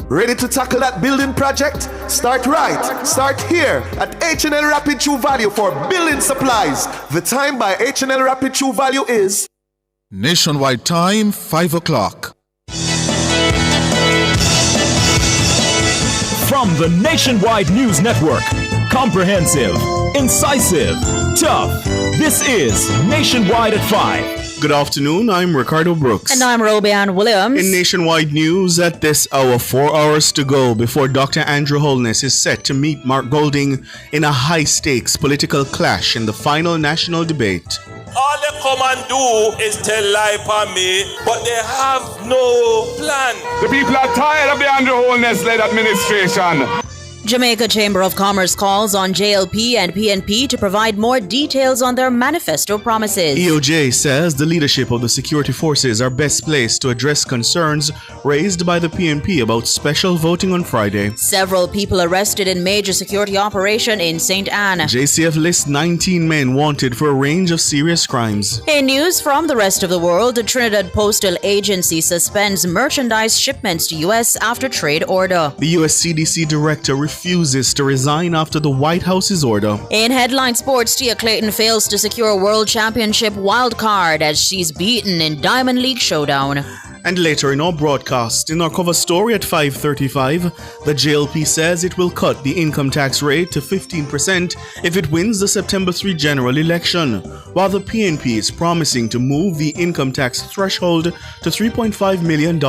Ready to tackle that building project? Start right. Start here at H&L Rapid True Value for building supplies. The time by H&L Rapid True Value is Nationwide time, 5 o'clock. From the Nationwide News Network, comprehensive, incisive, tough. This is Nationwide at 5. Good afternoon, I'm Ricardo Brooks. And I'm Robianne Williams. In Nationwide News at this hour, 4 hours to go before Dr. Andrew Holness is set to meet Mark Golding in a high-stakes political clash in the final national debate. All they come and do is tell lie for me, but they have no plan. The people are tired of the Andrew Holness-led administration. Jamaica Chamber of Commerce calls on JLP and PNP to provide more details on their manifesto promises. EOJ says the leadership of the security forces are best placed to address concerns raised by the PNP about special voting on Friday. Several people arrested in major security operation in St. Anne. JCF lists 19 men wanted for a range of serious crimes. In news from the rest of the world, the Trinidad Postal Agency suspends merchandise shipments to U.S. after trade order. The U.S. CDC director refuses to resign after the White House's order. In headline sports, Tia Clayton fails to secure World Championship wildcard as she's beaten in Diamond League Showdown. And later in our broadcast, in our cover story at 5:35, the JLP says it will cut the income tax rate to 15% if it wins the September 3 general election, while the PNP is promising to move the income tax threshold to $3.5 million.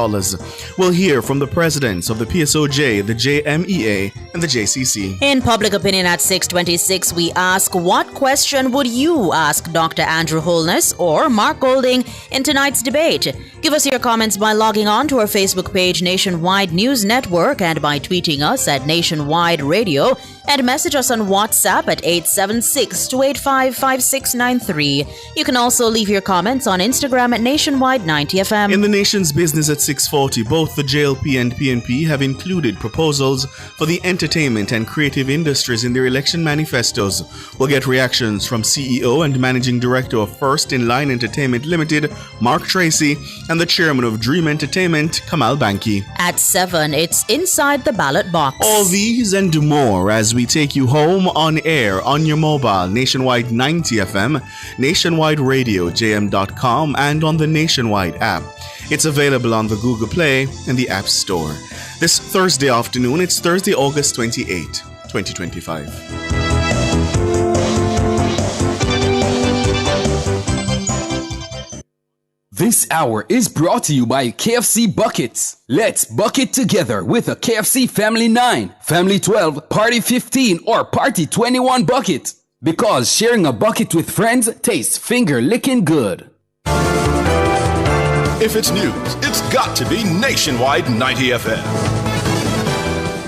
We'll hear from the presidents of the PSOJ, the JMEA, and the JCC. In Public Opinion at 6:26, we ask, what question would you ask Dr. Andrew Holness or Mark Golding in tonight's debate? Give us your comments by logging on to our Facebook page, Nationwide News Network, and by tweeting us at Nationwide Radio, and message us on WhatsApp at 876-285-5693. You can also leave your comments on Instagram at Nationwide 90FM. In the nation's business at 6:40, both the JLP and PNP have included proposals for the entertainment and creative industries in their election manifestos. We'll get reactions from CEO and Managing Director of First in Line Entertainment Limited, Mark Tracy, and the Chairman of Dream Entertainment, Kamal Banki. At 7, it's Inside the Ballot Box. All these and more as we take you home on air on your mobile, Nationwide 90FM, Nationwide Radio, JM.com, and on the Nationwide app. It's available on the Google Play and the App Store. This Thursday afternoon, it's Thursday, August 28, 2025. This hour is brought to you by KFC Buckets. Let's bucket together with a KFC Family 9, Family 12, Party 15, or Party 21 bucket. Because sharing a bucket with friends tastes finger-licking good. If it's news, it's got to be Nationwide 90FM.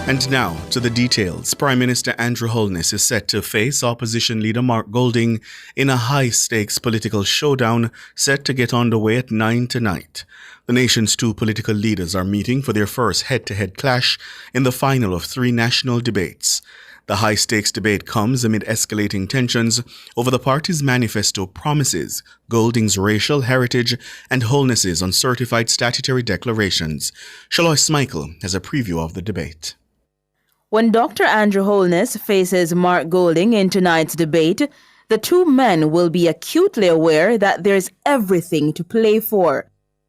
And now to the details. Prime Minister Andrew Holness is set to face opposition leader Mark Golding in a high-stakes political showdown set to get underway at 9 tonight. The nation's two political leaders are meeting for their first head-to-head clash in the final of 3 national debates. The high-stakes debate comes amid escalating tensions over the party's manifesto promises, Golding's racial heritage, and Holness's uncertified statutory declarations. Shalois Michael has a preview of the debate. When Dr. Andrew Holness faces Mark Golding in tonight's debate, the two men will be acutely aware that there's everything to play for.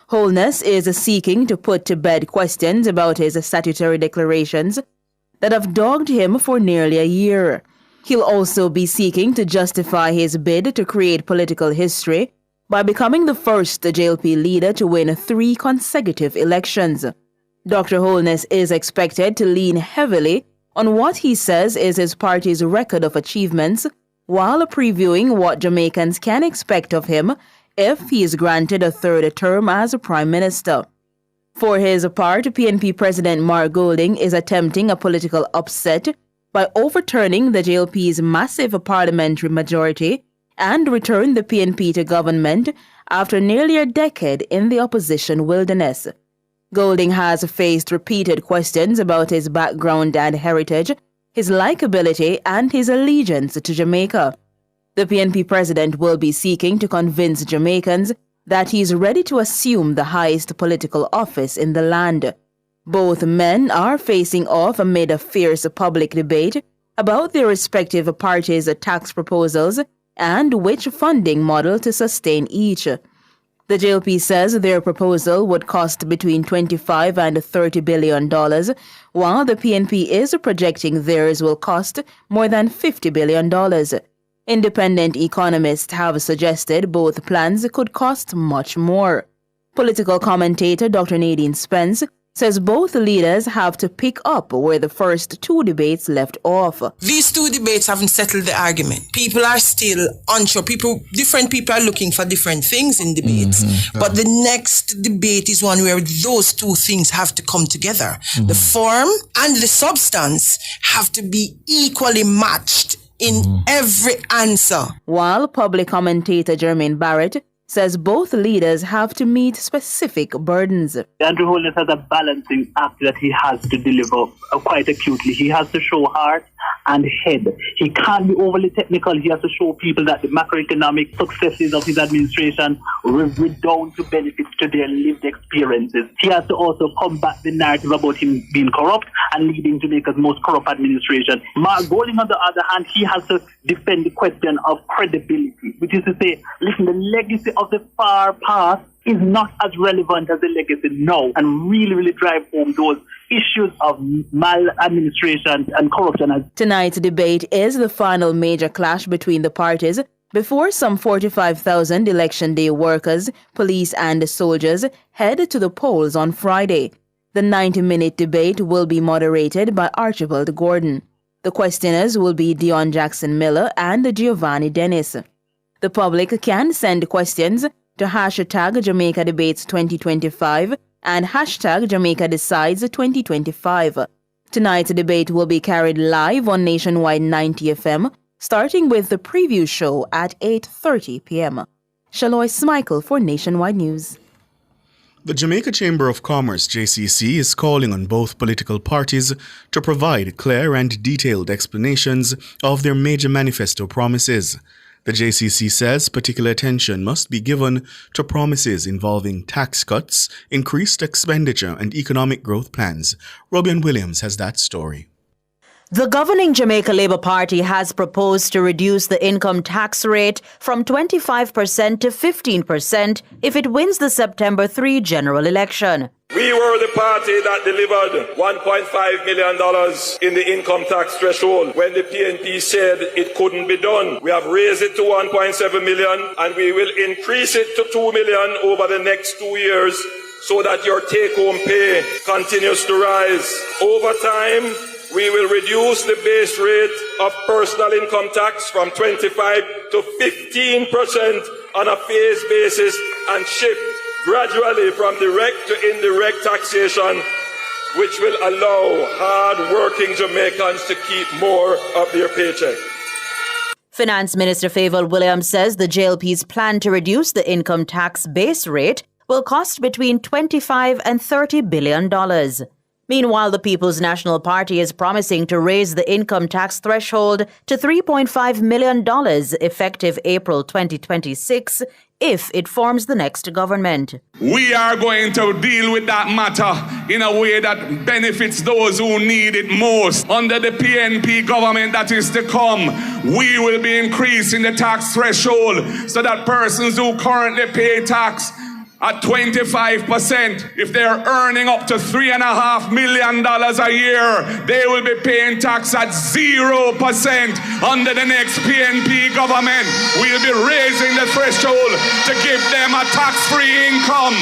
Holness is seeking to put to bed questions about his statutory declarations that have dogged him for nearly a year. He'll also be seeking to justify his bid to create political history by becoming the first JLP leader to win 3 consecutive elections. Dr. Holness is expected to lean heavily on what he says is his party's record of achievements, while previewing what Jamaicans can expect of him if he is granted a 3rd term as Prime Minister. For his part, PNP President Mark Golding is attempting a political upset by overturning the JLP's massive parliamentary majority and return the PNP to government after nearly a decade in the opposition wilderness. Golding has faced repeated questions about his background and heritage, his likability, and his allegiance to Jamaica. The PNP president will be seeking to convince Jamaicans that he is ready to assume the highest political office in the land. Both men are facing off amid a fierce public debate about their respective parties' tax proposals and which funding model to sustain each. The JLP says their proposal would cost between $25 and $30 billion, while the PNP is projecting theirs will cost more than $50 billion. Independent economists have suggested both plans could cost much more. Political commentator Dr. Nadine Spence says both leaders have to pick up where the first two debates left off. These two debates haven't settled the argument. People are still unsure. Different people are looking for different things in debates. But the next debate is one where those two things have to come together. The form and the substance have to be equally matched in every answer. While public commentator Jermaine Barrett says both leaders have to meet specific burdens. Andrew Holness has a balancing act that he has to deliver quite acutely. He has to show heart and head. He can't be overly technical. He has to show people that the macroeconomic successes of his administration redound to benefits to their lived experiences. He has to also combat the narrative about him being corrupt and leading Jamaica's most corrupt administration. Mark Golding, on the other hand, he has to defend the question of credibility, which is to say, listen, the legacy of the far past is not as relevant as the legacy now, and really drive home those issues of maladministration and corruption. Tonight's debate is the final major clash between the parties before some 45,000 election day workers, police and soldiers head to the polls on Friday. The 90-minute debate will be moderated by Archibald Gordon. The questioners will be Dion Jackson Miller and Giovanni Dennis. The public can send questions to hashtag Jamaica Debates 2025 and hashtag Jamaica Decides 2025. Tonight's debate will be carried live on Nationwide 90 FM, starting with the preview show at 8:30 p.m. Shaloy Smichael for Nationwide News. The Jamaica Chamber of Commerce, JCC, is calling on both political parties to provide clear and detailed explanations of their major manifesto promises. The JCC says particular attention must be given to promises involving tax cuts, increased expenditure, and economic growth plans. Robin Williams has that story. The governing Jamaica Labour Party has proposed to reduce the income tax rate from 25% to 15% if it wins the September 3 general election. We were the party that delivered $1.5 million in the income tax threshold when the PNP said it couldn't be done. We have raised it to 1.7 million and we will increase it to 2 million over the next 2 years so that your take-home pay continues to rise. Over time, we will reduce the base rate of personal income tax from 25 to 15% on a phased basis and shift gradually from direct to indirect taxation, which will allow hard-working Jamaicans to keep more of their paycheck. Finance Minister Favour Williams says the JLP's plan to reduce the income tax base rate will cost between $25 and $30 billion. Meanwhile, the People's National Party is promising to raise the income tax threshold to $3.5 million effective April 2026 if it forms the next government. We are going to deal with that matter in a way that benefits those who need it most. Under the PNP government that is to come, we will be increasing the tax threshold so that persons who currently pay tax at 25%, if they're earning up to $3.5 million a year, they will be paying tax at 0% under the next PNP government. We'll be raising the threshold to give them a tax-free income.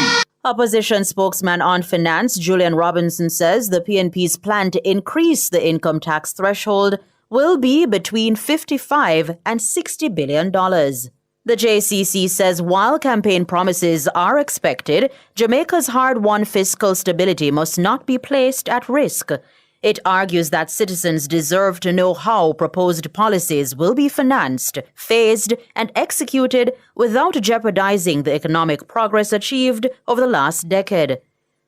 Opposition spokesman on finance, Julian Robinson, says the PNP's plan to increase the income tax threshold will be between $55 and $60 billion. The JCC says while campaign promises are expected, Jamaica's hard-won fiscal stability must not be placed at risk. It argues that citizens deserve to know how proposed policies will be financed, phased, and executed without jeopardizing the economic progress achieved over the last decade.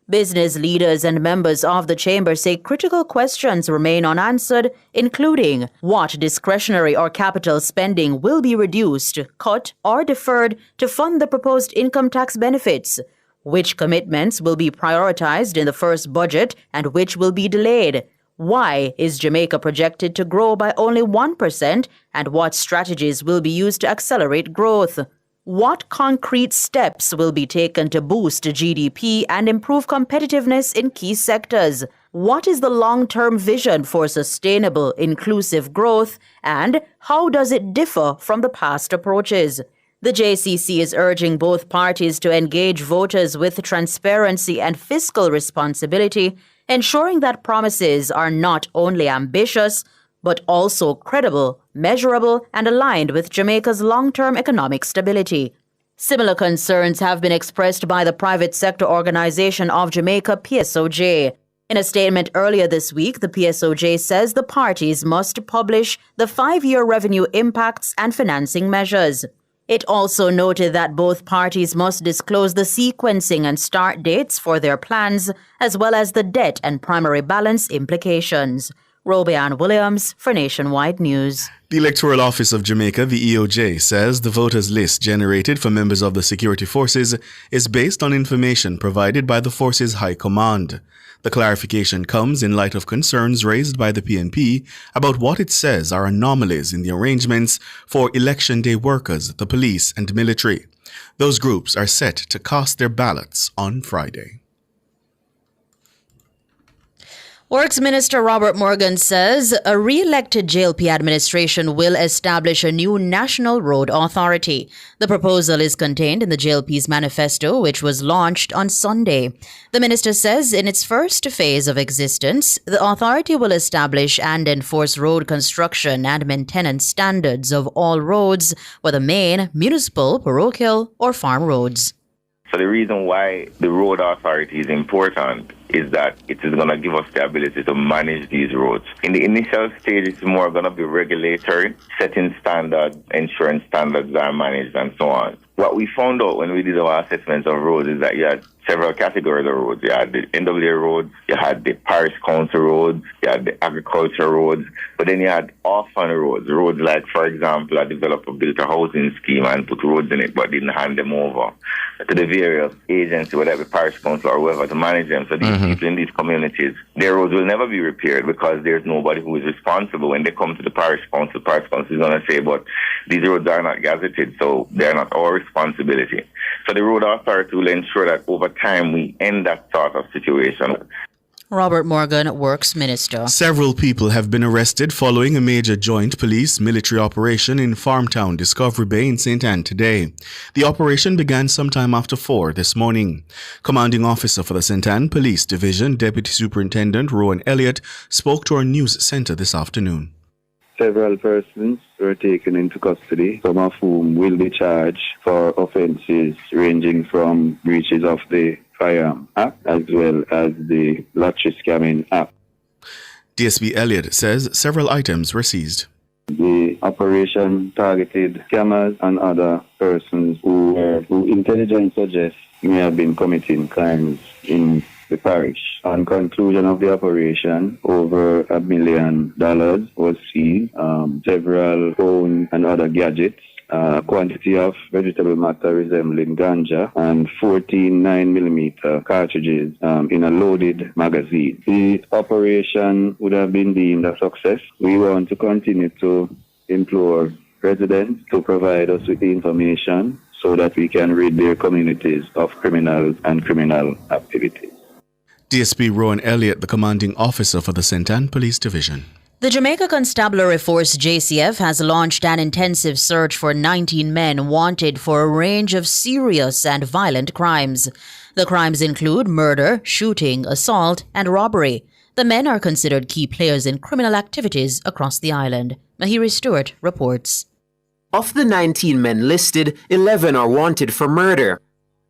Business leaders and members of the chamber say critical questions remain unanswered, including what discretionary or capital spending will be reduced, cut, or deferred to fund the proposed income tax benefits, Which commitments will be prioritized in the first budget and which will be delayed? Why is Jamaica projected to grow by only 1%, and what strategies will be used to accelerate growth? What concrete steps will be taken to boost GDP and improve competitiveness in key sectors? What is the long-term vision for sustainable, inclusive growth, and how does it differ from the past approaches? The JCC is urging both parties to engage voters with transparency and fiscal responsibility, ensuring that promises are not only ambitious, but also credible, measurable, and aligned with Jamaica's long-term economic stability. Similar concerns have been expressed by the private sector organization of Jamaica, PSOJ. In a statement earlier this week, the PSOJ says the parties must publish the 5-year revenue impacts and financing measures. It also noted that both parties must disclose the sequencing and start dates for their plans, as well as the debt and primary balance implications. Robianne Williams for Nationwide News. The Electoral Office of Jamaica, the EOJ, says the voters' list generated for members of the security forces is based on information provided by the force's high command. The clarification comes in light of concerns raised by the PNP about what it says are anomalies in the arrangements for election day workers, the police and military. Those groups are set to cast their ballots on Friday. Works Minister Robert Morgan says a re-elected JLP administration will establish a new National Road Authority. The proposal is contained in the JLP's manifesto, which was launched on Sunday. The minister says in its first phase of existence, the authority will establish and enforce road construction and maintenance standards of all roads, whether main, municipal, parochial, or farm roads. So the reason why the road authority is important is that it is going to give us the ability to manage these roads. In the initial stage, it's more going to be regulatory, setting standards, ensuring standards are managed, and so on. What we found out when we did our assessments of roads is that you had several categories of roads. You had the NWA roads, you had the parish council roads, you had the agriculture roads, but then you had orphan roads. Roads like, for example, a developer built a housing scheme and put roads in it but didn't hand them over to the various agencies, whether the parish council or whoever, to manage them. So these people in these communities, their roads will never be repaired because there's nobody who is responsible. When they come to the parish council is going to say, but these roads are not gazetted, so they're not our responsibility. So the road authority will ensure that over time we end that sort of situation. Robert Morgan, Works Minister. Several people have been arrested following a major joint police-military operation in Farmtown, Discovery Bay in St. Ann today. The operation began sometime after 4 this morning. Commanding Officer for the St. Ann Police Division, Deputy Superintendent Rowan Elliott, spoke to our news centre this afternoon. Several persons were taken into custody, some of whom will be charged for offences ranging from breaches of the Firearm Act as well as the Lottery Scamming Act. DSP Elliott says several items were seized. The operation targeted scammers and other persons who intelligence suggests may have been committing crimes in the parish. On conclusion of the operation, over $1 million was seized, several phones and other gadgets, quantity of vegetable matter resembling ganja, and 14 9mm cartridges in a loaded magazine. The operation would have been deemed a success. We want to continue to implore residents to provide us with the information so that we can rid their communities of criminals and criminal activities. DSP Rowan Elliott, the commanding officer for the St. Ann Police Division. The Jamaica Constabulary Force JCF has launched an intensive search for 19 men wanted for a range of serious and violent crimes. The crimes include murder, shooting, assault, and robbery. The men are considered key players in criminal activities across the island. Mahiri Stewart reports. Of the 19 men listed, 11 are wanted for murder.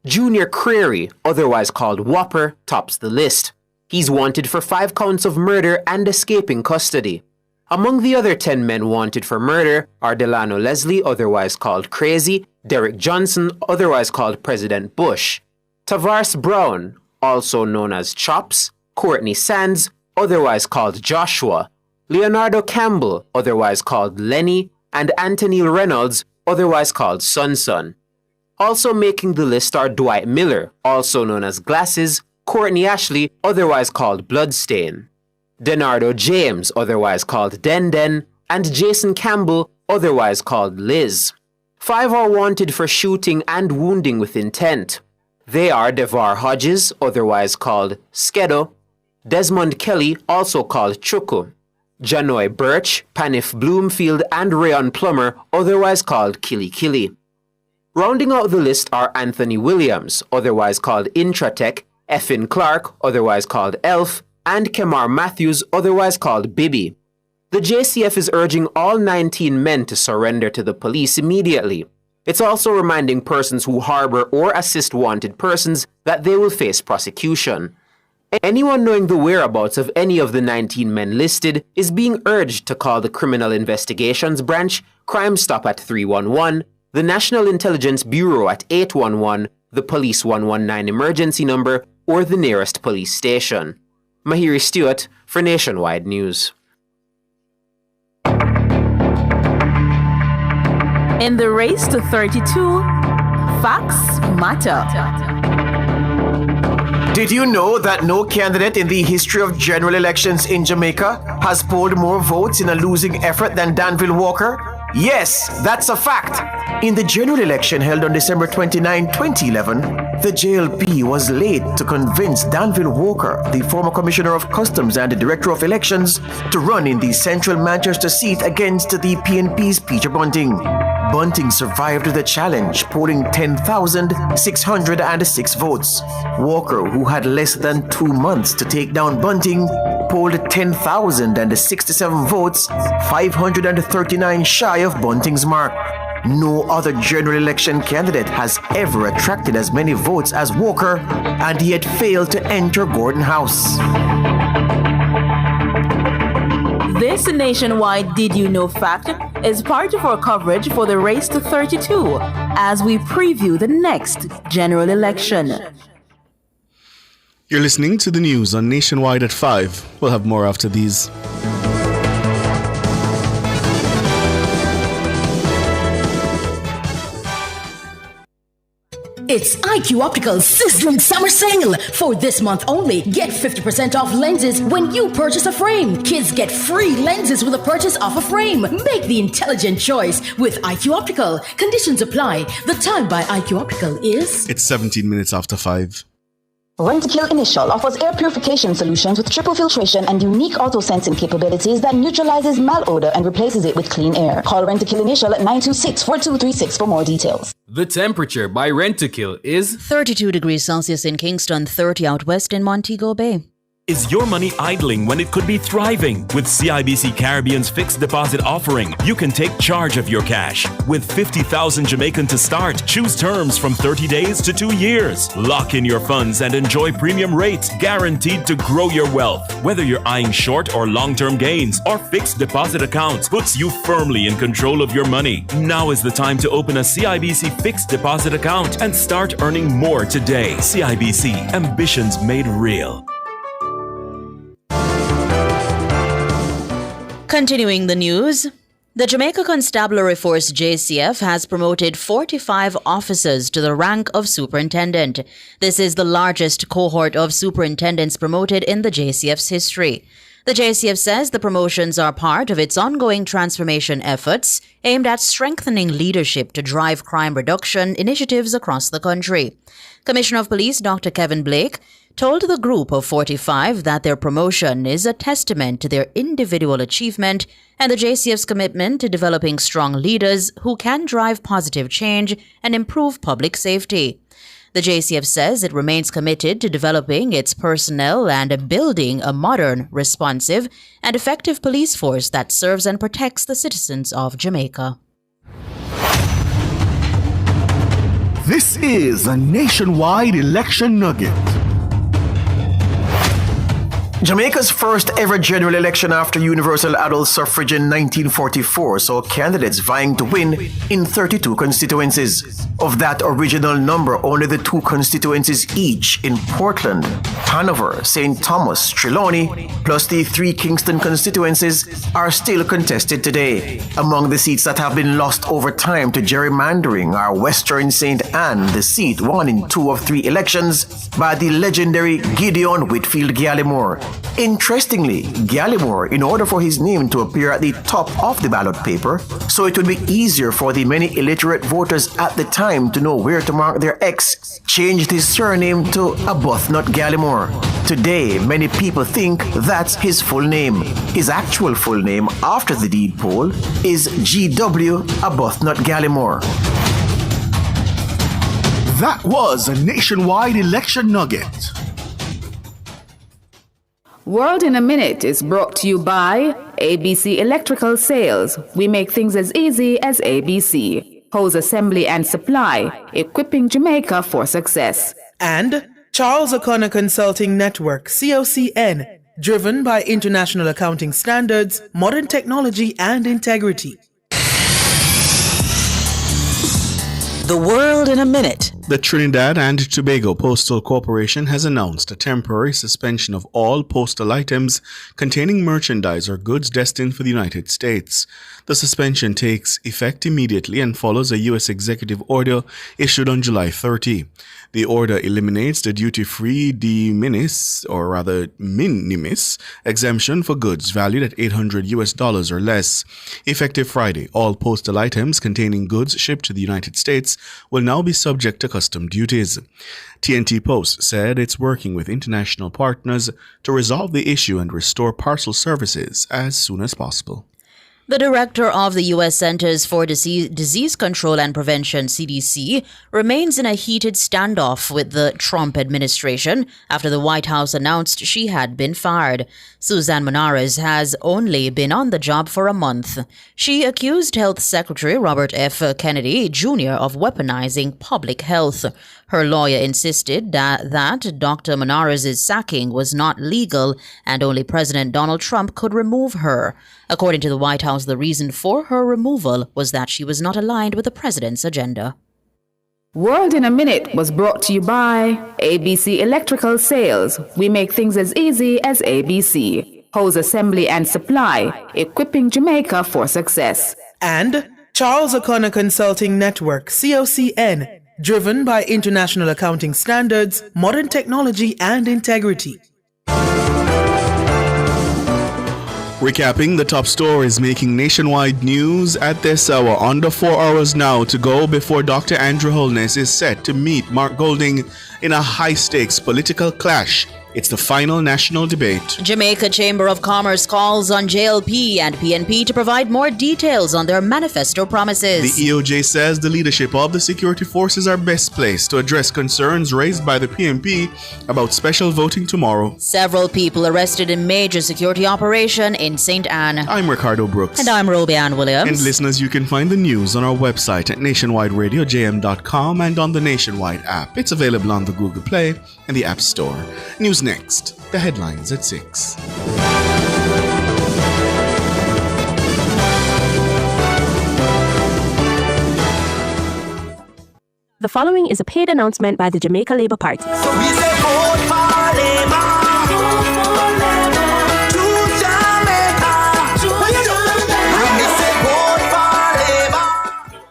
Junior Creary, otherwise called Whopper, tops the list. He's wanted for 5 counts of murder and escaping custody. Among the other 10 men wanted for murder are Delano Leslie, otherwise called Crazy, Derek Johnson, otherwise called President Bush, Tavares Brown, also known as Chops, Courtney Sands, otherwise called Joshua, Leonardo Campbell, otherwise called Lenny, and Anthony Reynolds, otherwise called Sun. Also making the list are Dwight Miller, also known as Glasses, Courtney Ashley, otherwise called Bloodstain, Denardo James, otherwise called Den Den, and Jason Campbell, otherwise called Liz. 5 are wanted for shooting and wounding with intent. They are Devar Hodges, otherwise called Skedo, Desmond Kelly, also called Chuku, Janoy Birch, Panif Bloomfield, and Rayon Plummer, otherwise called Killy Killy. Rounding out the list are Anthony Williams, otherwise called Intratech, Effin Clark, otherwise called Elf, and Kemar Matthews, otherwise called Bibi. The JCF is urging all 19 men to surrender to the police immediately. It's also reminding persons who harbor or assist wanted persons that they will face prosecution. Anyone knowing the whereabouts of any of the 19 men listed is being urged to call the Criminal Investigations Branch, Crime Stop at 311, the National Intelligence Bureau at 811, the Police 119 emergency number, or the nearest police station. Mahiri Stewart for Nationwide News. In the race to 32, facts matter. Did you know that no candidate in the history of general elections in Jamaica has polled more votes in a losing effort than Danville Walker? Yes, that's a fact. In the general election held on December 29, 2011, the JLP was late to convince Danville Walker, the former Commissioner of Customs and the Director of Elections, to run in the central Manchester seat against the PNP's Peter Bunting. Bunting survived the challenge, polling 10,606 votes. Walker, who had less than 2 months to take down Bunting, polled 10,067 votes, 539 shy of Bunting's mark. No other general election candidate has ever attracted as many votes as Walker, and he had failed to enter Gordon House. This nationwide Did You Know fact is part of our coverage for the race to 32 as we preview the next general election. You're listening to the news on Nationwide at 5. We'll have more after these. It's IQ Optical's sizzling summer sale. For this month only, get 50% off lenses when you purchase a frame. Kids get free lenses with a purchase of a frame. Make the intelligent choice with IQ Optical. Conditions apply. The time by IQ Optical is... It's 17 minutes after 5. Rentokil Initial offers air purification solutions with triple filtration and unique auto-sensing capabilities that neutralizes malodor and replaces it with clean air. Call Rentokil Initial at 926-4236 for more details. The temperature by Rentokil is 32 degrees Celsius in Kingston, 30 out west in Montego Bay. Is your money idling when it could be thriving? With CIBC Caribbean's fixed deposit offering, you can take charge of your cash. With 50,000 Jamaican to start, choose terms from 30 days to 2 years. Lock in your funds and enjoy premium rates guaranteed to grow your wealth. Whether you're eyeing short or long-term gains, our fixed deposit account puts you firmly in control of your money. Now is the time to open a CIBC fixed deposit account and start earning more today. CIBC, ambitions made real. Continuing the news, the Jamaica Constabulary Force JCF has promoted 45 officers to the rank of superintendent. This is the largest cohort of superintendents promoted in the JCF's history. The JCF says the promotions are part of its ongoing transformation efforts aimed at strengthening leadership to drive crime reduction initiatives across the country. Commissioner of Police Dr. Kevin Blake told the group of 45 that their promotion is a testament to their individual achievement and the JCF's commitment to developing strong leaders who can drive positive change and improve public safety. The JCF says it remains committed to developing its personnel and building a modern, responsive, and effective police force that serves and protects the citizens of Jamaica. This is a nationwide election nugget. Jamaica's first ever general election after universal adult suffrage in 1944 saw candidates vying to win in 32 constituencies. Of that original number, only the 2 constituencies each in Portland, Hanover, St. Thomas, Trelawney, plus the 3 Kingston constituencies are still contested today. Among the seats that have been lost over time to gerrymandering are Western St. Anne, the seat won in 2 of 3 elections by the legendary Gideon Whitfield Gallimore. Interestingly, Gallimore, in order for his name to appear at the top of the ballot paper, so it would be easier for the many illiterate voters at the time to know where to mark their X, changed his surname to Arbuthnot Gallimore. Today, many people think that's his full name. His actual full name after the deed poll is G.W. Arbuthnot Gallimore. That was a nationwide election nugget. World in a Minute is brought to you by ABC Electrical Sales. We make things as easy as ABC. Hose Assembly and Supply, equipping Jamaica for success. And Charles O'Connor Consulting Network, COCN, driven by international accounting standards, modern technology, and integrity. The World in a Minute. The Trinidad and Tobago Postal Corporation has announced a temporary suspension of all postal items containing merchandise or goods destined for the United States. The suspension takes effect immediately and follows a U.S. executive order issued on July 30. The order eliminates the duty-free de minimis, or rather minimis, exemption for goods valued at $800 or less. Effective Friday, all postal items containing goods shipped to the United States will now be subject to custom duties. TNT Post said it's working with international partners to resolve the issue and restore parcel services as soon as possible. The director of the U.S. Centers for Disease Control and Prevention, CDC, remains in a heated standoff with the Trump administration after the White House announced she had been fired. Suzanne Monares has only been on the job for a month. She accused Health Secretary Robert F. Kennedy Jr. of weaponizing public health. Her lawyer insisted that Dr. Monares' sacking was not legal and only President Donald Trump could remove her. According to the White House, the reason for her removal was that she was not aligned with the president's agenda. World in a Minute was brought to you by ABC Electrical Sales. We make things as easy as ABC. Hose Assembly and Supply, equipping Jamaica for success. And Charles O'Connor Consulting Network, COCN, driven by international accounting standards, modern technology, and integrity. Recapping the top stories making nationwide news at this hour. Under 4 hours now to go before Dr. Andrew Holness is set to meet Mark Golding in a high-stakes political clash. It's the final national debate. Jamaica Chamber of Commerce calls on JLP and PNP to provide more details on their manifesto promises. The EOJ says the leadership of the security forces are best placed to address concerns raised by the PNP about special voting tomorrow. Several people arrested in major security operation in St. Anne. I'm Ricardo Brooks. And I'm Roby Ann Williams. And listeners, you can find the news on our website at nationwideradiojm.com and on the Nationwide app. It's available on the Google Play and the App Store. News next. The headlines at 6. The following is a paid announcement by the Jamaica Labour Party.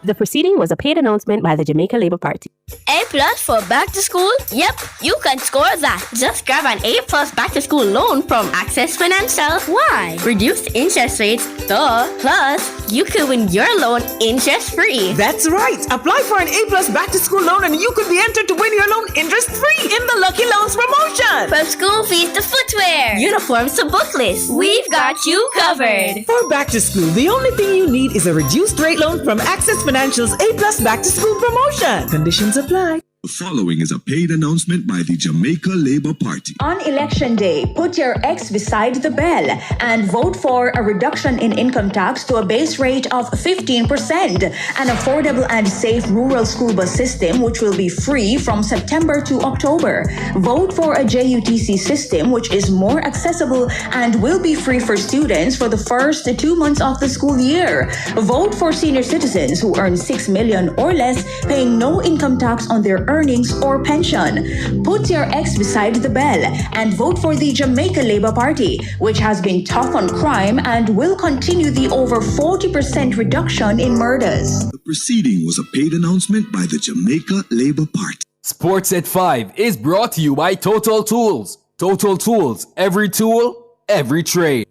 The proceeding was a paid announcement by the Jamaica Labour Party. A+ for back to school? Yep, you can score that. Just grab an A+ back to school loan from Access Financial. Why? Reduced interest rates, duh. Plus, you could win your loan interest free. That's right. Apply for an A+ back to school loan and you could be entered to win your loan interest free in the Lucky Loans promotion. From school fees to footwear, uniforms to booklets, we've got you covered. For back to school, the only thing you need is a reduced rate loan from Access Financial's A+ back to school promotion. Conditions apply. The following is a paid announcement by the Jamaica Labour Party. On election day, put your X beside the bell and vote for a reduction in income tax to a base rate of 15%, an affordable and safe rural school bus system which will be free from September to October. Vote for a JUTC system which is more accessible and will be free for students for the first 2 months of the school year. Vote for senior citizens who earn $6 million or less, paying no income tax on their earnings or pension. Put your X beside the bell and vote for the Jamaica Labour Party, which has been tough on crime and will continue the over 40% reduction in murders. The proceeding was a paid announcement by the Jamaica Labour Party. Sports at 5 is brought to you by Total Tools. Total Tools, every tool, every trade.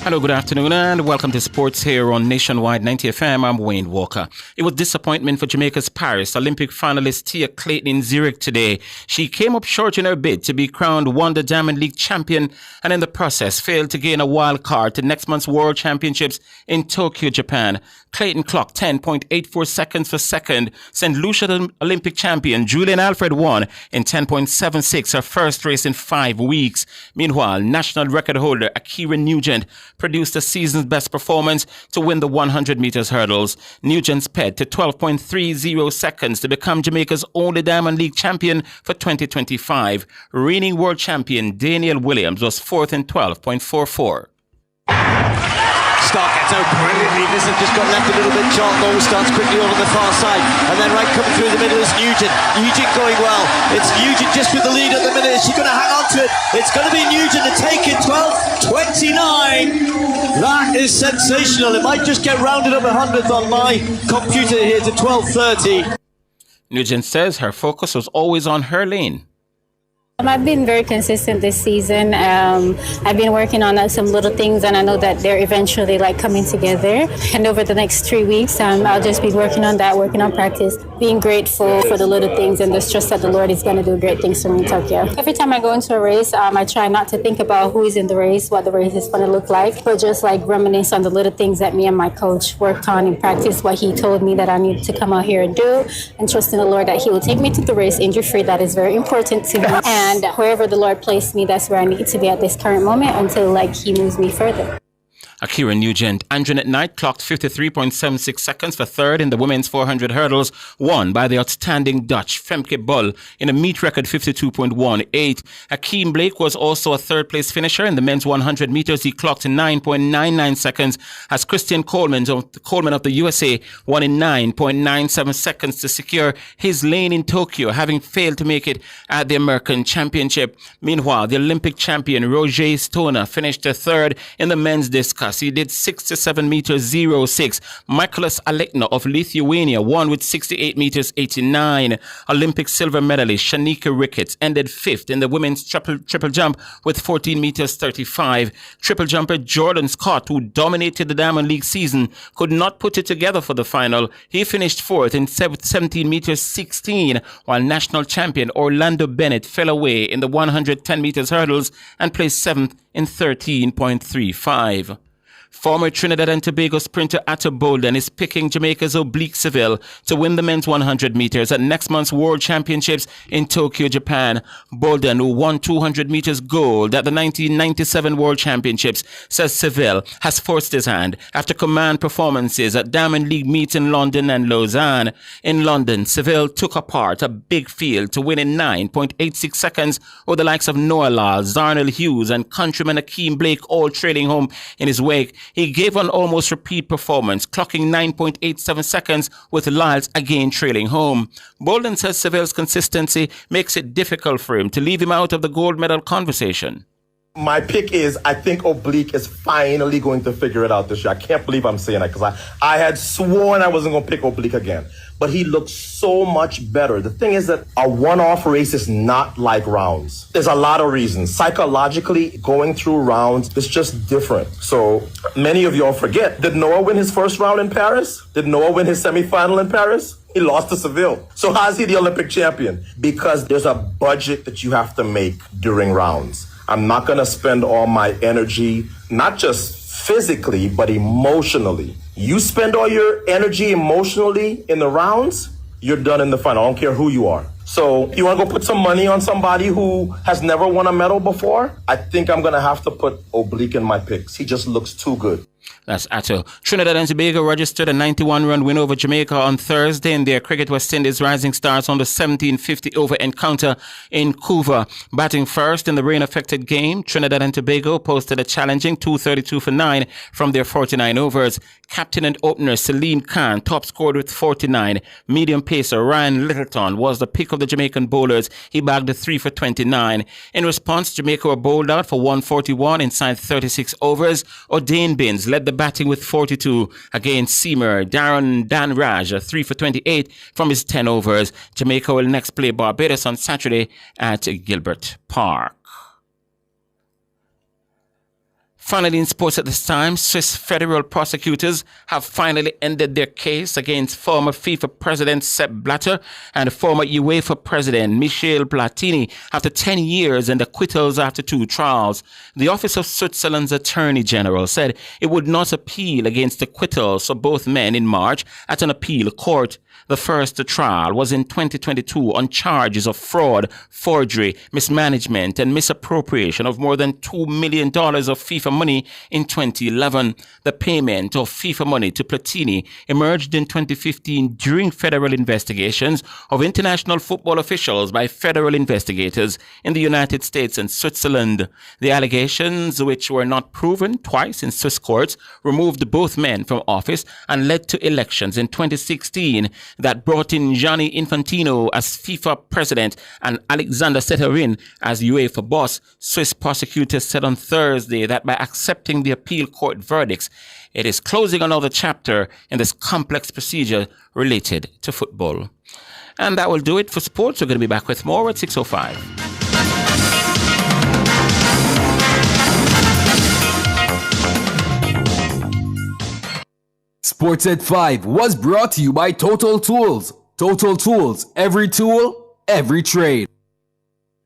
Hello, good afternoon, and welcome to Sports here on Nationwide 90 FM. I'm Wayne Walker. It was disappointment for Jamaica's Paris Olympic finalist Tia Clayton in Zurich today. She came up short in her bid to be crowned Wonder Diamond League champion and in the process failed to gain a wild card to next month's World Championships in Tokyo, Japan. Clayton clocked 10.84 seconds for second. St. Lucia Olympic champion Julian Alfred won in 10.76, her first race in 5 weeks. Meanwhile, national record holder Akira Nugent produced the season's best performance to win the 100 meters hurdles. Nugent sped to 12.30 seconds to become Jamaica's only Diamond League champion for 2025. Reigning world champion Daniel Williams was fourth in 12.44. Stark gets open brilliantly. Nissen just got left a little bit. John Gold starts quickly on the far side. And then right coming through the middle is Nugent. Nugent going well. It's Nugent just with the lead at the minute. Is she going to hang on to it? It's going to be Nugent to take it. 12.29. That is sensational. It might just get rounded up 100th on my computer here to 12.30. Nugent says her focus was always on her lane. I've been very consistent this season. I've been working on some little things, and I know that they're eventually coming together. And over the next 3 weeks, I'll just be working on that, working on practice, being grateful for the little things, and just trust that the Lord is going to do great things for me in Tokyo. Every time I go into a race, I try not to think about who is in the race, what the race is going to look like, but just reminisce on the little things that me and my coach worked on in practice, what he told me that I needed to come out here and do, and trust in the Lord that he will take me to the race injury-free. That is very important to me. And wherever the Lord placed me, that's where I need to be at this current moment until he moves me further. Akira Nugent. Anjanette Knight clocked 53.76 seconds for third in the women's 400 hurdles, won by the outstanding Dutch Femke Bol in a meet record 52.18. Akeem Blake was also a third-place finisher in the men's 100 meters. He clocked 9.99 seconds as Christian Coleman of the USA won in 9.97 seconds to secure his lane in Tokyo, having failed to make it at the American Championship. Meanwhile, the Olympic champion Roger Stoner finished third in the men's discus. He did 67 meters 06. Michaelis Alekna of Lithuania won with 68 meters 89. Olympic silver medalist Shanika Ricketts ended fifth in the women's triple jump with 14 meters 35. Triple jumper Jordan Scott, who dominated the Diamond League season, could not put it together for the final. He finished fourth in 17 meters 16, while national champion Orlando Bennett fell away in the 110 meters hurdles and placed seventh in 13.35. Former Trinidad and Tobago sprinter Atta Bolden is picking Jamaica's Oblique Seville to win the men's 100 meters at next month's World Championships in Tokyo, Japan. Bolden, who won 200 meters gold at the 1997 World Championships, says Seville has forced his hand after command performances at Diamond League meets in London and Lausanne. In London, Seville took apart a big field to win in 9.86 seconds with the likes of Noah Lyle, Zarnell Hughes and countryman Akeem Blake all trailing home in his wake. He gave an almost repeat performance, clocking 9.87 seconds with Lyles again trailing home. Bolden says Seville's consistency makes it difficult for him to leave him out of the gold medal conversation. My pick is, I think Oblique is finally going to figure it out this year. I can't believe I'm saying that because I had sworn I wasn't going to pick Oblique again. But he looks so much better. The thing is that a one-off race is not like rounds. There's a lot of reasons. Psychologically, going through rounds is just different. So many of y'all forget, did Noah win his first round in Paris? Did Noah win his semifinal in Paris? He lost to Seville. So how is he the Olympic champion? Because there's a budget that you have to make during rounds. I'm not going to spend all my energy, not just physically, but emotionally. You spend all your energy emotionally in the rounds, you're done in the final. I don't care who you are. So you want to go put some money on somebody who has never won a medal before? I think I'm going to have to put Oblique in my picks. He just looks too good. That's Atto. Trinidad and Tobago registered a 91-run win over Jamaica on Thursday in their Cricket West Indies Rising Stars on the 1750-over encounter in Couva. Batting first in the rain-affected game, Trinidad and Tobago posted a challenging 232 for 9 from their 49 overs. Captain and opener Celine Khan top scored with 49. Medium pacer Ryan Littleton was the pick of the Jamaican bowlers. He bagged a 3 for 29. In response, Jamaica were bowled out for 141 inside 36 overs. O'Dane Binns led the batting with 42 against seamer Darren Dan Raj, a 3 for 28 from his 10 overs. Jamaica will next play Barbados on Saturday at Gilbert Park. Finally, in sports at this time, Swiss federal prosecutors have finally ended their case against former FIFA president Sepp Blatter and former UEFA president Michel Platini after 10 years and acquittals after 2 trials. The Office of Switzerland's Attorney General said it would not appeal against acquittals for both men in March at an appeal court. The first trial was in 2022 on charges of fraud, forgery, mismanagement, and misappropriation of more than $2 million of FIFA money in 2011. The payment of FIFA money to Platini emerged in 2015 during federal investigations of international football officials by federal investigators in the United States and Switzerland. The allegations, which were not proven twice in Swiss courts, removed both men from office and led to elections in 2016 that brought in Gianni Infantino as FIFA president and Alexander Seterin as UEFA boss. Swiss prosecutors said on Thursday that by accepting the appeal court verdicts, it is closing another chapter in this complex procedure related to football. And that will do it for sports. We're going to be back with more at 6:05. Sports at 5 was brought to you by Total Tools. Total Tools, every tool, every trade.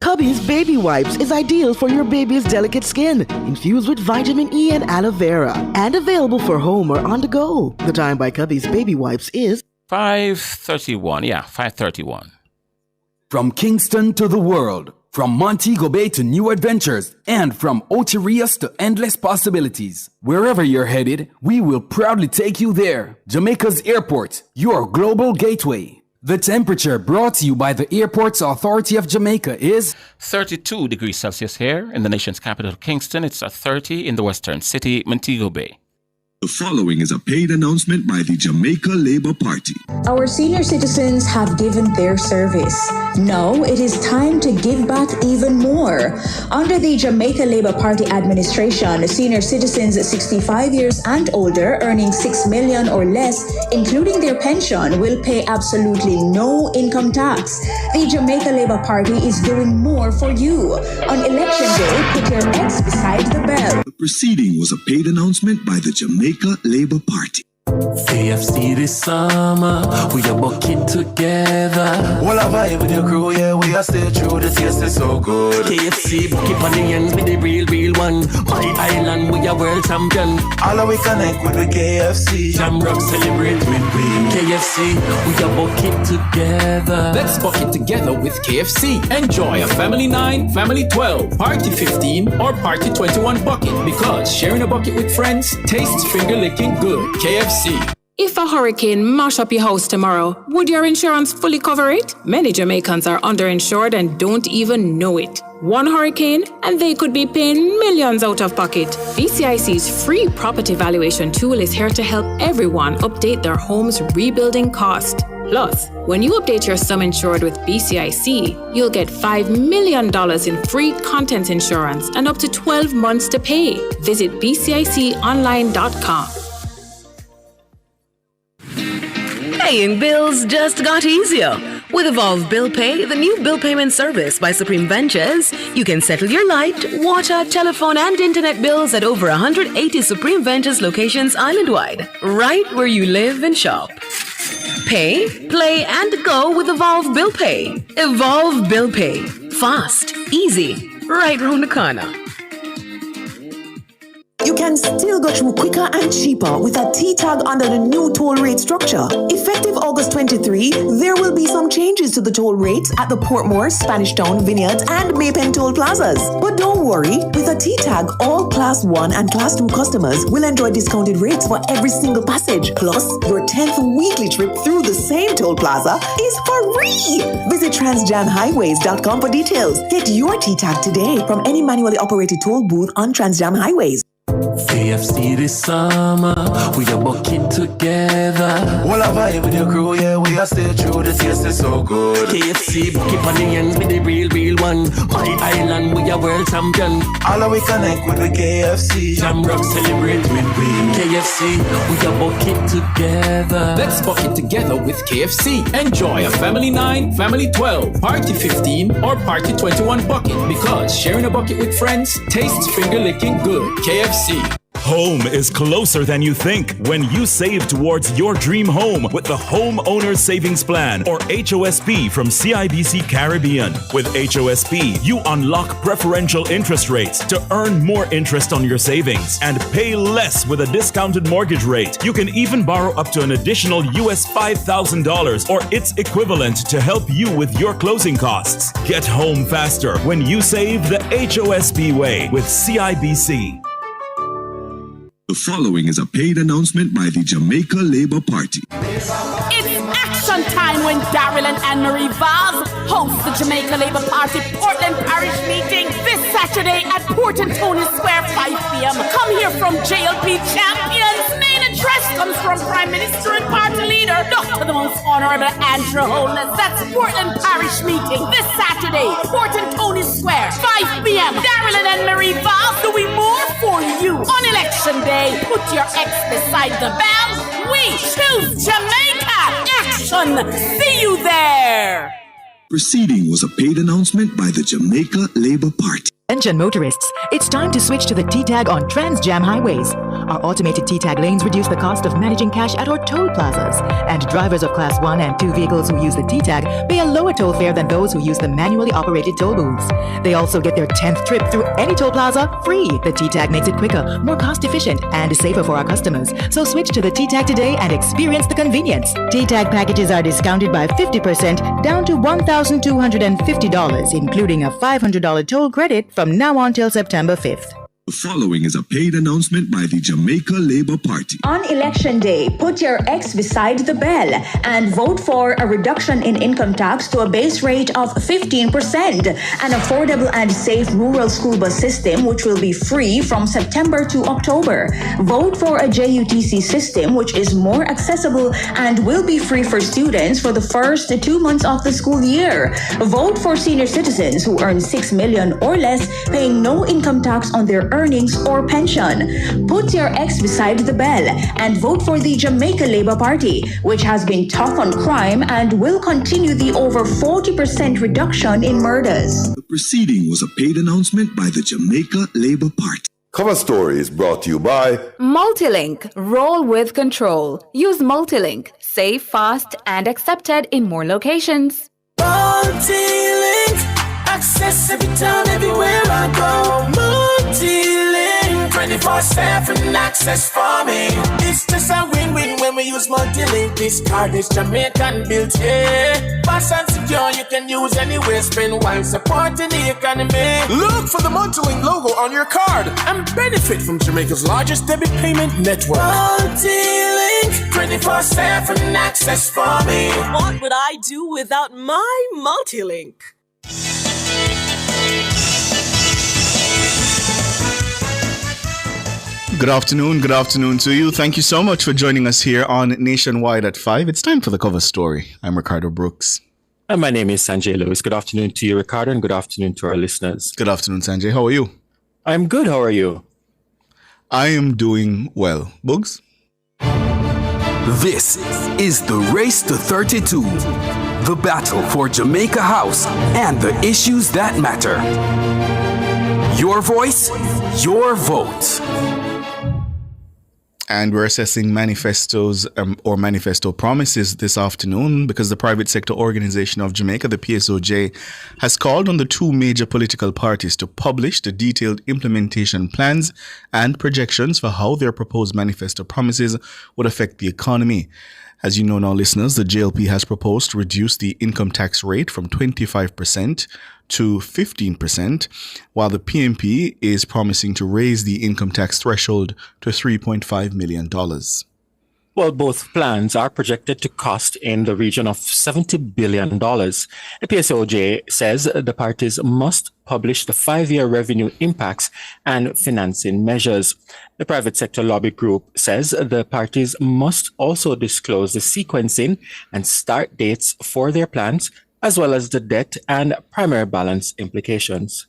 Cubby's Baby Wipes is ideal for your baby's delicate skin, infused with vitamin E and aloe vera, and available for home or on the go. The time by Cubby's Baby Wipes is 5:31. Yeah, 5:31. From Kingston to the world, from Montego Bay to new adventures, and from Ocherias to endless possibilities. Wherever you're headed, we will proudly take you there. Jamaica's Airport, your global gateway. The temperature brought to you by the Airports Authority of Jamaica is 32 degrees Celsius here in the nation's capital, Kingston. It's 30 in the western city, Montego Bay. The following is a paid announcement by the Jamaica Labour Party. Our senior citizens have given their service. Now it is time to give back even more. Under the Jamaica Labour Party administration, senior citizens 65 years and older earning $6 million or less, including their pension, will pay absolutely no income tax. The Jamaica Labour Party is doing more for you. On election day, put your X beside the bell. The proceeding was a paid announcement by the Jamaica Labour Party. KFC this summer, we are bucking together. All I vibe with your crew, yeah, we are stay true, the taste is so good. KFC, bucky on the ends with the real one. My island, we are world champion. All we connect with the KFC. Jamrock celebrate with we. KFC, we are bucking together. Let's bucket together with KFC. Enjoy a Family 9, Family 12, Party 15, or Party 21 bucket. Because sharing a bucket with friends tastes finger-licking good. KFC. If a hurricane mash up your house tomorrow, would your insurance fully cover it? Many Jamaicans are underinsured and don't even know it. One hurricane and they could be paying millions out of pocket. BCIC's free property valuation tool is here to help everyone update their home's rebuilding cost. Plus, when you update your sum insured with BCIC, you'll get $5 million in free contents insurance and up to 12 months to pay. Visit bciconline.com. Paying bills just got easier. With Evolve Bill Pay, the new bill payment service by Supreme Ventures, you can settle your light, water, telephone, and internet bills at over 180 Supreme Ventures locations island-wide, right where you live and shop. Pay, play, and go with Evolve Bill Pay. Evolve Bill Pay. Fast, easy, right round the corner. you can still go through quicker and cheaper with a T-tag under the new toll rate structure. Effective August 23, there will be some changes to the toll rates at the Portmore, Spanish Town, Vineyards, and Maypen toll plazas. But don't worry, with a T-tag, all Class 1 and Class 2 customers will enjoy discounted rates for every single passage. Plus, your 10th weekly trip through the same toll plaza is free. Visit transjamhighways.com for details. Get your T-tag today from any manually operated toll booth on Transjam Highways. KFC this summer, we are bucking together. Well, I vibe with your crew, yeah, we are stay true, the taste is so good. KFC, bucket on the ends with the real one. My island, we are world champion. All of we connect with the KFC. Jamrock celebrate with we. KFC, we are bucking together. Let's bucket together with KFC. Enjoy a Family 9, Family 12, Party 15, or Party 21 bucket. Because sharing a bucket with friends tastes finger licking good. KFC. Home is closer than you think when you save towards your dream home with the Home Owners Savings Plan, or HOSP, from CIBC Caribbean. With HOSP, you unlock preferential interest rates to earn more interest on your savings and pay less with a discounted mortgage rate. You can even borrow up to an additional US $5,000 or its equivalent to help you with your closing costs. Get home faster when you save the HOSP way with CIBC. The following is a paid announcement by the Jamaica Labour Party. It's action time when Daryl and Anne-Marie Vaz host the Jamaica Labour Party Portland Parish meeting this Saturday at Port and Tony Square, 5 p.m. Come hear from JLP champions. Main address comes from Prime Minister and Party Leader, Dr. the Most Honorable Andrew Holness. That's Portland Parish meeting this Saturday, Port and Tony Square, 5 p.m. Daryl and Anne-Marie Vaz doing more for you on Election Day. Put your ex beside the bell. We choose Jamaica. Action. See you there. Proceeding was a paid announcement by the Jamaica Labour Party. Attention motorists, it's time to switch to the T-tag on Transjam Highways. Our automated T-tag lanes reduce the cost of managing cash at our toll plazas, and drivers of Class 1 and 2 vehicles who use the T-tag pay a lower toll fare than those who use the manually operated toll booths. They also get their 10th trip through any toll plaza free. The T-tag makes it quicker, more cost-efficient, and safer for our customers. So switch to the T-tag today and experience the convenience. T-tag packages are discounted by 50% down to $1,250, including a $500 toll credit from now on till September 5th. The following is a paid announcement by the Jamaica Labour Party. On Election Day, put your ex beside the bell and vote for a reduction in income tax to a base rate of 15%, an affordable and safe rural school bus system which will be free from September to October. Vote for a JUTC system which is more accessible and will be free for students for the first 2 months of the school year. Vote for senior citizens who earn $6 million or less, paying no income tax on their earnings or pension. Put your ex beside the bell and vote for the Jamaica Labour Party, which has been tough on crime and will continue the over 40% reduction in murders. The proceeding was a paid announcement by the Jamaica Labour Party. Cover Story is brought to you by Multilink. Roll with control. Use Multilink. Safe, fast, and accepted in more locations. Multilink, access every time, everywhere I go. Multilink, 24/7 access for me. It's just a win-win when we use Multilink. This card is Jamaican built, yeah. Fast and secure, you can use anywhere. Spend while supporting the economy. Look for the Multilink logo on your card and benefit from Jamaica's largest debit payment network. Multilink, 24/7 access for me. What would I do without my Multilink? Good afternoon to you. Thank you so much for joining us here on Nationwide at 5. It's time for the cover story. I'm Ricardo Brooks. And my name is Sanjay Lewis. Good afternoon to you, Ricardo, and good afternoon to our listeners. Good afternoon, Sanjay. How are you? I'm good. How are you? I am doing well. Bugs? This is the Race to 32, the battle for Jamaica House and the issues that matter. Your voice, your vote. And we're assessing manifestos or manifesto promises this afternoon because the private sector organization of Jamaica, the PSOJ, has called on the two major political parties to publish the detailed implementation plans and projections for how their proposed manifesto promises would affect the economy. As you know now, listeners, the JLP has proposed to reduce the income tax rate from 25% to 15%, while the PNP is promising to raise the income tax threshold to $3.5 million. Well, both plans are projected to cost in the region of $70 billion. The PSOJ says the parties must publish the 5-year revenue impacts and financing measures. The private sector lobby group says the parties must also disclose the sequencing and start dates for their plans, as well as the debt and primary balance implications.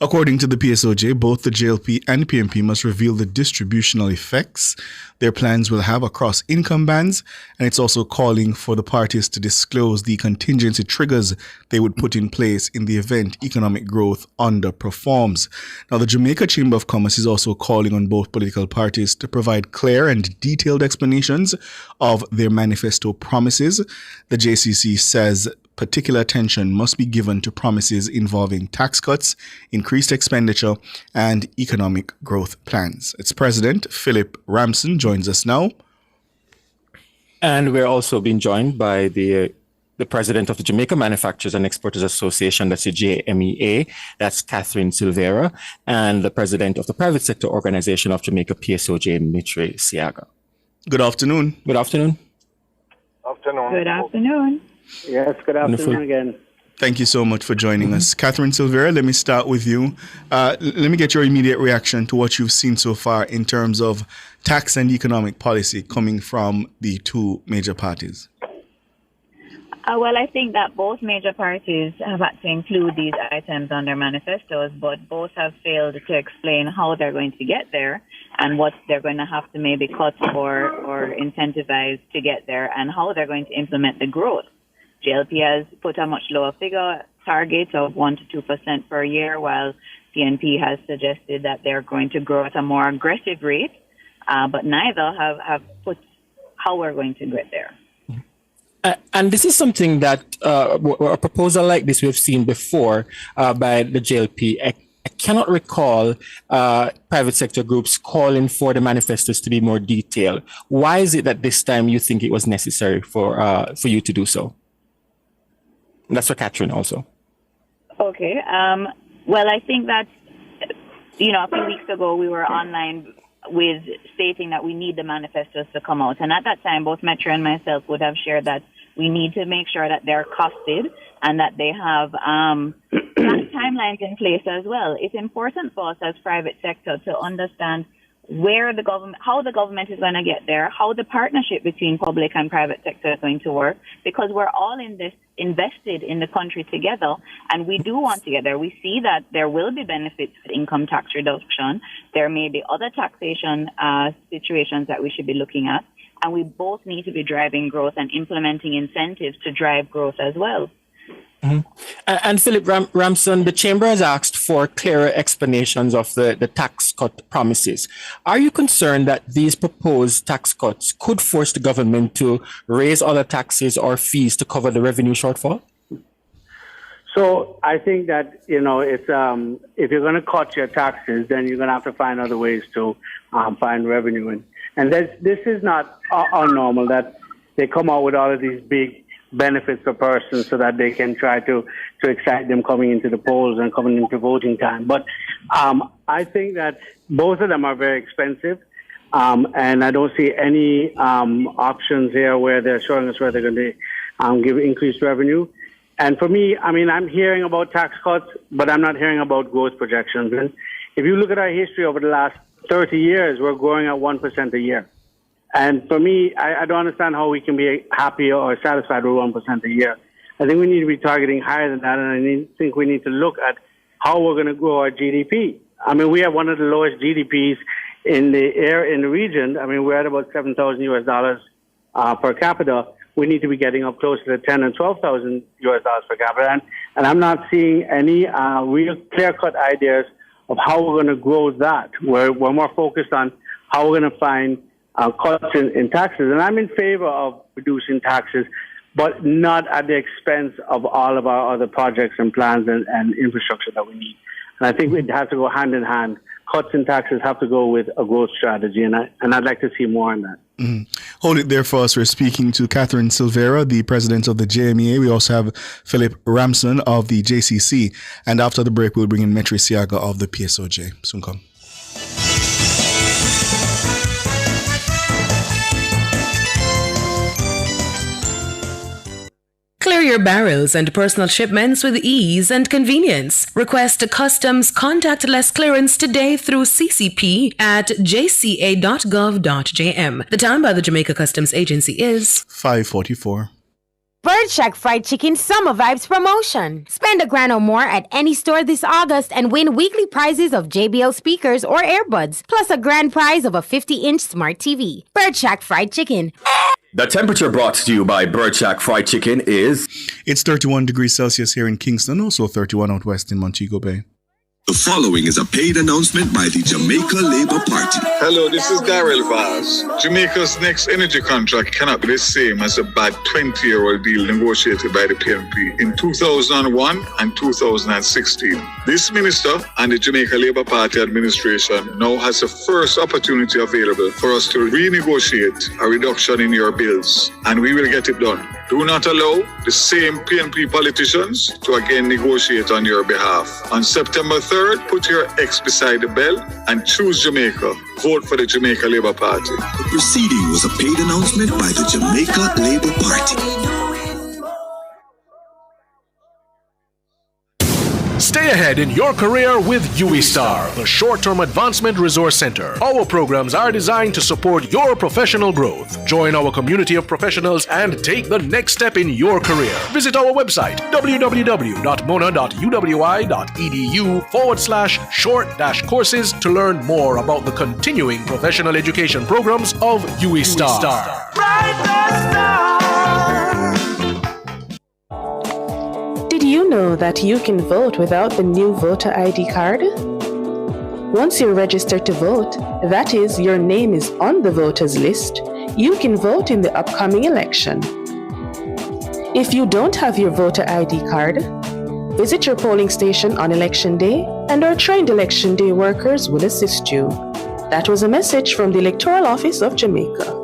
According to the PSOJ, both the JLP and PNP must reveal the distributional effects their plans will have across income bands, and it's also calling for the parties to disclose the contingency triggers they would put in place in the event economic growth underperforms. Now, the Jamaica Chamber of Commerce is also calling on both political parties to provide clear and detailed explanations of their manifesto promises. The JCC says particular attention must be given to promises involving tax cuts, increased expenditure, and economic growth plans. Its president, Philip Ramson, joins us now. And we're also being joined by the president of the Jamaica Manufacturers and Exporters Association, that's the JMEA, that's Catherine Silvera, and the president of the private sector organization of Jamaica, PSOJ, Mitre Siaga. Good afternoon. Good afternoon. Afternoon. Good afternoon. Yes, good afternoon Wonderful. again. Thank you so much for joining us. Catherine Silvera, let me start with you. Let me get your immediate reaction to what you've seen so far in terms of tax and economic policy coming from the two major parties. Well, I think that both major parties have had to include these items on their manifestos, but both have failed to explain how they're going to get there and what they're going to have to maybe cut or incentivize to get there and how they're going to implement the growth. JLP has put a much lower figure target of 1% to 2% per year, while PNP has suggested that they're going to grow at a more aggressive rate, but neither have put how we're going to get there. And this is something that a proposal like this we've seen before by the JLP. I cannot recall private sector groups calling for the manifestos to be more detailed. Why is it that this time you think it was necessary for you to do so? And that's for Catherine also. Okay. Well, I think that, a few weeks ago we were online with stating that we need the manifestos to come out. And at that time, both Metro and myself would have shared that we need to make sure that they're costed and that they have timelines in place as well. It's important for us as private sector to understand how the government is going to get there, how the partnership between public and private sector is going to work, because we're all in this invested in the country together, and we do want to get there. We see that there will be benefits with income tax reduction. There may be other taxation situations that we should be looking at, and we both need to be driving growth and implementing incentives to drive growth as well. Mm-hmm. And Philip Ramson, the Chamber has asked for clearer explanations of the tax cut promises. Are you concerned that these proposed tax cuts could force the government to raise other taxes or fees to cover the revenue shortfall? So I think that, it's if you're going to cut your taxes, then you're going to have to find other ways to find revenue. And this is not unnormal that they come out with all of these big benefits for persons so that they can try to excite them coming into the polls and coming into voting time. But I think that both of them are very expensive, and I don't see any options here where they're showing us where they're going to give increased revenue. And for me, I'm hearing about tax cuts, but I'm not hearing about growth projections. And if you look at our history over the last 30 years, we're growing at 1% a year. And for me, I don't understand how we can be happy or satisfied with 1% a year. I think we need to be targeting higher than that, and I think we need to look at how we're going to grow our GDP. We have one of the lowest GDPs in the region. We're at about $7,000 per capita. We need to be getting up closer to $10,000 and $12,000 per capita, and I'm not seeing any real clear-cut ideas of how we're going to grow that. We're more focused on how we're going to find cuts in taxes. And I'm in favor of reducing taxes, but not at the expense of all of our other projects and plans and infrastructure that we need. And I think it has to go hand in hand. Cuts in taxes have to go with a growth strategy, and I'd like to see more on that. Hold it there for us. We're speaking to Catherine Silvera, the president of the JMEA. We also have Philip Ramson of the JCC. And after the break, we'll bring in Metri Siaga of the PSOJ. Soon come. Clear your barrels and personal shipments with ease and convenience. Request a customs contactless clearance today through CCP at jca.gov.jm. The time by the Jamaica Customs Agency is 5:44. Bird Shack Fried Chicken Summer Vibes Promotion. Spend $1,000 or more at any store this August and win weekly prizes of JBL speakers or earbuds, plus a grand prize of a 50-inch smart TV. Bird Shack Fried Chicken. The temperature brought to you by Bird Shack Fried Chicken is... It's 31 degrees Celsius here in Kingston, also 31 out west in Montego Bay. The following is a paid announcement by the Jamaica Labour Party. Hello, this is Darrell Vaz. Jamaica's next energy contract cannot be the same as a bad 20-year-old deal negotiated by the PNP in 2001 and 2016. This minister and the Jamaica Labour Party administration now has a first opportunity available for us to renegotiate a reduction in your bills, and we will get it done. Do not allow the same PNP politicians to again negotiate on your behalf. On September 3rd, put your X beside the bell and choose Jamaica. Vote for the Jamaica Labour Party. The proceeding was a paid announcement by the Jamaica Labour Party. Stay ahead in your career with UWI-STAR, the short-term advancement resource center. Our programs are designed to support your professional growth. Join our community of professionals and take the next step in your career. Visit our website, www.mona.uwi.edu/short-courses to learn more about the continuing professional education programs of UWI-STAR. Did you know that you can vote without the new voter ID card? Once you're registered to vote, that is, your name is on the voters list, you can vote in the upcoming election. If you don't have your voter ID card, visit your polling station on election day and our trained election day workers will assist you. That was a message from the Electoral Office of Jamaica.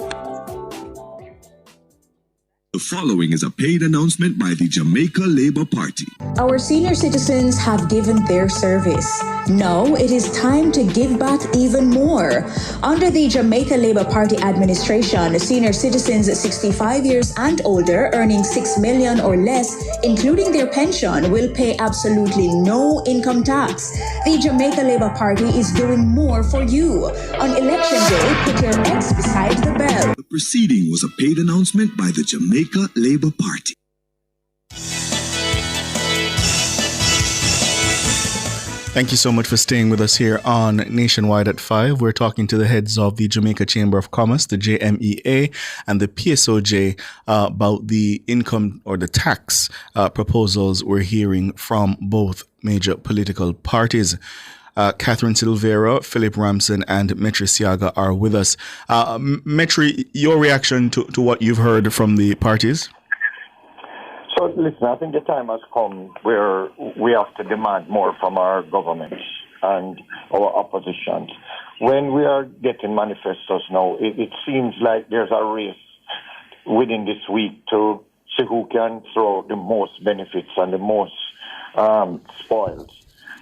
The following is a paid announcement by the Jamaica Labour Party. Our senior citizens have given their service. Now it is time to give back even more. Under the Jamaica Labour Party administration, senior citizens 65 years and older earning $6 million or less, including their pension, will pay absolutely no income tax. The Jamaica Labour Party is doing more for you. On election day, put your X beside the bell. The proceeding was a paid announcement by the Jamaica Labour Party. Thank you so much for staying with us here on Nationwide at 5. We're talking to the heads of the Jamaica Chamber of Commerce, the JMEA, and the PSOJ about the income or the tax proposals we're hearing from both major political parties. Catherine Silvera, Philip Ramson, and Metri Siaga are with us. Metri, your reaction to what you've heard from the parties? So, listen, I think the time has come where we have to demand more from our government and our oppositions. When we are getting manifestos now, it seems like there's a race within this week to see who can throw the most benefits and the most spoils.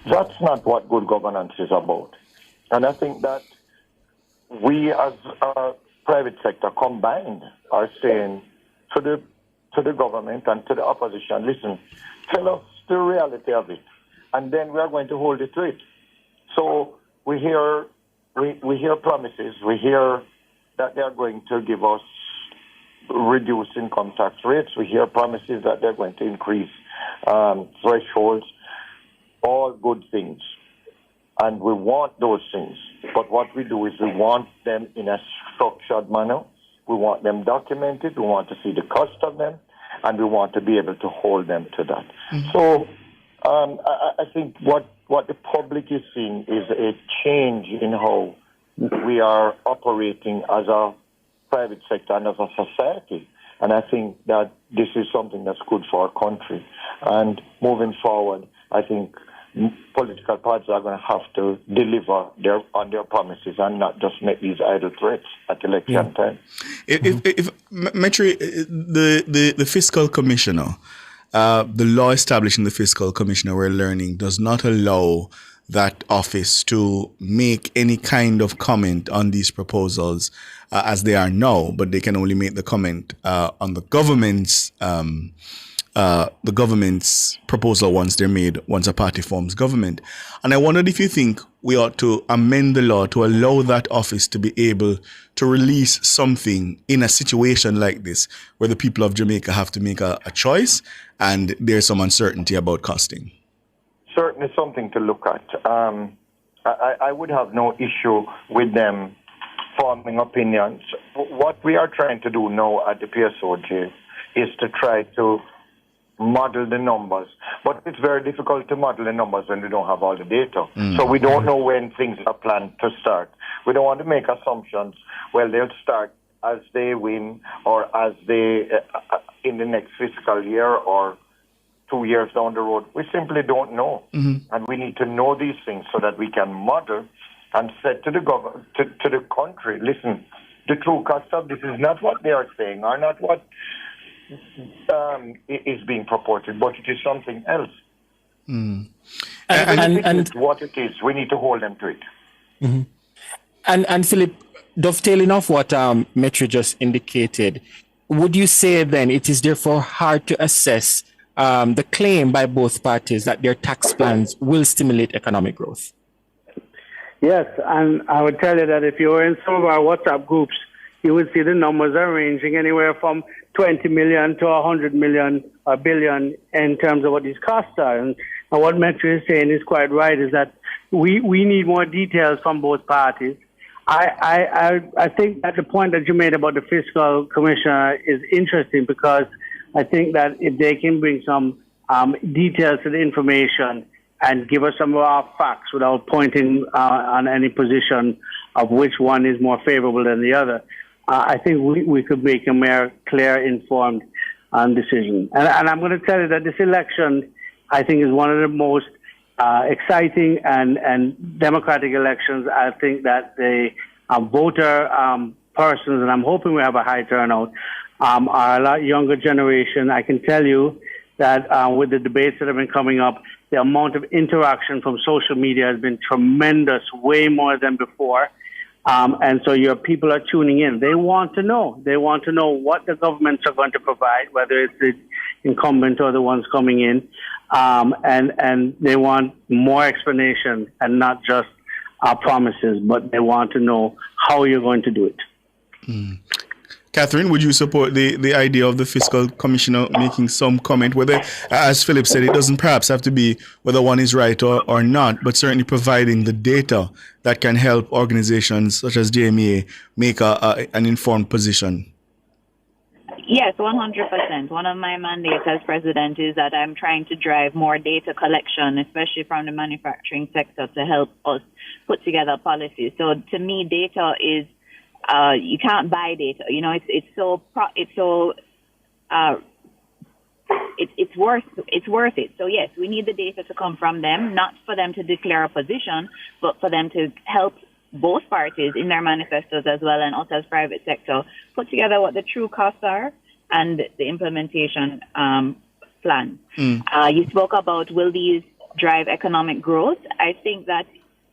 That's not what good governance is about. And I think that we as a private sector combined are saying to the government and to the opposition, listen, tell us the reality of it, and then we are going to hold it to it. So we hear promises. We hear that they are going to give us reduced income tax rates. We hear promises that they're going to increase thresholds. All good things. And we want those things. But what we do is we want them in a structured manner. We want them documented. We want to see the cost of them. And we want to be able to hold them to that. Mm-hmm. So I think what the public is seeing is a change in how we are operating as a private sector and as a society. And I think that this is something that's good for our country. And moving forward, I think political parties are going to have to deliver on their promises and not just make these idle threats at election time. If Metri, the fiscal commissioner, the law establishing the fiscal commissioner, we're learning, does not allow that office to make any kind of comment on these proposals as they are now, but they can only make the comment on the government's proposal once a party forms government. And I wondered if you think we ought to amend the law to allow that office to be able to release something in a situation like this, where the people of Jamaica have to make a choice and there's some uncertainty about costing. Certainly something to look at. I would have no issue with them forming opinions. What we are trying to do now at the PSOJ is to try to model the numbers. But it's very difficult to model the numbers when we don't have all the data. So we don't know when things are planned to start. We don't want to make assumptions. Well, they'll start as they win or as they in the next fiscal year or 2 years down the road. We simply don't know. And we need to know these things so that we can model and say to the government, to the country, listen, the true cost of this is not what they are saying or not what is being purported, but it is something else. And it's what it is. We need to hold them to it. And Philip, dovetailing off what Metri just indicated, would you say then it is therefore hard to assess the claim by both parties that their tax plans will stimulate economic growth? Yes, and I would tell you that if you were in some of our WhatsApp groups, you would see the numbers are ranging anywhere from 20 million to 100 million or billion in terms of what these costs are. And what Metri is saying is quite right, is that we need more details from both parties. I think that the point that you made about the fiscal commissioner is interesting, because I think that if they can bring some details to the information and give us some raw facts without pointing on any position of which one is more favorable than the other, I think we could make a more clear, informed decision. And I'm going to tell you that this election, I think, is one of the most exciting and democratic elections. I think that the voter persons, and I'm hoping we have a high turnout, are a lot younger generation. I can tell you that with the debates that have been coming up, the amount of interaction from social media has been tremendous, way more than before. And so your people are tuning in. They want to know. They want to know what the governments are going to provide, whether it's the incumbent or the ones coming in. And they want more explanation and not just promises, but they want to know how you're going to do it. Catherine, would you support the idea of the fiscal commissioner making some comment, whether, as Philip said, it doesn't perhaps have to be whether one is right or not, but certainly providing the data that can help organizations such as JMA make an informed position? Yes, 100%. One of my mandates as president is that I'm trying to drive more data collection, especially from the manufacturing sector, to help us put together policies. So to me, data is you can't buy data. You know, it's worth it. So yes, we need the data to come from them, not for them to declare a position, but for them to help both parties in their manifestos as well, and us as private sector put together what the true costs are and the implementation plan. You spoke about, will these drive economic growth? I think that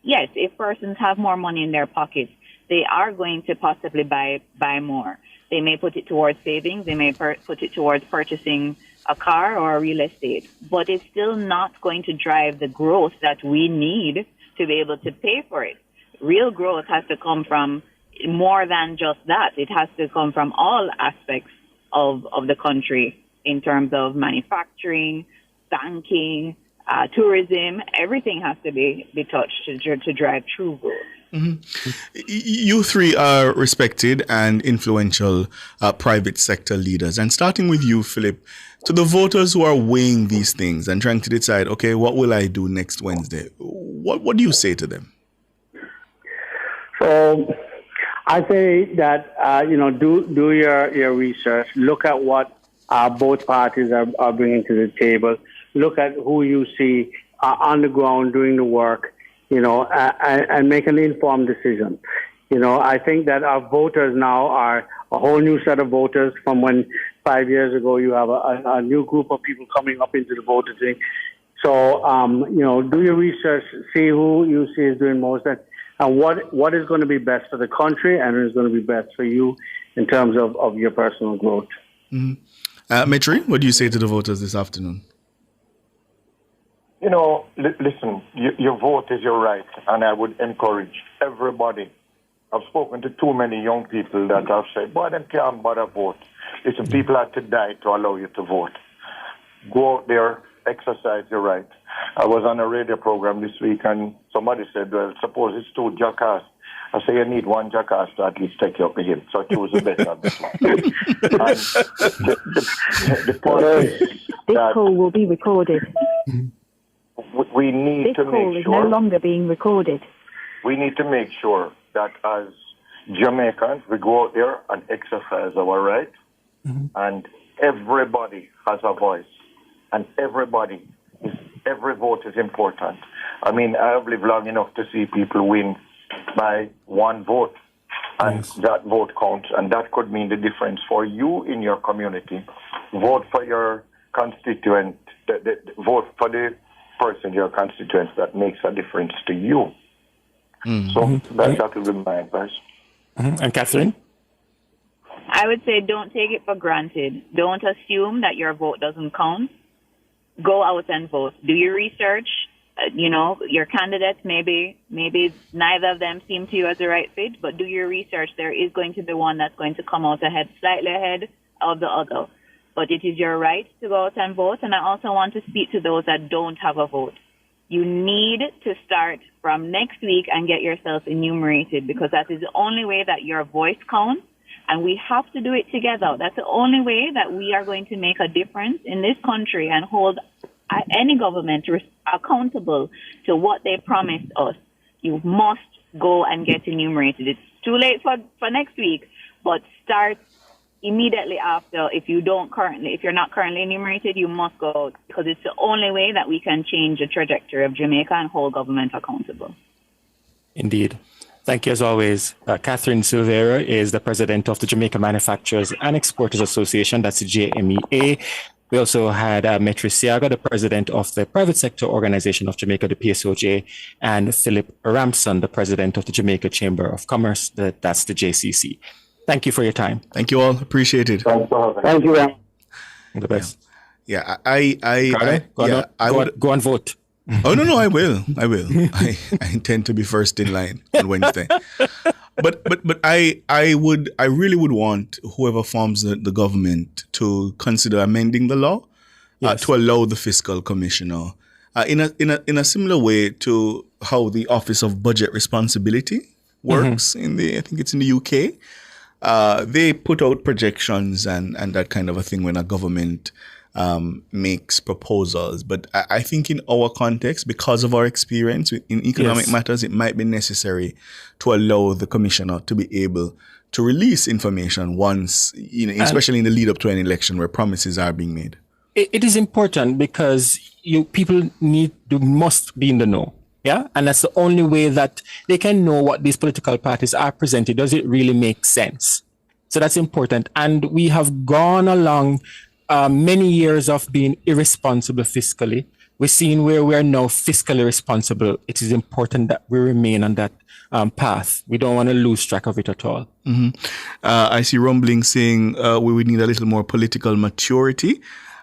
yes, if persons have more money in their pockets, they are going to possibly buy more. They may put it towards savings. They may put it towards purchasing a car or real estate. But it's still not going to drive the growth that we need to be able to pay for it. Real growth has to come from more than just that. It has to come from all aspects of the country in terms of manufacturing, banking, tourism. Everything has to be touched to drive true growth. You three are respected and influential private sector leaders. And starting with you, Philip, to the voters who are weighing these things and trying to decide, okay, what will I do next Wednesday? What do you say to them? So I say that, do your research. Look at what both parties are bringing to the table. Look at who you see on the ground doing the work, and make an informed decision. I think that our voters now are a whole new set of voters from when 5 years ago you have a new group of people coming up into the voter thing. So, do your research, see who you see is doing most, and what is going to be best for the country and is going to be best for you in terms of your personal growth. Mm-hmm. Metri, what do you say to the voters this afternoon? Listen, your vote is your right, and I would encourage everybody. I've spoken to too many young people that have said, boy, them can't bother vote. Listen, people have to die to allow you to vote. Go out there, exercise your right. I was on a radio program this week, and somebody said, well, suppose it's 2 jackass. I say, you need 1 jackass to at least take you up a hill. So choose the best of this one. The point is this call will be recorded. We need to make sure... This call is no longer being recorded. We need to make sure that as Jamaicans, we go out there and exercise our right, and everybody has a voice, and every vote is important. I mean, I have lived long enough to see people win by 1 vote, and that vote counts, and that could mean the difference for you in your community. Vote for your constituent, vote for the person, your constituents, that makes a difference to you. So that will be my advice. And Catherine? I would say don't take it for granted. Don't assume that your vote doesn't count. Go out and vote. Do your research. Your candidates, maybe neither of them seem to you as the right fit, but do your research. There is going to be one that's going to come out slightly ahead of the other. But it is your right to go out and vote. And I also want to speak to those that don't have a vote. You need to start from next week and get yourself enumerated, because that is the only way that your voice counts, and we have to do it together. That's the only way that we are going to make a difference in this country and hold any government accountable to what they promised us. You must go and get enumerated. It's too late for next week, but start immediately after. If you're not currently enumerated, you must go out, because it's the only way that we can change the trajectory of Jamaica and hold government accountable. Indeed. Thank you as always. Catherine Silveira is the president of the Jamaica Manufacturers and Exporters Association, that's the JMEA. We also had Metri Siaga, the president of the private sector organization of Jamaica, the PSOJ, and Philip Ramson, the president of the Jamaica Chamber of Commerce, that's the JCC. Thank you for your time. Thank you all. Appreciate it. Thank you. All the best. Yeah, I would go and vote. Oh no, I will. I intend to be first in line on Wednesday. But I really would want whoever forms the government to consider amending the law to allow the fiscal commissioner in a similar way to how the Office of Budget Responsibility works I think it's in the UK. They put out projections and that kind of a thing when a government makes proposals. But I think in our context, because of our experience in economic matters, it might be necessary to allow the commissioner to be able to release information once, especially in the lead up to an election where promises are being made. It is important because people must be in the know. Yeah, and that's the only way that they can know what these political parties are presenting. Does it really make sense? So that's important. And we have gone along many years of being irresponsible fiscally. We're seeing where we are now fiscally responsible. It is important that we remain on that path. We don't want to lose track of it at all. I see rumblings saying we would need a little more political maturity.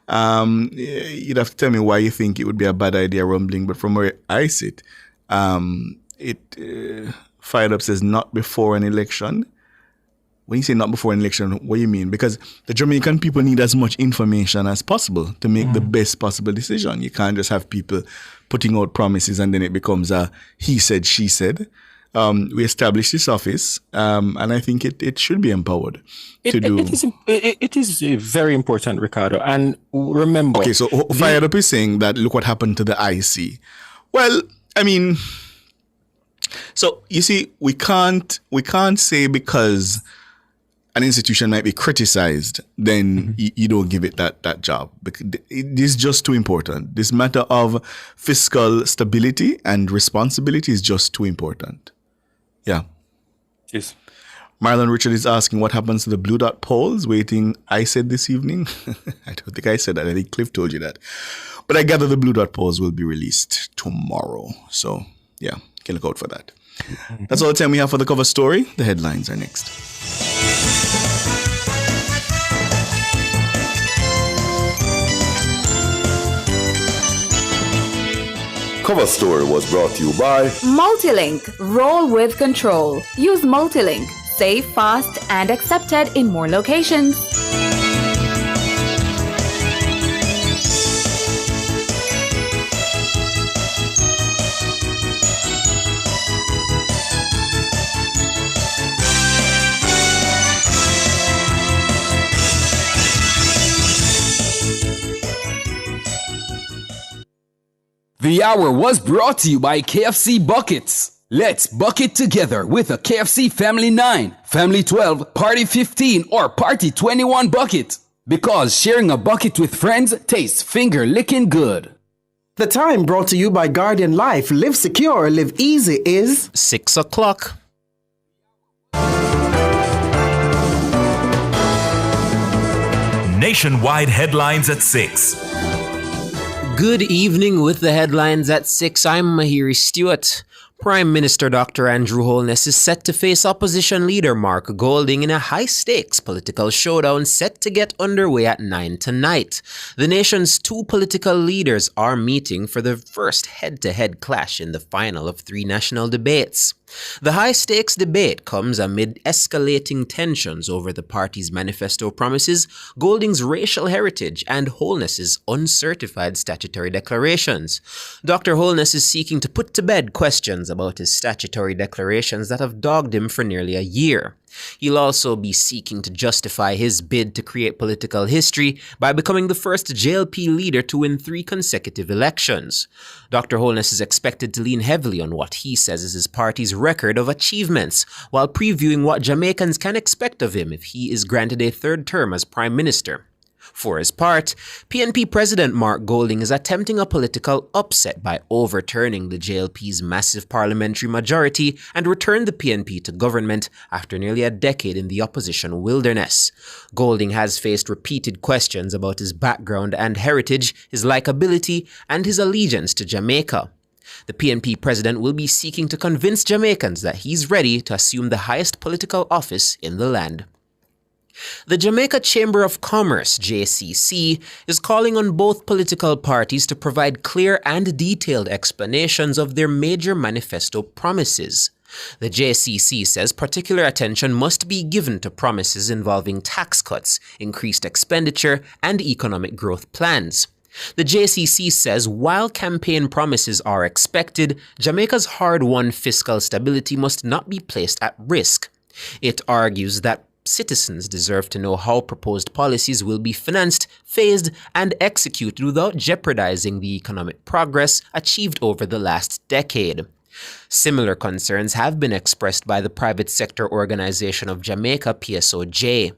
You'd have to tell me why you think it would be a bad idea, rumbling, but from where I sit, Fired Up says not before an election. When you say not before an election, what do you mean? Because the Jamaican people need as much information as possible to make the best possible decision. You can't just have people putting out promises and then it becomes a he said, she said. We established this office, and I think it should be empowered to do. It is very important, Ricardo. And remember... Okay, so Fired Up is saying that look what happened to the IC. Well, I mean, So you see, we can't say because an institution might be criticized, then you don't give it that job. Because it is just too important. This matter of fiscal stability and responsibility is just too important. Yeah. Yes. Marlon Richard is asking what happens to the Blue Dot polls waiting. I said this evening. I don't think I said that. I think Cliff told you that. But I gather the Blue Dot polls will be released tomorrow. So, yeah, you can look out for that. That's all the time we have for the cover story. The headlines are next. Cover Story was brought to you by Multilink. Roll with control. Use Multilink. Safe, fast, and accepted in more locations. The hour was brought to you by KFC Buckets. Let's bucket together with a KFC Family 9, Family 12, Party 15, or Party 21 bucket. Because sharing a bucket with friends tastes finger-licking good. The time brought to you by Guardian Life. Live secure, live easy is 6 o'clock. Nationwide headlines at 6. Good evening with the headlines at 6. I'm Mahiri Stewart. Prime Minister Dr. Andrew Holness is set to face opposition leader Mark Golding in a high-stakes political showdown set to get underway at 9 tonight. The nation's two political leaders are meeting for the first head-to-head clash in the final of 3 national debates. The high-stakes debate comes amid escalating tensions over the party's manifesto promises, Golding's racial heritage, and Holness's uncertified statutory declarations. Dr. Holness is seeking to put to bed questions about his statutory declarations that have dogged him for nearly a year. He'll also be seeking to justify his bid to create political history by becoming the first JLP leader to win 3 consecutive elections. Dr. Holness is expected to lean heavily on what he says is his party's record of achievements, while previewing what Jamaicans can expect of him if he is granted a 3rd term as Prime Minister. For his part, PNP President Mark Golding is attempting a political upset by overturning the JLP's massive parliamentary majority and return the PNP to government after nearly a decade in the opposition wilderness. Golding has faced repeated questions about his background and heritage, his likability, and his allegiance to Jamaica. The PNP president will be seeking to convince Jamaicans that he's ready to assume the highest political office in the land. The Jamaica Chamber of Commerce, JCC, is calling on both political parties to provide clear and detailed explanations of their major manifesto promises. The JCC says particular attention must be given to promises involving tax cuts, increased expenditure, and economic growth plans. The JCC says while campaign promises are expected, Jamaica's hard-won fiscal stability must not be placed at risk. It argues that citizens deserve to know how proposed policies will be financed, phased, and executed without jeopardizing the economic progress achieved over the last decade. Similar concerns have been expressed by the private sector organization of Jamaica, PSOJ.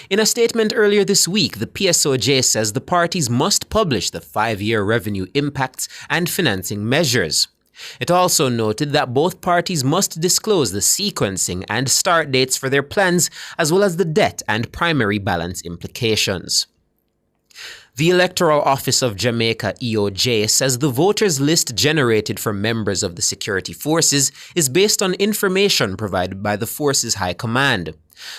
In a statement earlier this week, the PSOJ says the parties must publish the 5-year revenue impacts and financing measures. It also noted that both parties must disclose the sequencing and start dates for their plans, as well as the debt and primary balance implications. The Electoral Office of Jamaica, EOJ, says the voters list generated for members of the security forces is based on information provided by the force's high command.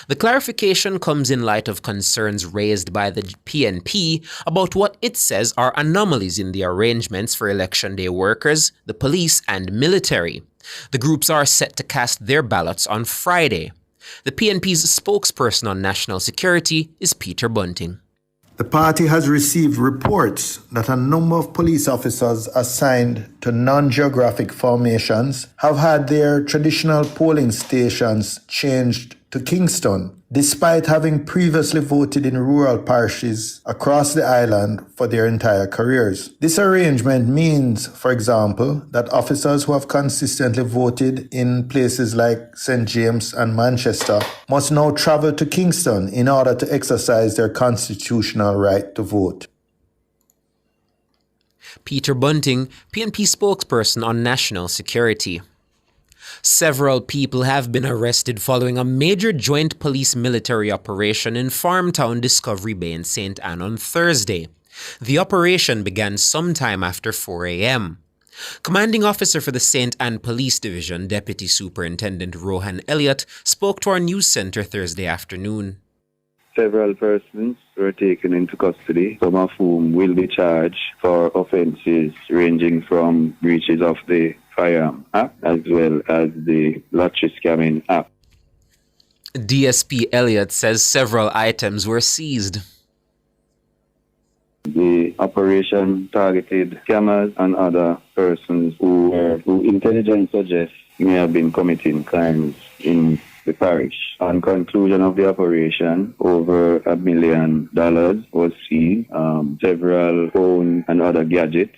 The clarification comes in light of concerns raised by the PNP about what it says are anomalies in the arrangements for election day workers, the police, and military. The groups are set to cast their ballots on Friday. The PNP's spokesperson on national security is Peter Bunting. The party has received reports that a number of police officers assigned to non-geographic formations have had their traditional polling stations changed to Kingston, despite having previously voted in rural parishes across the island for their entire careers. This arrangement means, for example, that officers who have consistently voted in places like St. James and Manchester must now travel to Kingston in order to exercise their constitutional right to vote. Peter Bunting, PNP spokesperson on national security. Several people have been arrested following a major joint police-military operation in Farmtown, Discovery Bay in St. Anne on Thursday. The operation began sometime after 4 a.m. Commanding officer for the St. Anne Police Division, Deputy Superintendent Rohan Elliott, spoke to our news center Thursday afternoon. Several persons were taken into custody, some of whom will be charged for offences ranging from breaches of the Firearm Act as well as the Lottery Scamming Act. DSP Elliott says several items were seized. The operation targeted scammers and other persons who intelligence suggests may have been committing crimes in the parish. On conclusion of the operation, over $1 million was seized, several phones and other gadgets,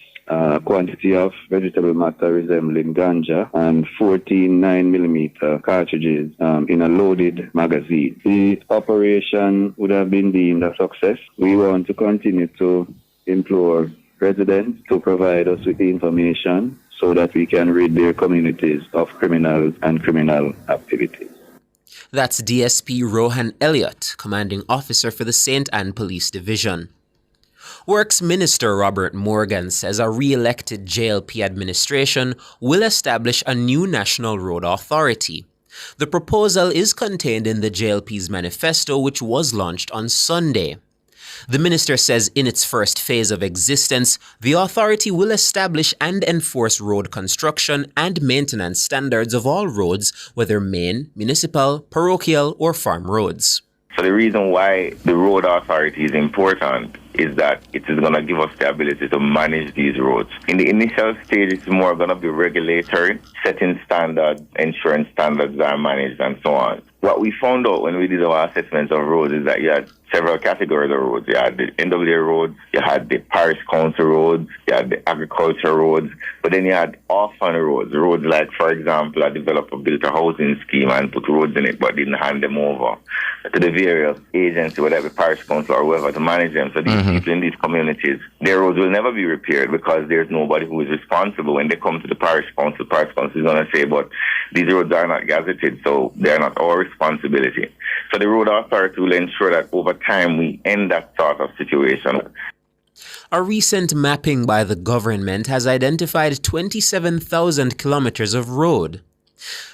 quantity of vegetable matter resembling ganja, and 14 9mm cartridges in a loaded magazine. The operation would have been deemed a success. We want to continue to implore residents to provide us with the information so that we can rid their communities of criminals and criminal activities. That's DSP Rohan Elliott, commanding officer for the St. Anne Police Division. Works Minister Robert Morgan says a re-elected JLP administration will establish a new national road authority. The proposal is contained in the JLP's manifesto, which was launched on Sunday. The minister says in its first phase of existence, the authority will establish and enforce road construction and maintenance standards of all roads, whether main, municipal, parochial, or farm roads. So the reason why the road authority is important is that it is going to give us the ability to manage these roads. In the initial stage, it's more going to be regulatory, setting standards, ensuring standards are managed, and so on. What we found out when we did our assessments of roads is that you had several categories of roads. You had the NWA roads, you had the parish council roads, you had the agriculture roads, but then you had orphan roads. Roads like, for example, a developer built a housing scheme and put roads in it but didn't hand them over to the various agencies, whether the parish council or whoever, to manage them. So these people in these communities, their roads will never be repaired because there's nobody who is responsible. When they come to the parish council is going to say, but these roads are not gazetted, so they're not our responsibility. So the road authority will ensure that over time we end that sort of situation. A recent mapping by the government has identified 27,000 kilometers of road.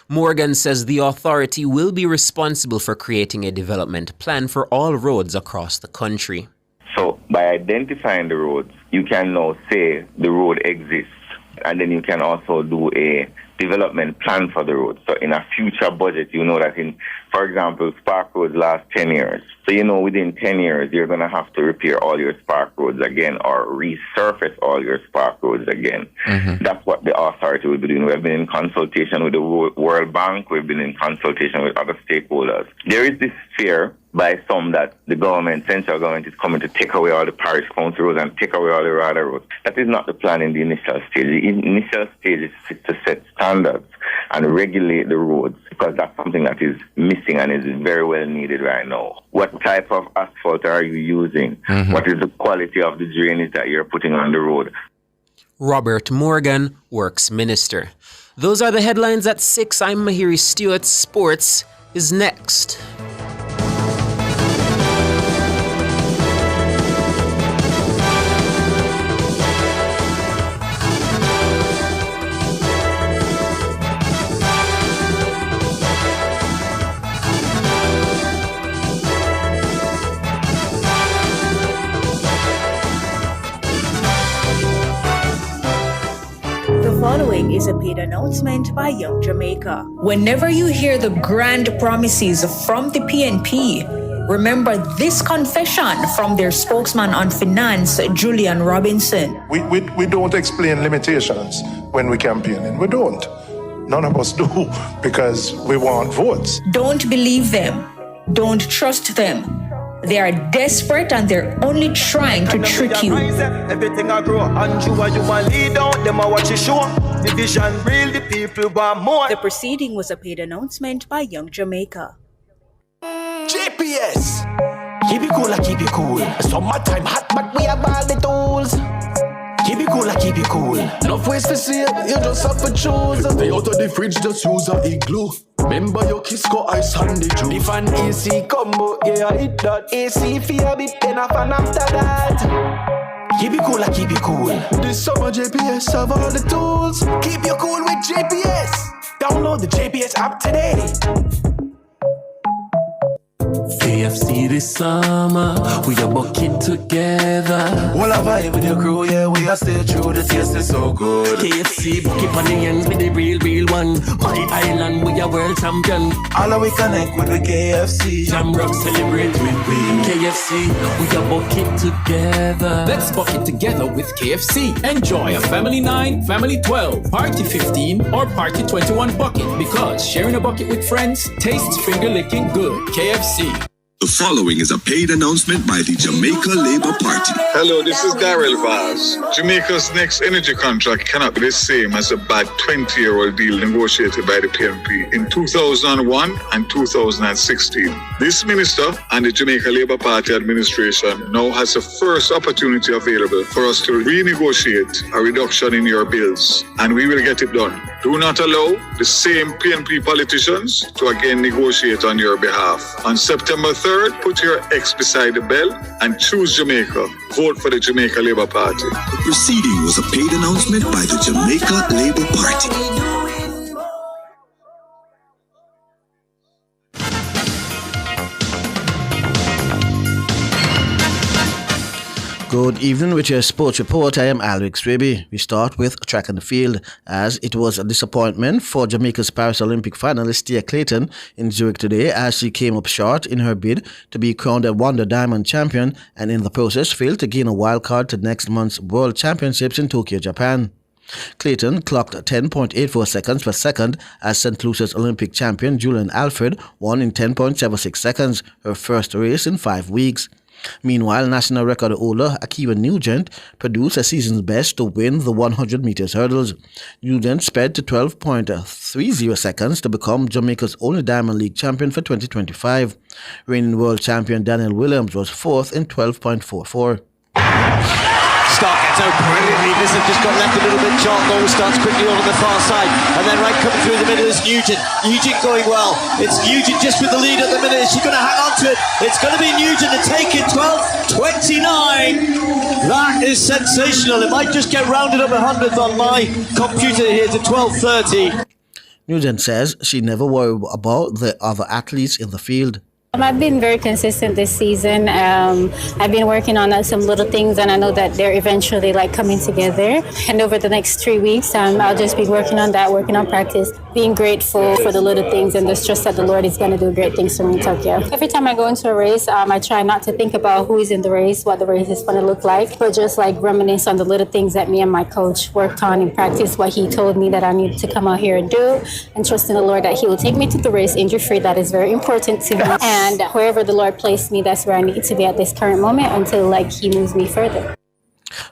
Morgan says the authority will be responsible for creating a development plan for all roads across the country. So by identifying the roads, you can now say the road exists, and then you can also do a development plan for the road. So in a future budget, you know that for example, Spark Roads last 10 years. So you know within 10 years, you're going to have to repair all your Spark Roads again or resurface all your Spark Roads again. That's what the authority will be doing. We've been in consultation with the World Bank. We've been in consultation with other stakeholders. There is this fear by some that the government, central government, is coming to take away all the parish council roads and take away all the other roads. That is not the plan in the initial stage. The initial stage is to set standards and regulate the roads because that's something that is missing and is very well needed right now. What type of asphalt are you using? What is the quality of the drainage that you're putting on the road? Robert Morgan, Works Minister. Those are the headlines at 6. I'm Mahiri Stewart. Sports is next. Following is a paid announcement by Young Jamaica. Whenever you hear the grand promises from the PNP, remember this confession from their spokesman on finance, Julian Robinson. We don't explain limitations when we campaign, and we don't. None of us do because we want votes. Don't believe them. Don't trust them. They are desperate and they're only trying to trick you. Everything I grow, and you lead out, them I watch you show. The vision real, the people want more. The proceeding was a paid announcement by Young Jamaica. GPS. Keep it cool, keep it cool. Summertime hot, but we have all the tools. Keep it cool. Enough ways to see it, you just have to choose. Stay out of the fridge, just use a igloo. Remember your Kisco ice and the juice. The fan AC combo, yeah, I hit that. AC for a bit, then a fan after that. Keep it cool. This summer JPS have all the tools. Keep you cool with JPS. Download the JPS app today. KFC this summer, we are bucking together. All a vibe with your crew, yeah, we are stay true, the taste is so good. KFC, bucket on the ends with the real one. My island, we are world champion. All of we connect with the KFC. Jamrock celebrate with we. KFC, we are bucking together. Let's bucket together with KFC. Enjoy a Family 9, Family 12, Party 15, or Party 21 bucket because sharing a bucket with friends tastes finger-licking good. KFC. The following is a paid announcement by the Jamaica Labour Party. Hello, this is Darrell Vaz. Jamaica's next energy contract cannot be the same as a bad 20-year-old deal negotiated by the PNP in 2001 and 2016. This minister and the Jamaica Labour Party administration now has the first opportunity available for us to renegotiate a reduction in your bills, and we will get it done. Do not allow the same PNP politicians to again negotiate on your behalf. On September 3rd, put your X beside the bell and choose Jamaica. Vote for the Jamaica Labour Party. The proceeding was a paid announcement by the Jamaica Labour Party. Good evening with your sports report. I am Alex Raby. We start with track and field, as it was a disappointment for Jamaica's Paris Olympic finalist Tia Clayton in Zurich today, as she came up short in her bid to be crowned a Wonder Diamond champion and in the process failed to gain a wild card to next month's World Championships in Tokyo, Japan. Clayton clocked 10.84 seconds per second as St. Lucia's Olympic champion Julian Alfred won in 10.76 seconds, her first race in 5 weeks. Meanwhile, national record holder Akiva Nugent produced a season's best to win the 100 meters hurdles. Nugent sped to 12.30 seconds to become Jamaica's only Diamond League champion for 2025. Reigning world champion Daniel Williams was fourth in 12.44. Stark gets out brilliantly. This has just got left a little bit short. Goal starts quickly on the far side. And then right coming through the middle is Nugent. Nugent going well. It's Nugent just with the lead at the minute. Is she going to hang on to it? It's going to be Nugent to take it. 12.29. That is sensational. It might just get rounded up 100th on my computer here to 12.30. Nugent says she never worried about the other athletes in the field. I've been very consistent this season. I've been working on some little things, and I know that they're eventually coming together. And over the next 3 weeks, I'll just be working on that, working on practice, being grateful for the little things, and just trust that the Lord is going to do great things for me in Tokyo. Every time I go into a race, I try not to think about who is in the race, what the race is going to look like, but just reminisce on the little things that me and my coach worked on in practice, what he told me that I needed to come out here and do, and trust in the Lord that he will take me to the race injury-free. That is very important to me. And wherever the Lord placed me, that's where I need to be at this current moment until he moves me further.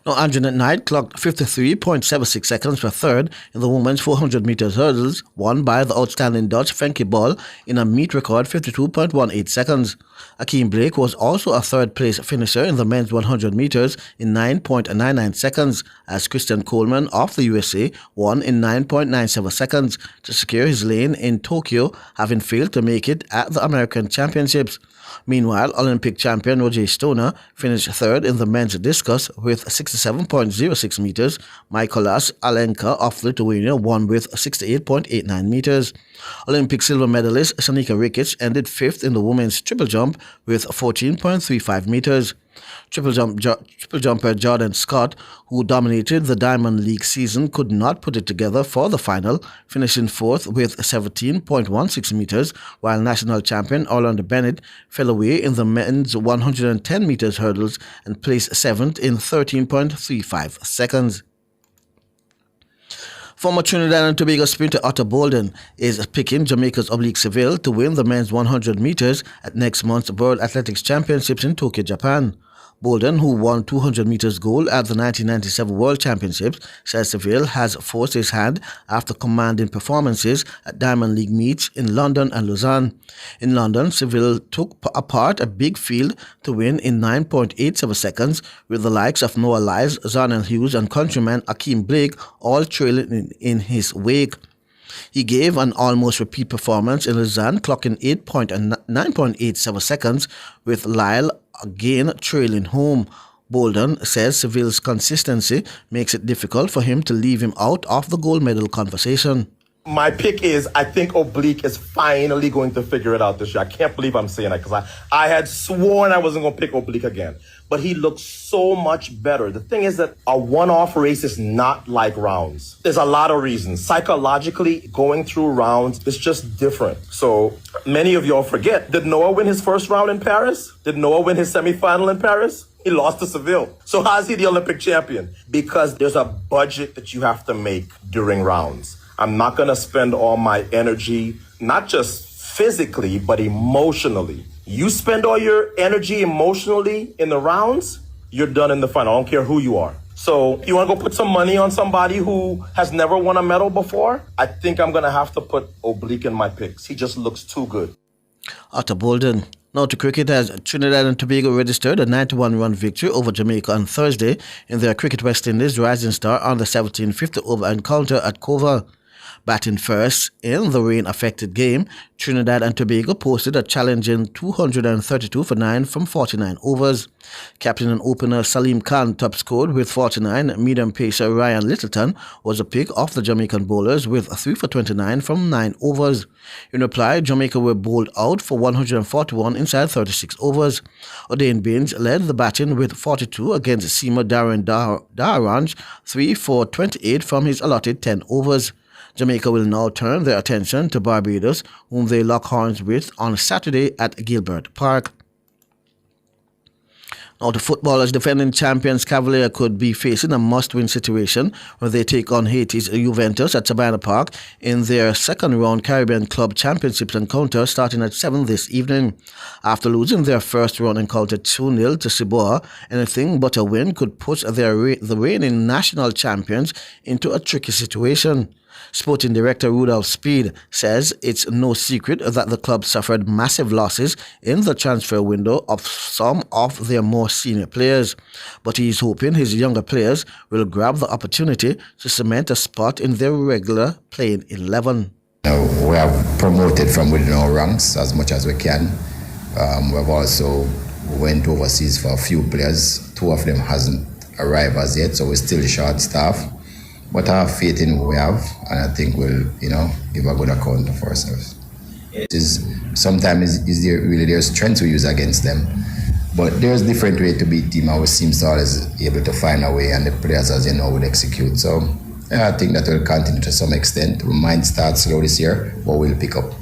Now, Anjanette Knight clocked 53.76 seconds for third in the women's 400 meters hurdles, won by the outstanding Dutch Fenke Ball in a meet record 52.18 seconds. Akeem Blake was also a third-place finisher in the men's 100 meters in 9.99 seconds, as Christian Coleman of the USA won in 9.97 seconds to secure his lane in Tokyo, having failed to make it at the American Championships. Meanwhile, Olympic champion Roger Stoner finished third in the men's discus with 67.06 meters. Mykolas Alenka of Lithuania won with 68.89 meters. Olympic silver medalist Shanika Ricketts ended fifth in the women's triple jump with 14.35 meters. Triple jumper Jordan Scott, who dominated the Diamond League season, could not put it together for the final, finishing fourth with 17.16 meters, while national champion Orlando Bennett fell away in the men's 110 meters hurdles and placed seventh in 13.35 seconds. Former Trinidad and Tobago sprinter Otto Bolden is picking Jamaica's Oblique Seville to win the men's 100 meters at next month's World Athletics Championships in Tokyo, Japan. Bolden, who won 200 meters gold at the 1997 World Championships, says Seville has forced his hand after commanding performances at Diamond League meets in London and Lausanne. In London, Seville took apart a big field to win in 9.87 seconds, with the likes of Noah Lyles, Zarnell Hughes and countryman Akeem Blake all trailing in his wake. He gave an almost repeat performance in Lausanne, clocking 9.87 seconds, with Lyle again trailing home. Bolden says Seville's consistency makes it difficult for him to leave him out of the gold medal conversation. My pick is, I think Oblique is finally going to figure it out this year. I can't believe I'm saying that because I had sworn I wasn't going to pick Oblique again. But he looks so much better. The thing is that a one-off race is not like rounds. There's a lot of reasons. Psychologically, going through rounds is just different. So many of y'all forget, did Noah win his first round in Paris? Did Noah win his semifinal in Paris? He lost to Seville. So how's he the Olympic champion? Because there's a budget that you have to make during rounds. I'm not going to spend all my energy, not just physically, but emotionally. You spend all your energy emotionally in the rounds, you're done in the final. I don't care who you are. So you want to go put some money on somebody who has never won a medal before? I think I'm going to have to put Oblique in my picks. He just looks too good. Otto Bolden. Now to cricket, as Trinidad and Tobago registered a 91-run victory over Jamaica on Thursday in their Cricket West Indies Rising Star on the 17th over encounter at Cova. Batting first in the rain-affected game, Trinidad and Tobago posted a challenging 232 for 9 from 49 overs. Captain and opener Salim Khan top-scored with 49. Medium pacer Ryan Littleton was a pick off the Jamaican bowlers with 3 for 29 from 9 overs. In reply, Jamaica were bowled out for 141 inside 36 overs. O'Dane Baines led the batting with 42 against seamer Darren Daharanj, 3 for 28 from his allotted 10 overs. Jamaica will now turn their attention to Barbados, whom they lock horns with on Saturday at Gilbert Park. Now, the footballers defending champions Cavalier could be facing a must-win situation when they take on Haiti's Juventus at Savannah Park in their second-round Caribbean Club Championships encounter starting at 7 this evening. After losing their first-round encounter 2-0 to Ciboa, anything but a win could put the reigning national champions into a tricky situation. Sporting director Rudolph Speed says it's no secret that the club suffered massive losses in the transfer window of some of their more senior players. But he's hoping his younger players will grab the opportunity to cement a spot in their regular playing 11. We have promoted from within our ranks as much as we can. We've also went overseas for a few players. 2 of them hasn't arrived as yet, so we're still short staff. But I have faith in what we have, and I think we'll, give a good account of ourselves. Sometimes there's strength we use against them, but there's different way to beat team. Our team is always able to find a way, and the players, as you know, will execute. So I think that will continue to some extent. We might start slow this year, but we'll pick up.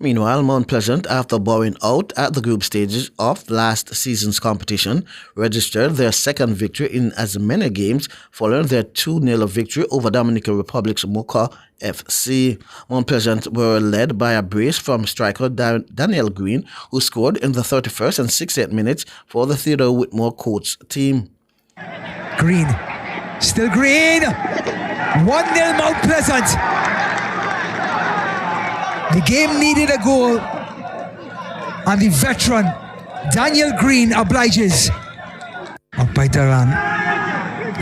Meanwhile, Mount Pleasant, after bowing out at the group stages of last season's competition, registered their second victory in as many games following their 2-0 victory over Dominican Republic's Mocha FC. Mount Pleasant were led by a brace from striker Daniel Green, who scored in the 31st and 68th minutes for the Theodore Whitmore coach team. Green, still Green, 1-0 Mount Pleasant. The game needed a goal, and the veteran Daniel Green obliges. Up by Duran.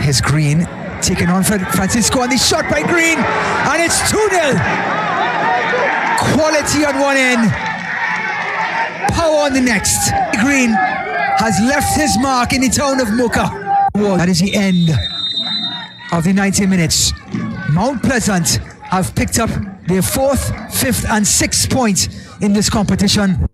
Here's Green taken on for Francisco, and the shot by Green, and it's 2-0. Quality on one end, power on the next. Green has left his mark in the town of Mocha. That is the end of the 90 minutes. Mount Pleasant have picked up their 4th, 5th and 6th points in this competition.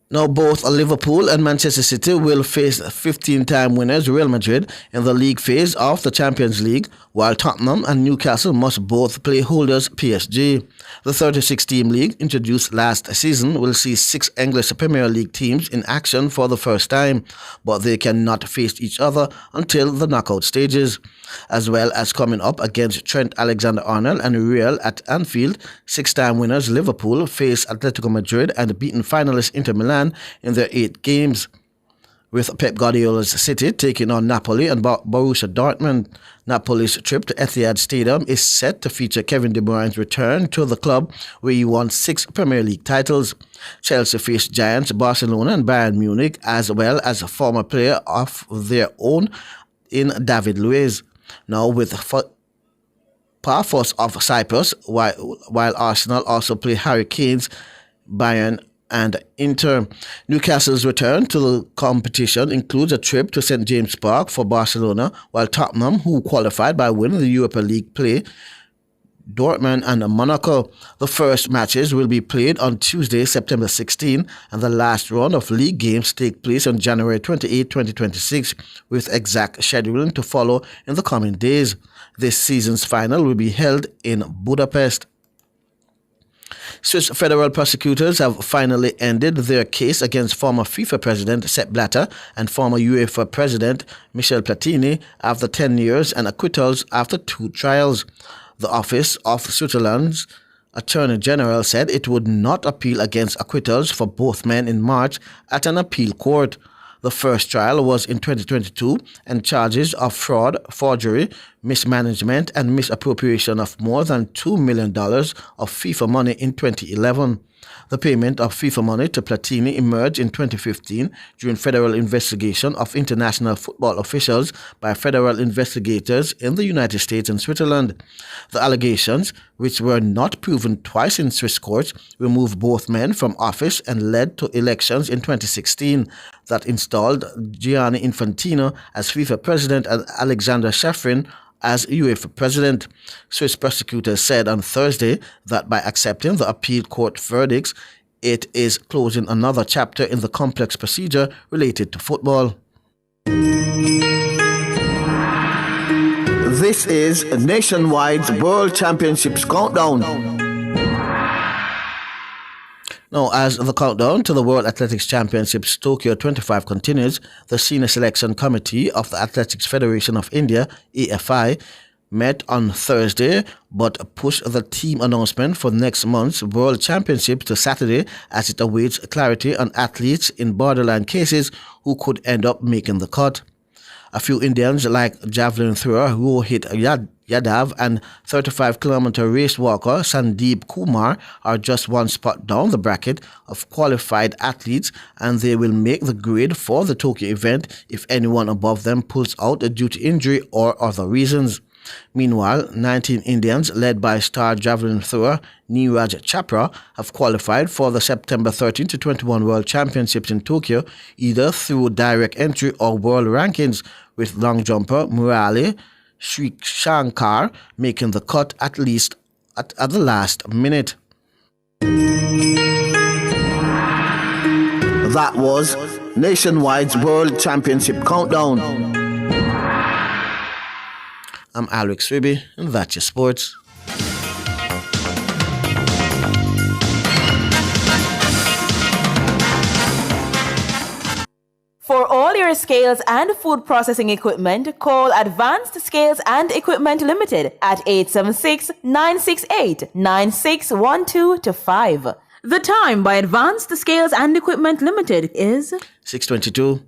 Now, both Liverpool and Manchester City will face 15-time winners Real Madrid in the league phase of the Champions League, while Tottenham and Newcastle must both play holders PSG. The 36-team league, introduced last season, will see 6 English Premier League teams in action for the first time, but they cannot face each other until the knockout stages. As well as coming up against Trent Alexander-Arnold and Real at Anfield, 6-time winners Liverpool face Atletico Madrid and beaten finalists Inter Milan in their 8 games. With Pep Guardiola's City taking on Napoli and Borussia Dortmund. Napoli's trip to Etihad Stadium is set to feature Kevin De Bruyne's return to the club, where he won 6 Premier League titles. Chelsea faced giants Barcelona and Bayern Munich, as well as a former player of their own in David Luiz. Now with Paphos of Cyprus, while Arsenal also play Harry Kane's Bayern and Inter. Newcastle's return to the competition includes a trip to St. James Park for Barcelona, while Tottenham, who qualified by winning the Europa League, play Dortmund and Monaco. The first matches will be played on Tuesday, September 16, and the last round of league games take place on January 28, 2026, with exact scheduling to follow in the coming days. This season's final will be held in Budapest. Swiss federal prosecutors have finally ended their case against former FIFA president Sepp Blatter and former UEFA president Michel Platini after 10 years and acquittals after 2 trials. The Office of Switzerland's Attorney General said it would not appeal against acquittals for both men in March at an appeal court. The first trial was in 2022 and charges of fraud, forgery, mismanagement and misappropriation of more than $2 million of FIFA money in 2011. The payment of FIFA money to Platini emerged in 2015 during federal investigation of international football officials by federal investigators in the United States and Switzerland. The allegations, which were not proven twice in Swiss courts, removed both men from office and led to elections in 2016 that installed Gianni Infantino as FIFA president and Alexander Shafrin as UEFA president. Swiss prosecutors said on Thursday that by accepting the appeal court verdicts, it is closing another chapter in the complex procedure related to football. This is Nationwide's World Championships Countdown. Now, as the countdown to the World Athletics Championships Tokyo 25 continues, the Senior Selection Committee of the Athletics Federation of India, AFI, met on Thursday but pushed the team announcement for next month's World Championships to Saturday as it awaits clarity on athletes in borderline cases who could end up making the cut. A few Indians like javelin thrower Rohit Yadav and 35-kilometer race walker Sandeep Kumar are just one spot down the bracket of qualified athletes, and they will make the grade for the Tokyo event if anyone above them pulls out due to injury or other reasons. Meanwhile, 19 Indians, led by star javelin thrower Neeraj Chopra, have qualified for the September 13 to 21 World Championships in Tokyo, either through direct entry or world rankings, with long jumper Murali Sri Shankar making the cut at least at the last minute. That was Nationwide's World Championship Countdown. I'm Alex Ribby, and that's your sports. For all your scales and food processing equipment, call Advanced Scales and Equipment Limited at 876-968-9612-5. The time by Advanced Scales and Equipment Limited is 6:22.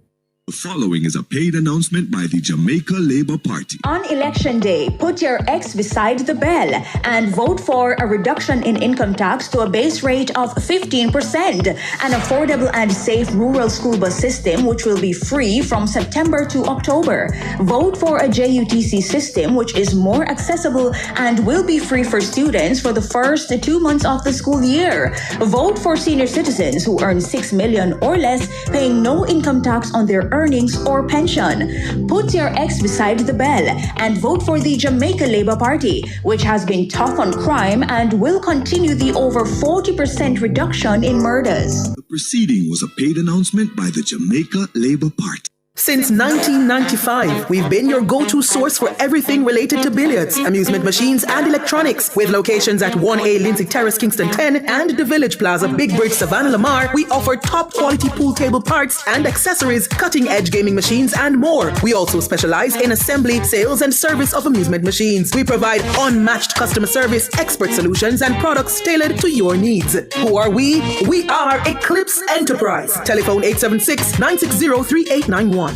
The following is a paid announcement by the Jamaica Labour Party. On election day, put your X beside the bell and vote for a reduction in income tax to a base rate of 15%, an affordable and safe rural school bus system which will be free from September to October. Vote for a JUTC system which is more accessible and will be free for students for the first 2 months of the school year. Vote for senior citizens who earn $6 million or less, paying no income tax on their earnings or pension. Put your ex beside the bell and vote for the Jamaica Labour Party, which has been tough on crime and will continue the over 40% reduction in murders. The proceeding was a paid announcement by the Jamaica Labour Party. Since 1995, we've been your go-to source for everything related to billiards, amusement machines, and electronics. With locations at 1A Lindsay Terrace, Kingston 10, and the Village Plaza, Big Bridge, Savannah, Lamar, we offer top-quality pool table parts and accessories, cutting-edge gaming machines, and more. We also specialize in assembly, sales, and service of amusement machines. We provide unmatched customer service, expert solutions, and products tailored to your needs. Who are we? We are Eclipse Enterprise. Telephone 876-960-3891.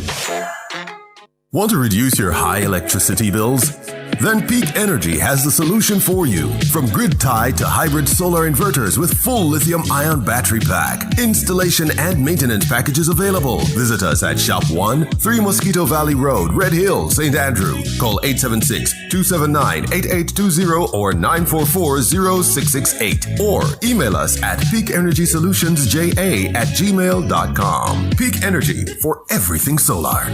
Want to reduce your high electricity bills? Then Peak Energy has the solution for you. From grid-tied to hybrid solar inverters with full lithium-ion battery pack. Installation and maintenance packages available. Visit us at Shop 1, 3 Mosquito Valley Road, Red Hill, St. Andrew. Call 876-279-8820 or 944-0668. Or email us at peakenergysolutionsja@gmail.com. Peak Energy for everything solar.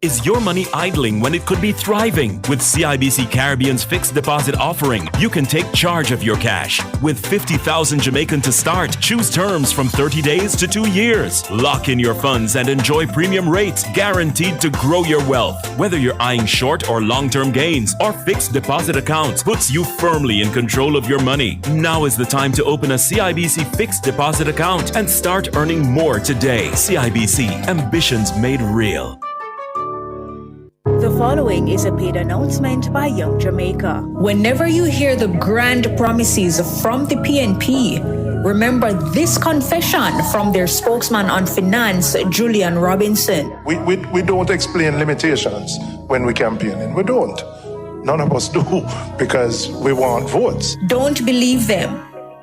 Is your money idling when it could be thriving? With CIBC Caribbean's fixed deposit offering, you can take charge of your cash. With 50,000 Jamaican to start, choose terms from 30 days to 2 years. Lock in your funds and enjoy premium rates guaranteed to grow your wealth. Whether you're eyeing short or long-term gains, our fixed deposit account puts you firmly in control of your money. Now is the time to open a CIBC fixed deposit account and start earning more today. CIBC, ambitions made real. The following is a paid announcement by Young Jamaica. Whenever you hear the grand promises from the PNP, remember this confession from their spokesman on finance, Julian Robinson. We don't explain limitations when we campaign. We don't. None of us do, because we want votes. Don't believe them.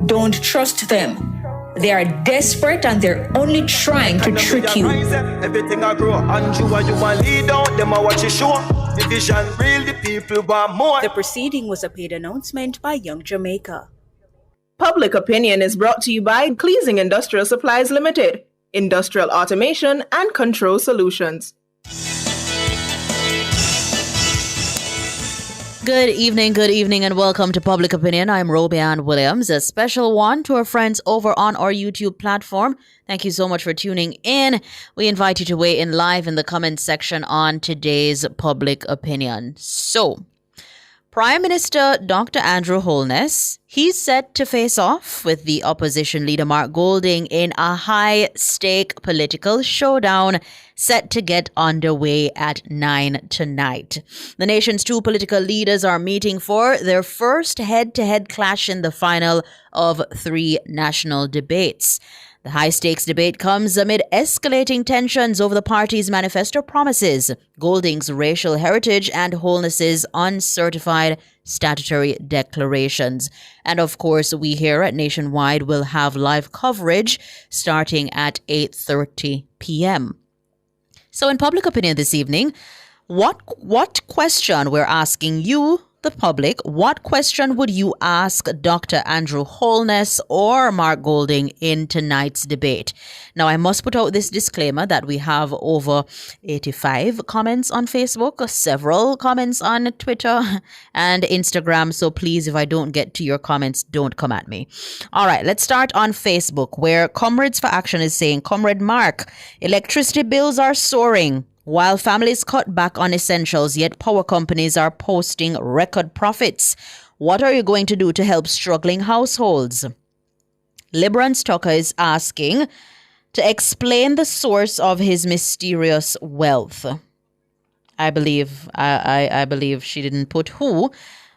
Don't trust them. They are desperate and they're only trying to trick you. Everything I grow, and you want lead out, them I watch you show. The vision real, the people want more. The proceeding was a paid announcement by Young Jamaica. Public Opinion is brought to you by Cleasing Industrial Supplies Limited, Industrial Automation and Control Solutions. Good evening, and welcome to Public Opinion. I'm Robianne Williams. A special one to our friends over on our YouTube platform. Thank you so much for tuning in. We invite you to weigh in live in the comments section on today's Public Opinion. So, Prime Minister Dr. Andrew Holness, he's set to face off with the opposition leader Mark Golding in a high-stake political showdown set to get underway at 9 tonight. The nation's two political leaders are meeting for their first head-to-head clash in the final of 3 national debates. The high-stakes debate comes amid escalating tensions over the party's manifesto promises, Golding's racial heritage, and Holness's uncertified statutory declarations. And of course, we here at Nationwide will have live coverage starting at 8:30 p.m. So in Public Opinion this evening, what question we're asking you, the public, what question would you ask Dr. Andrew Holness or Mark Golding in tonight's debate? Now, I must put out this disclaimer that we have over 85 comments on Facebook, several comments on Twitter and Instagram. So please, if I don't get to your comments, don't come at me. All right, let's start on Facebook, where Comrades for Action is saying, Comrade Mark, electricity bills are soaring. While families cut back on essentials, yet power companies are posting record profits. What are you going to do to help struggling households? Liberance Tucker is asking to explain the source of his mysterious wealth. I believe she didn't put who.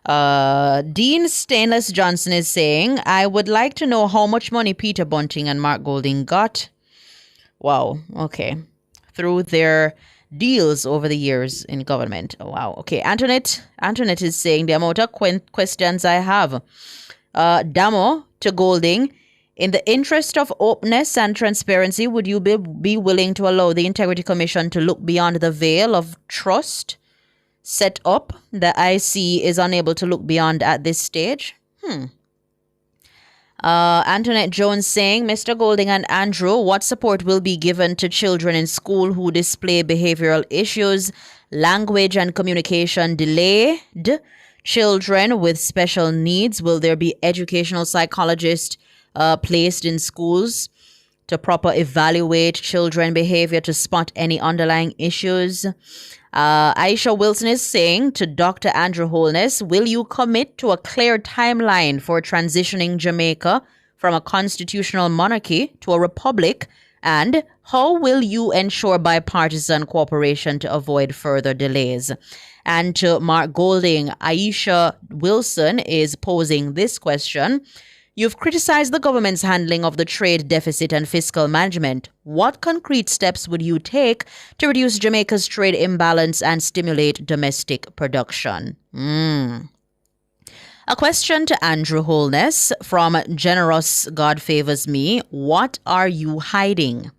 Dean Stainless Johnson is saying, I would like to know how much money Peter Bunting and Mark Golding got. Wow, okay. Through their deals over the years in government. Oh, wow. Okay. Antoinette is saying the amount of questions I have. Damo to Golding, in the interest of openness and transparency, would you be willing to allow the Integrity Commission to look beyond the veil of trust set up that IC is unable to look beyond at this stage? Antoinette Jones saying, Mr. Golding and Andrew, what support will be given to children in school who display behavioral issues, language and communication delayed? Children with special needs, will there be educational psychologists placed in schools to proper evaluate children behavior to spot any underlying issues? Aisha Wilson is saying to Dr. Andrew Holness, will you commit to a clear timeline for transitioning Jamaica from a constitutional monarchy to a republic? And how will you ensure bipartisan cooperation to avoid further delays? And to Mark Golding, Aisha Wilson is posing this question. You've criticized the government's handling of the trade deficit and fiscal management. What concrete steps would you take to reduce Jamaica's trade imbalance and stimulate domestic production? A question to Andrew Holness from Generous God Favors Me. What are you hiding?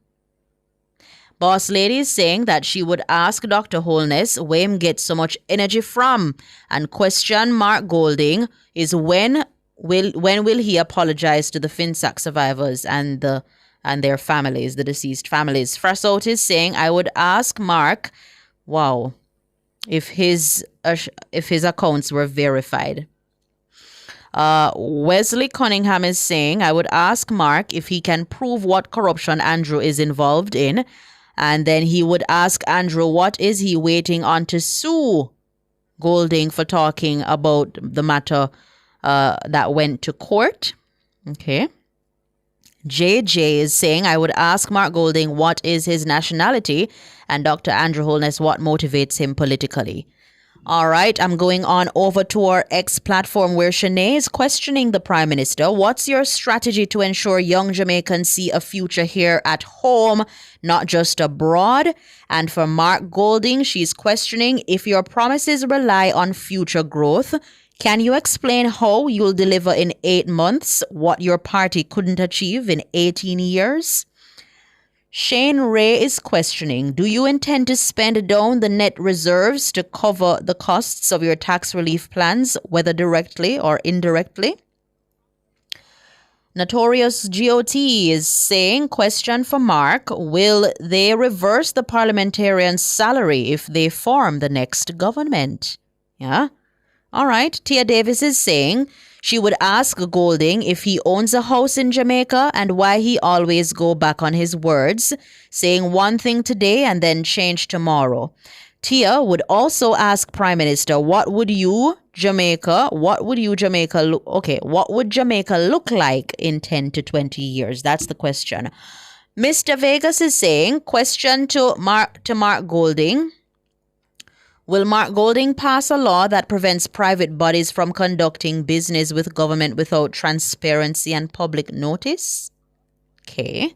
Boss Lady is saying that she would ask Dr. Holness where him gets so much energy from. And question Mark Golding is when will he apologize to the FinSAC survivors and their families, the deceased families? First out is saying, I would ask Mark, if his accounts were verified. Wesley Cunningham is saying, I would ask Mark if he can prove what corruption Andrew is involved in. And then he would ask Andrew, what is he waiting on to sue Golding for talking about the matter that went to court? Okay. JJ is saying, I would ask Mark Golding what is his nationality, and Dr. Andrew Holness what motivates him politically. All right, I'm going on over to our X platform where Shanae is questioning the Prime Minister. What's your strategy to ensure young Jamaicans see a future here at home, not just abroad? And for Mark Golding, she's questioning if your promises rely on future growth. Can you explain how you'll deliver in 8 months what your party couldn't achieve in 18 years? Shane Ray is questioning, do you intend to spend down the net reserves to cover the costs of your tax relief plans, whether directly or indirectly? Notorious GOT is saying, question for Mark, will they reverse the parliamentarian's salary if they form the next government? Yeah. All right. Tia Davis is saying she would ask Golding if he owns a house in Jamaica and why he always go back on his words, saying one thing today and then change tomorrow. Tia would also ask Prime Minister, what would Jamaica look like in 10 to 20 years? That's the question. Mr. Vegas is saying, question to Mark Golding. Will Mark Golding pass a law that prevents private bodies from conducting business with government without transparency and public notice? Okay.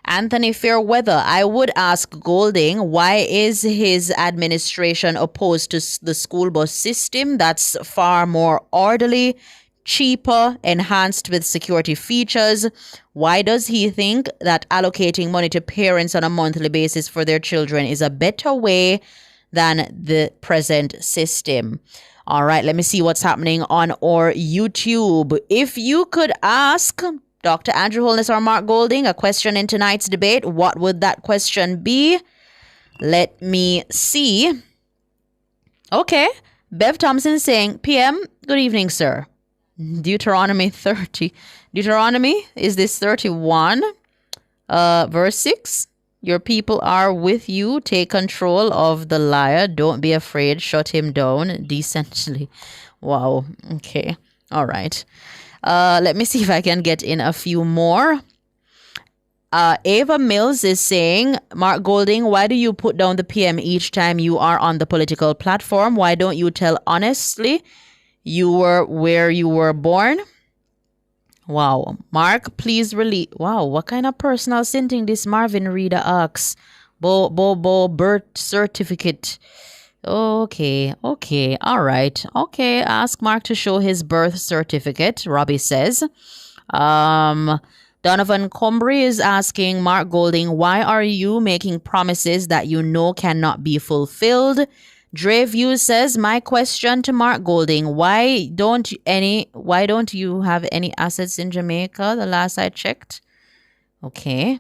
Anthony Fairweather, I would ask Golding, why is his administration opposed to the school bus system that's far more orderly, cheaper, enhanced with security features? Why does he think that allocating money to parents on a monthly basis for their children is a better way than the present system? All right, let me see what's happening on our YouTube. If you could ask Dr. Andrew Holness or Mark Golding a question in tonight's debate, what would that question be? Let me see. Okay, Bev Thompson saying, PM, good evening, sir. Deuteronomy 30. Deuteronomy, is this 31? Verse 6. Your people are with you. Take control of the liar. Don't be afraid. Shut him down decently. Wow. Okay. All right. Let me see if I can get in a few more. Ava Mills is saying, Mark Golding, why do you put down the PM each time you are on the political platform? Why don't you tell honestly you were where you were born? Wow. Mark, please release. Wow, what kind of personal sinting this Marvin Reader asks? Birth certificate. Okay. All right. Okay, ask Mark to show his birth certificate, Robbie says. Donovan Combry is asking Mark Golding, why are you making promises that you know cannot be fulfilled? Dre Views says, my question to Mark Golding, why don't you have any assets in Jamaica? The last I checked. Okay.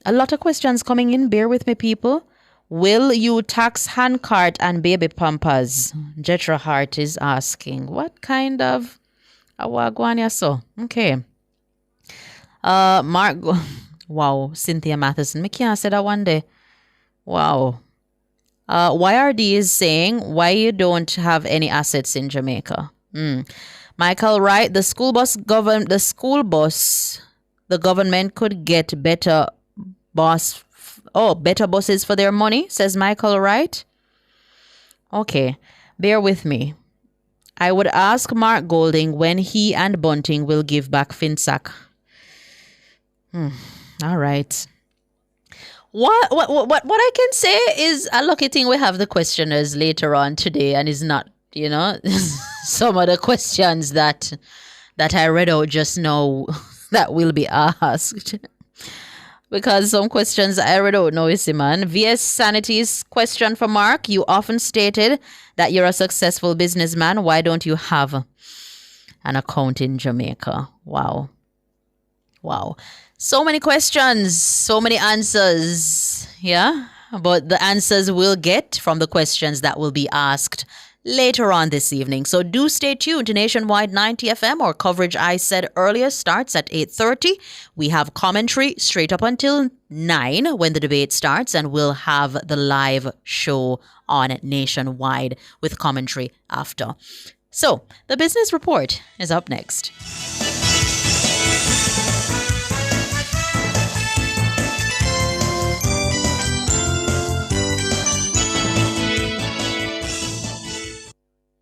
A lot of questions coming in. Bear with me, people. Will you tax handcart and baby pampers? Jetra Hart is asking. What kind of awagwanya so? Okay. Wow, Cynthia Matheson. Me can't say that one day. Wow. YRD is saying, why you don't have any assets in Jamaica? Michael Wright, the government could get better buses for their money, says Michael Wright. Okay, bear with me. I would ask Mark Golding when he and Bunting will give back FinSAC. All right. What I can say is a lucky thing we have the questioners later on today, and is not, some of the questions that I read out just now that will be asked. Because some questions I read out now, you see, man. VS Sanity's question for Mark. You often stated that you're a successful businessman. Why don't you have an account in Jamaica? Wow. So many questions, so many answers. Yeah, but the answers we'll get from the questions that will be asked later on this evening. So do stay tuned to Nationwide 90 FM. Our coverage, I said earlier, starts at 8:30. We have commentary straight up until 9 when the debate starts, and we'll have the live show on Nationwide with commentary after. So the business report is up next.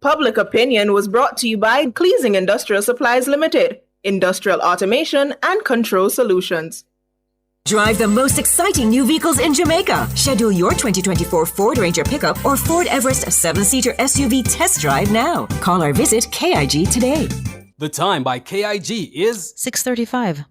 Public Opinion was brought to you by Cleasing Industrial Supplies Limited, Industrial Automation and Control Solutions. Drive the most exciting new vehicles in Jamaica. Schedule your 2024 Ford Ranger pickup or Ford Everest 7-seater SUV test drive now. Call or visit KIG today. The time by KIG is 6:35.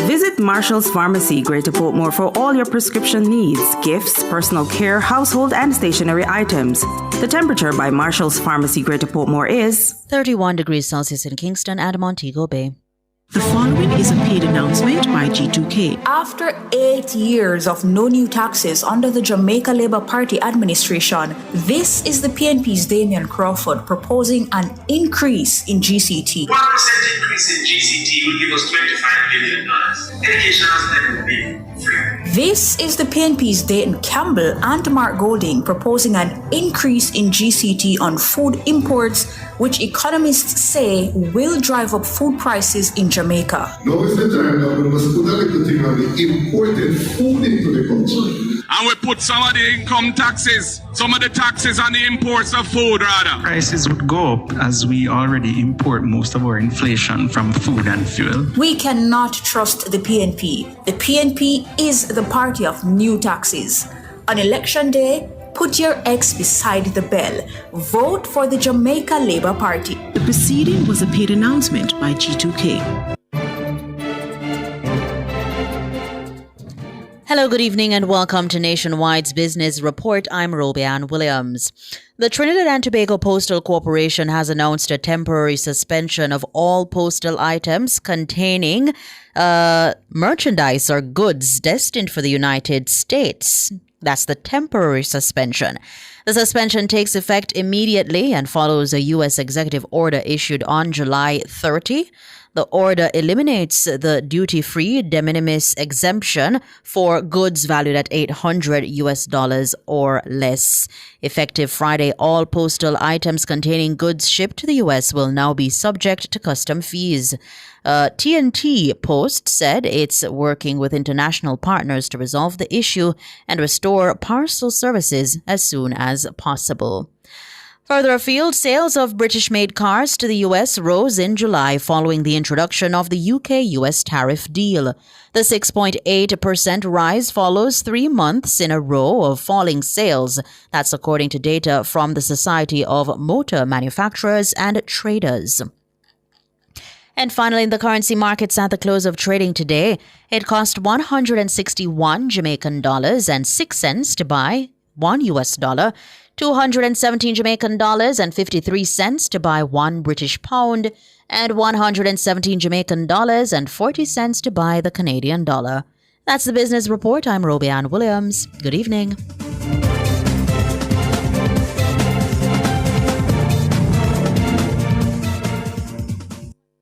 Visit Marshall's Pharmacy, Greater Portmore, for all your prescription needs, gifts, personal care, household, and stationery items. The temperature by Marshall's Pharmacy, Greater Portmore is 31 degrees Celsius in Kingston and Montego Bay. The following is a paid announcement by G2K. After 8 years of no new taxes under the Jamaica Labour Party administration, this is the PNP's Damian Crawford proposing an increase in GCT. 1% increase in GCT will give us $25 billion. Education has never been free. This is the PNP's Dayton Campbell and Mark Golding proposing an increase in GCT on food imports, which economists say will drive up food prices in Jamaica. Now is the time that we must put a little thing on the imported food into the country. And we put some of the income taxes, some of the taxes on the imports of food rather. Prices would go up as we already import most of our inflation from food and fuel. We cannot trust the PNP. The PNP is the party of new taxes. On election day, put your X beside the bell. Vote for the Jamaica Labour Party. The proceeding was a paid announcement by G2K. Hello, good evening, and welcome to Nationwide's Business Report. I'm Robianne Williams. The Trinidad and Tobago Postal Corporation has announced a temporary suspension of all postal items containing merchandise or goods destined for the United States. That's the temporary suspension. The suspension takes effect immediately and follows a U.S. executive order issued on July 30. The order eliminates the duty-free de minimis exemption for goods valued at $800 or less. Effective Friday, all postal items containing goods shipped to the U.S. will now be subject to custom fees. TNT Post said it's working with international partners to resolve the issue and restore parcel services as soon as possible. Further afield, sales of British-made cars to the U.S. rose in July following the introduction of the UK-U.S. tariff deal. The 6.8% rise follows 3 months in a row of falling sales. That's according to data from the Society of Motor Manufacturers and Traders. And finally, in the currency markets at the close of trading today, it cost 161 Jamaican dollars and 6 cents to buy 1 US dollar, 217 Jamaican dollars and 53 cents to buy 1 British pound, and 117 Jamaican dollars and 40 cents to buy the Canadian dollar. That's the business report. I'm Roby Ann Williams. Good evening.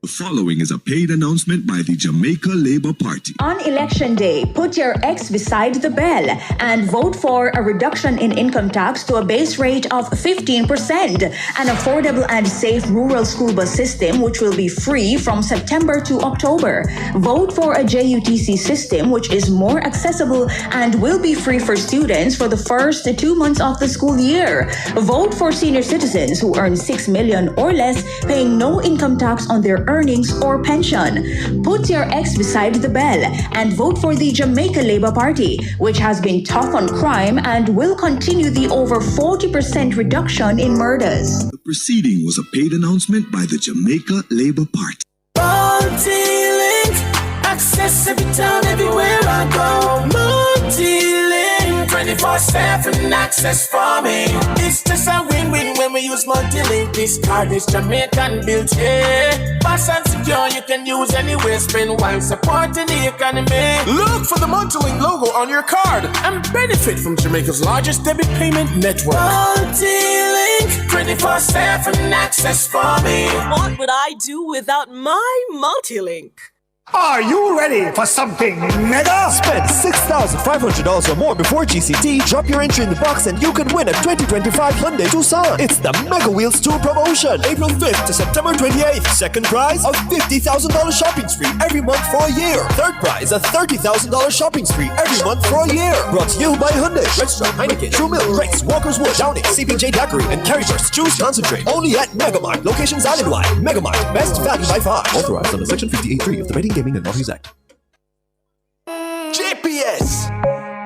The following is a paid announcement by the Jamaica Labour Party. On election day, put your X beside the bell and vote for a reduction in income tax to a base rate of 15%, an affordable and safe rural school bus system which will be free from September to October. Vote for a JUTC system which is more accessible and will be free for students for the first 2 months of the school year. Vote for senior citizens who earn $6 million or less, paying no income tax on their earnings or pension. Put your X beside the bell and vote for the Jamaica Labour Party, which has been tough on crime and will continue the over 40% reduction in murders. The proceeding was a paid announcement by the Jamaica Labour Party. Multi-link, access every time, everywhere I go. Multi-link, 24/7 access for me. It's just a win-win when we use Multi-link. This card is Jamaican built, yeah. Fast and secure, you can use anywhere. Spend while supporting the economy. Look for the Multi-link logo on your card and benefit from Jamaica's largest debit payment network. Multi-link, 24/7 access for me. What would I do without my Multi-link? Are you ready for something mega? Spend $6,500 or more before GCT, drop your entry in the box and you could win a 2025 Hyundai Tucson. It's the Mega Wheels Tour promotion, April 5th to September 28th. Second prize, a $50,000 shopping spree every month for a year. Third prize, a $30,000 shopping spree every month for a year. Brought to you by Hyundai, Redstone, Heineken, True Milk, Grace, Walker's Wood, Downing, CPJ Daiquiri, and Carryburst. Choose Concentrate. Only at Megamart. Locations island-wide. Megamart, best value by far. Authorized under Section 58.3 of the Betting, Gaming and Lotteries Act. GPS!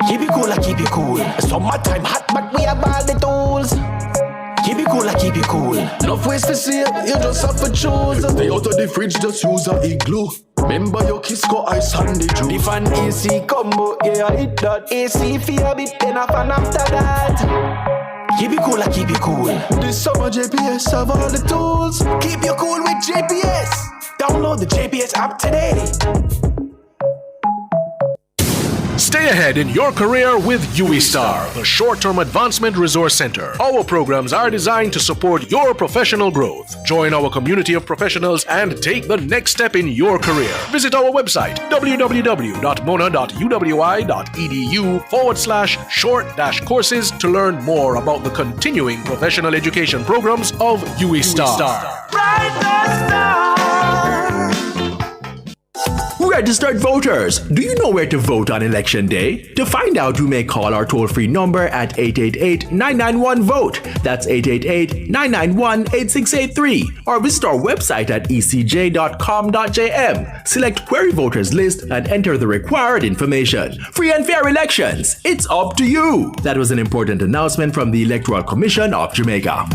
Keep it cool, keep it cool. Summertime hot, but we have all the tools. Keep it cool, keep it cool. Enough ways to see it, you just have to choose. Stay out of the fridge, just use a igloo. Remember your Kisco ice and the juice. The fan AC combo, yeah, I hit that. AC for a bit, then a fan after that. Keep it cool, keep it cool. This summer JPS have all the tools. Keep you cool with JPS. Download the JPS app today. Stay ahead in your career with UWI-STAR, the short-term advancement resource center. Our programs are designed to support your professional growth. Join our community of professionals and take the next step in your career. Visit our website, www.mona.uwi.edu/short-courses to learn more about the continuing professional education programs of UWI-STAR. Registered voters, do you know where to vote on election day? To find out, you may call our toll-free number at 888-991-VOTE. That's 888-991-8683. Or visit our website at ecj.com.jm. Select Query Voters List and enter the required information. Free and fair elections. It's up to you. That was an important announcement from the Electoral Commission of Jamaica.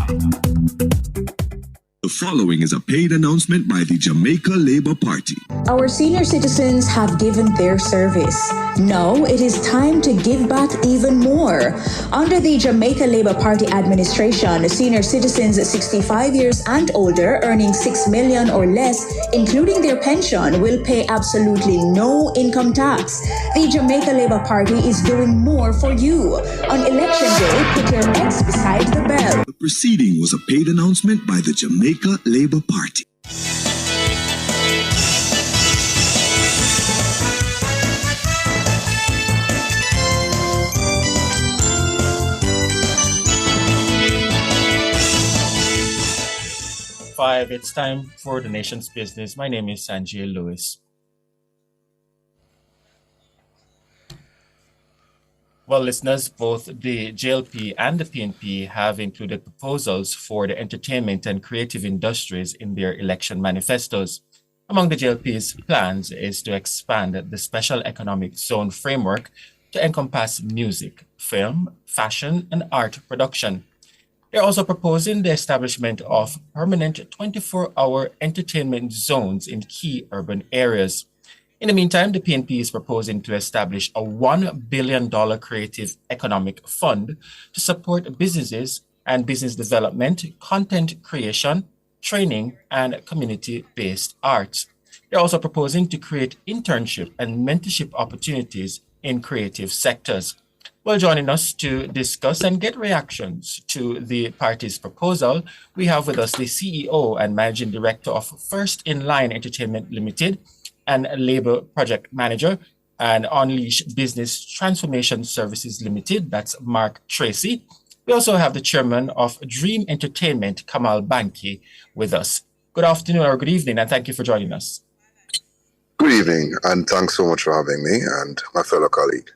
The following is a paid announcement by the Jamaica Labour Party. Our senior citizens have given their service. Now it is time to give back even more. Under the Jamaica Labour Party administration, senior citizens 65 years and older earning $6 million or less, including their pension, will pay absolutely no income tax. The Jamaica Labour Party is doing more for you. On election day, put your X beside the bell. The proceeding was a paid announcement by the Jamaica Labour Party. It's time for the nation's business. My name is Sanjay Lewis. Well, listeners, both the JLP and the PNP have included proposals for the entertainment and creative industries in their election manifestos. Among the JLP's plans is to expand the Special Economic Zone framework to encompass music, film, fashion, and art production. They're also proposing the establishment of permanent 24-hour entertainment zones in key urban areas. In the meantime, the PNP is proposing to establish a $1 billion creative economic fund to support businesses and business development, content creation, training, and community-based arts. They're also proposing to create internship and mentorship opportunities in creative sectors. Well, joining us to discuss and get reactions to the party's proposal, we have with us the CEO and Managing Director of First In Line Entertainment Limited and Labor Project Manager and Unleash Business Transformation Services Limited, that's Mark Tracy. We also have the Chairman of Dream Entertainment, Kamal Banki, with us. Good afternoon or good evening, and thank you for joining us. Good evening, and thanks so much for having me and my fellow colleague.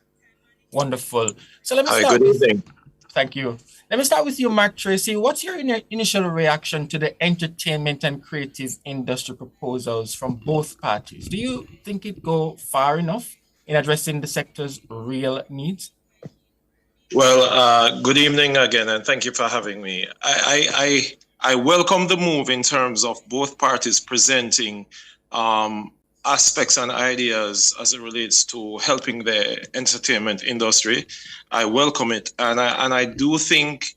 Wonderful. So let me start. Good evening. Thank you. Let me start with you, Mark Tracy. What's your initial reaction to the entertainment and creative industry proposals from both parties? Do you think it go far enough in addressing the sector's real needs? Well, good evening again, and thank you for having me. I welcome the move in terms of both parties presenting aspects and ideas as it relates to helping the entertainment industry. I welcome it, and I do think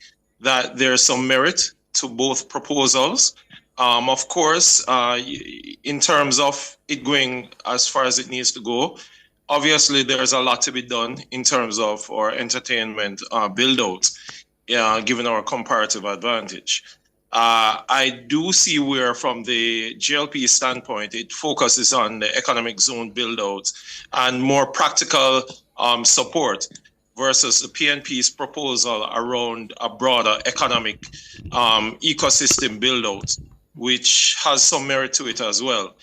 that there's some merit to both proposals. Of course, in terms of it going as far as it needs to go, obviously there's a lot to be done in terms of our entertainment build-out, given our comparative advantage. I do see where, from the GLP standpoint, it focuses on the economic zone build-out and more practical support versus the PNP's proposal around a broader economic ecosystem build-out, which has some merit to it as well.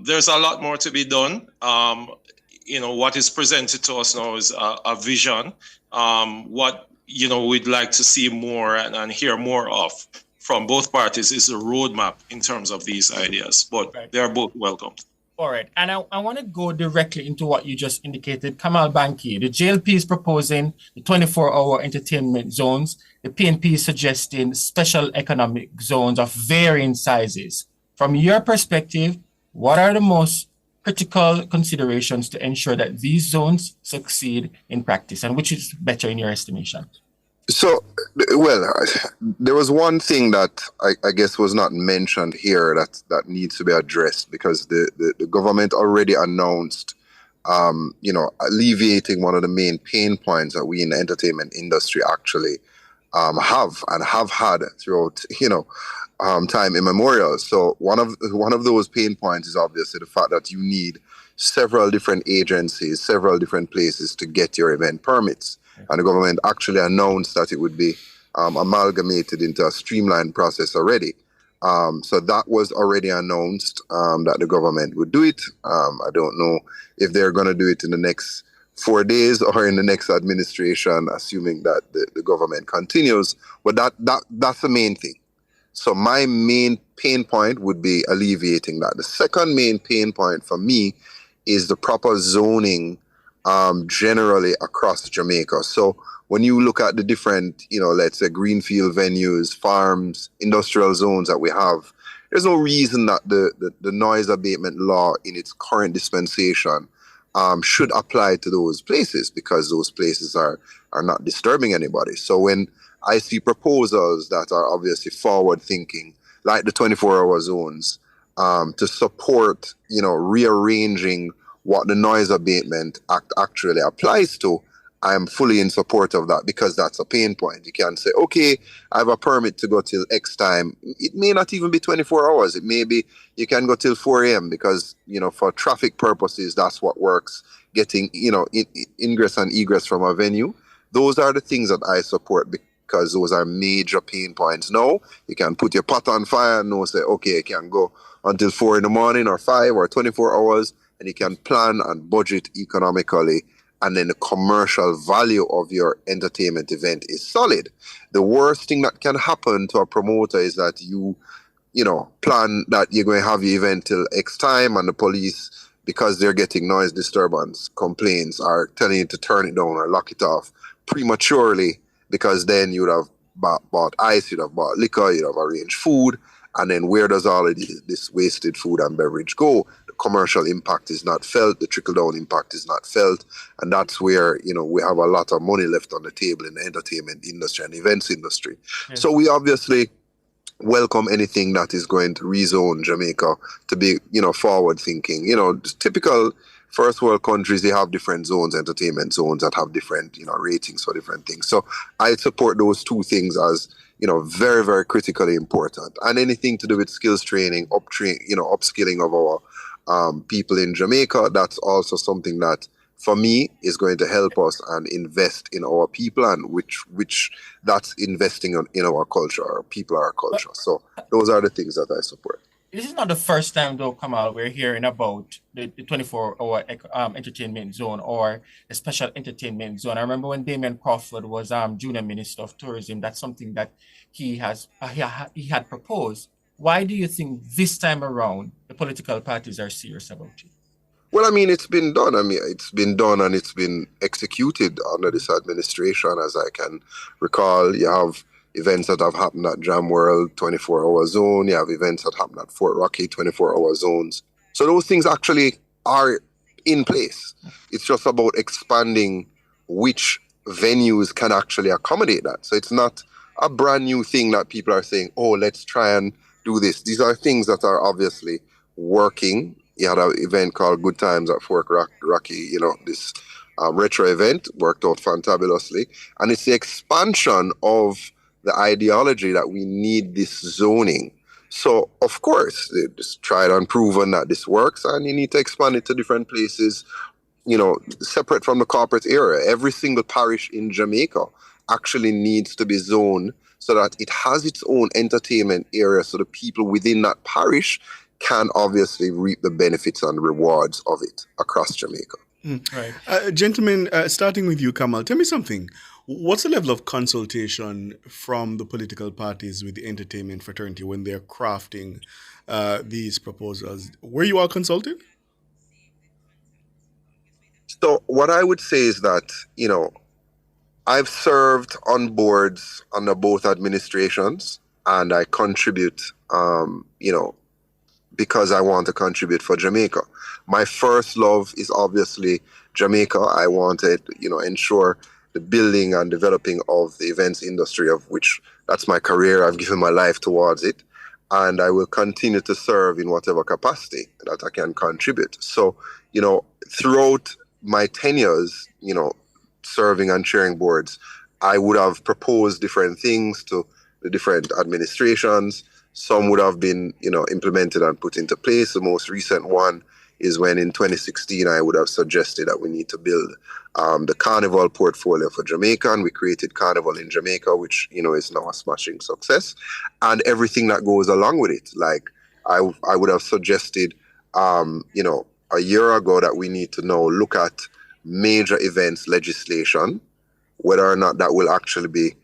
There's a lot more to be done. What is presented to us now is a vision. What we'd like to see more and hear more of from both parties is a roadmap in terms of these ideas, but they're both welcome. All right. And I want to go directly into what you just indicated. Kamal Banki, the JLP is proposing the 24-hour entertainment zones. The PNP is suggesting special economic zones of varying sizes. From your perspective, what are the most critical considerations to ensure that these zones succeed in practice, and which is better in your estimation? So, well, there was one thing that I guess was not mentioned here that needs to be addressed, because the government already announced, alleviating one of the main pain points that we in the entertainment industry actually have had throughout, time immemorial. So one of those pain points is obviously the fact that you need several different agencies, several different places to get your event permits. And the government actually announced that it would be amalgamated into a streamlined process already. So that was already announced that the government would do it. I don't know if they're going to do it in the next 4 days or in the next administration, assuming that the government continues. But that's the main thing. So my main pain point would be alleviating that. The second main pain point for me is the proper zoning generally across Jamaica. So when you look at the different, let's say greenfield venues, farms, industrial zones that we have, there's no reason that the noise abatement law in its current dispensation should apply to those places, because those places are not disturbing anybody. So when I see proposals that are obviously forward thinking, like the 24-hour zones, to support, rearranging what the Noise Abatement Act actually applies to, I am fully in support of that, because that's a pain point. You can say, okay, I have a permit to go till X time. It may not even be 24 hours. It may be you can go till 4 a.m. because, for traffic purposes, that's what works, getting, ingress and egress from a venue. Those are the things that I support, because those are major pain points. No, you can put your pot on fire and say, okay, you can go until 4 in the morning or 5 or 24 hours, and you can plan and budget economically, and then the commercial value of your entertainment event is solid. The worst thing that can happen to a promoter is that you plan that you're going to have your event till X time, and the police, because they're getting noise disturbance complaints, are telling you to turn it down or lock it off prematurely, because then you would have bought ice, you'd have bought liquor, you'd have arranged food, and then where does all of this wasted food and beverage go? The commercial impact is not felt, the trickle-down impact is not felt, and that's where, we have a lot of money left on the table in the entertainment industry and events industry. Yes. So we obviously welcome anything that is going to rezone Jamaica to be, forward-thinking. Typical first world countries, they have different zones, entertainment zones that have different, ratings for different things. So I support those two things as, very, very critically important. And anything to do with skills training, upskilling of our people in Jamaica, that's also something that, for me, is going to help us and invest in our people, and which that's investing in our culture, our people, our culture. So those are the things that I support. This is not the first time, though, Kamal, we're hearing about the 24-hour entertainment zone or the special entertainment zone. I remember when Damien Crawford was Junior Minister of Tourism, that's something that he had proposed. Why do you think this time around the political parties are serious about it? Well, it's been done. It's been done and it's been executed under this administration, as I can recall. You have events that have happened at Jam World, 24-hour zone. You have events that happen at Fort Rocky, 24-hour zones. So those things actually are in place. It's just about expanding which venues can actually accommodate that. So it's not a brand new thing that people are saying, oh, let's try and do this. These are things that are obviously working. You had an event called Good Times at Fort Rocky, this retro event worked out fantabulously. And it's the expansion of the ideology that we need this zoning. So, of course, it's tried and proven that this works, and you need to expand it to different places, separate from the corporate area. Every single parish in Jamaica actually needs to be zoned so that it has its own entertainment area, so the people within that parish can obviously reap the benefits and rewards of it across Jamaica. Right. Gentlemen, starting with you, Kamal, tell me something. What's the level of consultation from the political parties with the entertainment fraternity when they're crafting these proposals? Were you all consulted? So what I would say is that, I've served on boards under both administrations, and I contribute, because I want to contribute for Jamaica. My first love is obviously Jamaica. I want to, ensure the building and developing of the events industry, of which that's my career. I've given my life towards it, and I will continue to serve in whatever capacity that I can contribute. So, throughout my tenures, serving and chairing boards, I would have proposed different things to the different administrations. Some would have been, implemented and put into place. The most recent one is when in 2016, I would have suggested that we need to build the Carnival portfolio for Jamaica, and we created Carnival in Jamaica, which, is now a smashing success, and everything that goes along with it. Like I would have suggested, a year ago that we need to now look at major events legislation, whether or not that will actually be,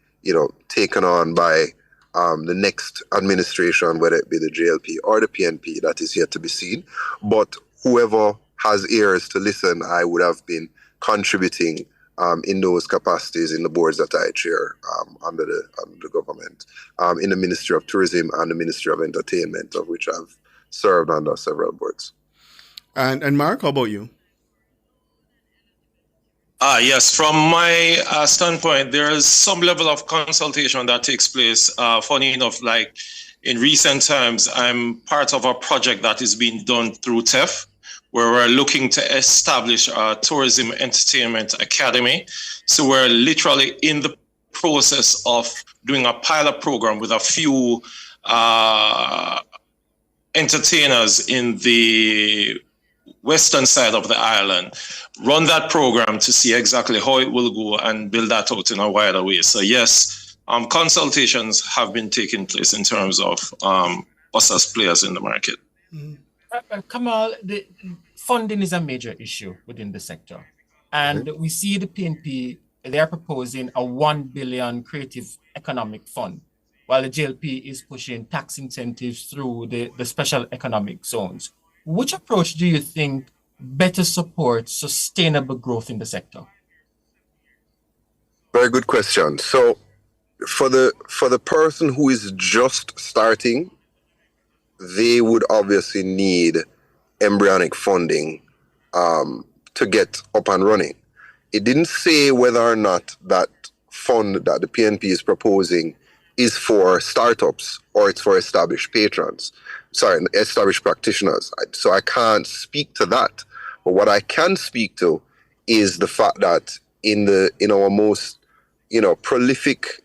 taken on by the next administration, whether it be the JLP or the PNP, that is yet to be seen. But whoever has ears to listen, I would have been contributing in those capacities in the boards that I chair under the government, in the Ministry of Tourism and the Ministry of Entertainment, of which I've served under several boards. And Mark, how about you? Yes, from my standpoint, there is some level of consultation that takes place. Funny enough, like in recent times, I'm part of a project that is being done through TEF, where we're looking to establish a tourism entertainment academy. So we're literally in the process of doing a pilot program with a few entertainers in the western side of the island, run that program to see exactly how it will go and build that out in a wider way. So yes, consultations have been taking place in terms of us as players in the market. Kamal, the funding is a major issue within the sector. And we see the PNP, they are proposing a 1 billion creative economic fund, while the JLP is pushing tax incentives through the special economic zones. Which approach do you think better supports sustainable growth in the sector? Very good question. So for the person who is just starting, they would obviously need embryonic funding to get up and running. It didn't say whether or not that fund that the PNP is proposing is for startups or it's for established practitioners. So I can't speak to that. But what I can speak to is the fact that in our most, prolific,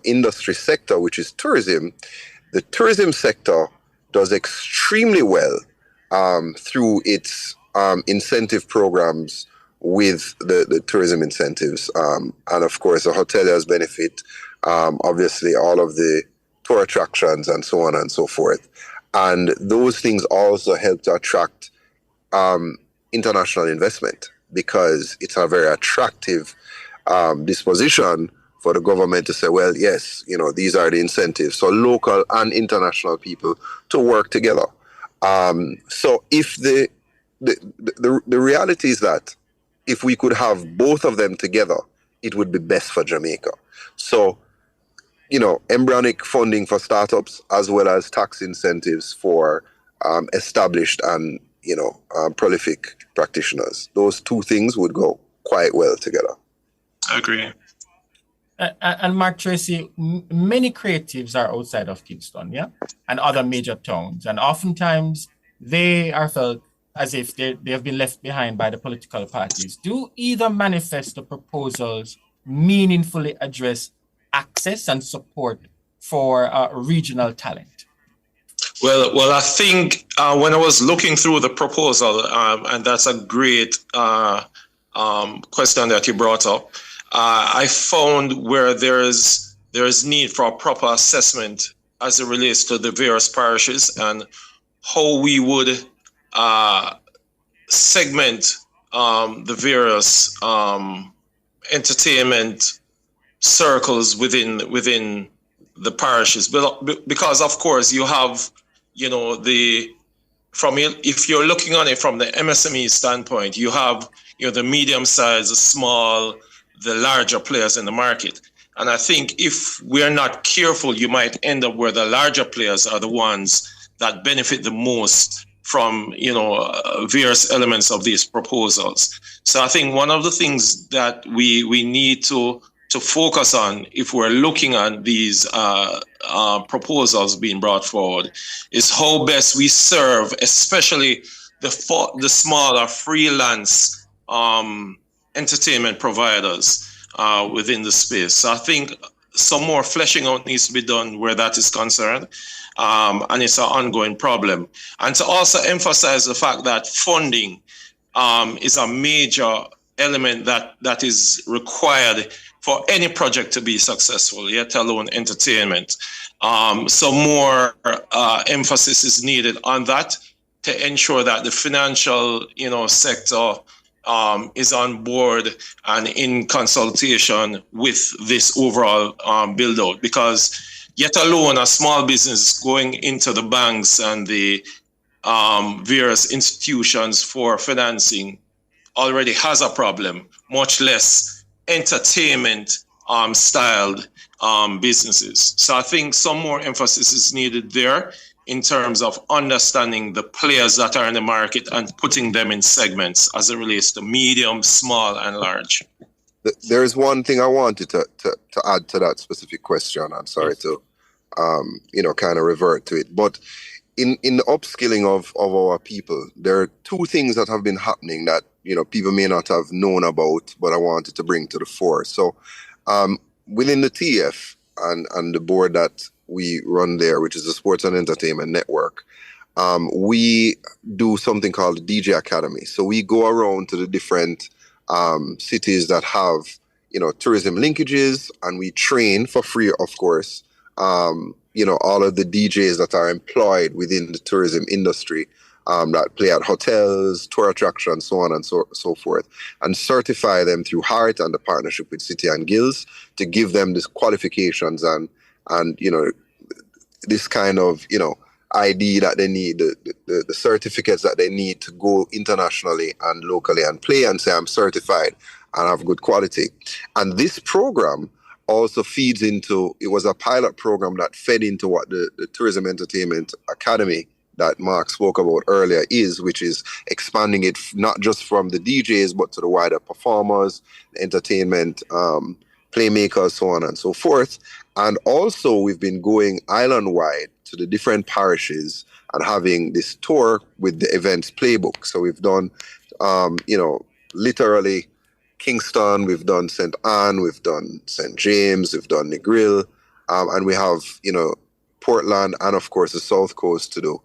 industry sector, which is tourism, the tourism sector does extremely well through its incentive programs with the tourism incentives. And of course, the hoteliers benefit, obviously, all of the tour attractions and so on and so forth. And those things also help to attract international investment because it's a very attractive disposition for the government to say, well, yes, these are the incentives. So local and international people to work together. So if the reality is that if we could have both of them together, it would be best for Jamaica. So, embryonic funding for startups as well as tax incentives for established and, prolific practitioners. Those two things would go quite well together. I agree. And Mark Tracy, many creatives are outside of Kingston, yeah, and other major towns, and oftentimes they are felt as if they have been left behind by the political parties. Do either manifesto proposals meaningfully address access and support for regional talent? Well, I think when I was looking through the proposal, and that's a great question that you brought up, I found where there is need for a proper assessment as it relates to the various parishes and how we would segment the various entertainment circles within the parishes, because of course you have if you're looking on it from the MSME standpoint, you have the medium size, the small, the larger players in the market. And I think if we're not careful, you might end up where the larger players are the ones that benefit the most from, various elements of these proposals. So I think one of the things that we need to focus on if we're looking at these proposals being brought forward is how best we serve, especially the smaller freelance entertainment providers within the space. So I think some more fleshing out needs to be done where that is concerned, and it's an ongoing problem. And to also emphasize the fact that funding is a major element that is required for any project to be successful, yet alone entertainment. So more emphasis is needed on that to ensure that the financial, sector is on board and in consultation with this overall build out, because yet alone a small business going into the banks and the various institutions for financing already has a problem, much less entertainment styled businesses. So I think some more emphasis is needed there in terms of understanding the players that are in the market and putting them in segments as it relates to medium, small, and large. There is one thing I wanted to add to that specific question. I'm sorry to, kind of revert to it. But in the upskilling of our people, there are two things that have been happening that, people may not have known about, but I wanted to bring to the fore. So within the TF and the board that we run there, which is the Sports and Entertainment Network, we do something called the DJ Academy. So we go around to the different cities that have, tourism linkages, and we train for free, of course, all of the DJs that are employed within the tourism industry that play at hotels, tour attractions, so on and so forth, and certify them through HART and the partnership with City and Guilds to give them these qualifications and this kind of, ID that they need, the certificates that they need to go internationally and locally and play and say, I'm certified and have good quality. And this program also feeds into, it was a pilot program that fed into what the Tourism Entertainment Academy that Mark spoke about earlier which is expanding it not just from the DJs, but to the wider performers, entertainment, playmakers, so on and so forth. And also we've been going island-wide to the different parishes and having this tour with the events playbook. So we've done, literally Kingston, we've done St. Anne, we've done St. James, we've done Negril, and we have, Portland and, of course, the South Coast to do,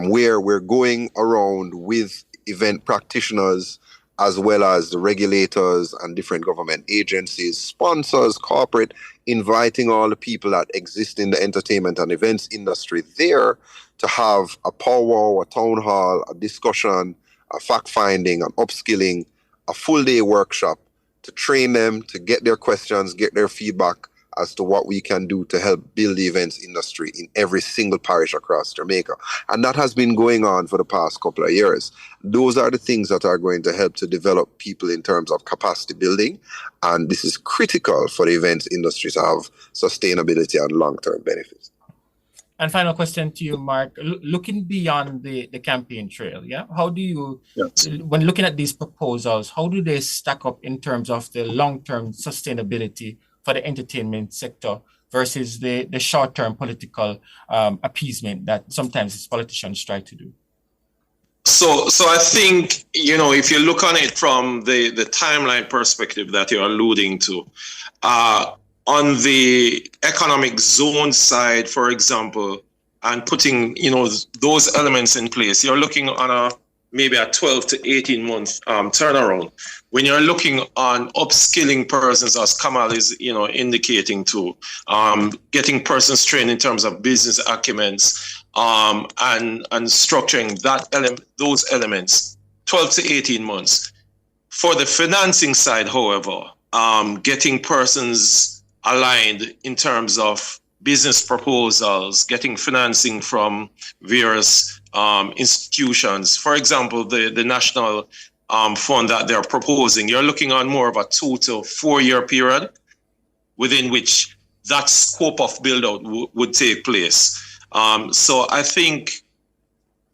where we're going around with event practitioners as well as the regulators and different government agencies, sponsors, corporate, inviting all the people that exist in the entertainment and events industry there to have a powwow, a town hall, a discussion, a fact-finding, an upskilling, a full-day workshop to train them, to get their questions, get their feedback as to what we can do to help build the events industry in every single parish across Jamaica. And that has been going on for the past couple of years. Those are the things that are going to help to develop people in terms of capacity building. And this is critical for the events industry to have sustainability and long-term benefits. And final question to you, Mark. Looking beyond the campaign trail, how do you, when looking at these proposals, how do they stack up in terms of the long-term sustainability for the entertainment sector versus the short-term political appeasement that sometimes these politicians try to do? So I think, if you look on it from the timeline perspective that you're alluding to, on the economic zone side, for example, and putting, those elements in place, you're looking on maybe a 12 to 18 month turnaround. When you're looking on upskilling persons, as Kamal is, indicating to, getting persons trained in terms of business acumens, and structuring those elements, 12 to 18 months. For the financing side, however, getting persons aligned in terms of business proposals, getting financing from various institutions. For example, the national fund that they're proposing, you're looking on more of a 2 to 4 year period within which that scope of build-out would take place. So I think,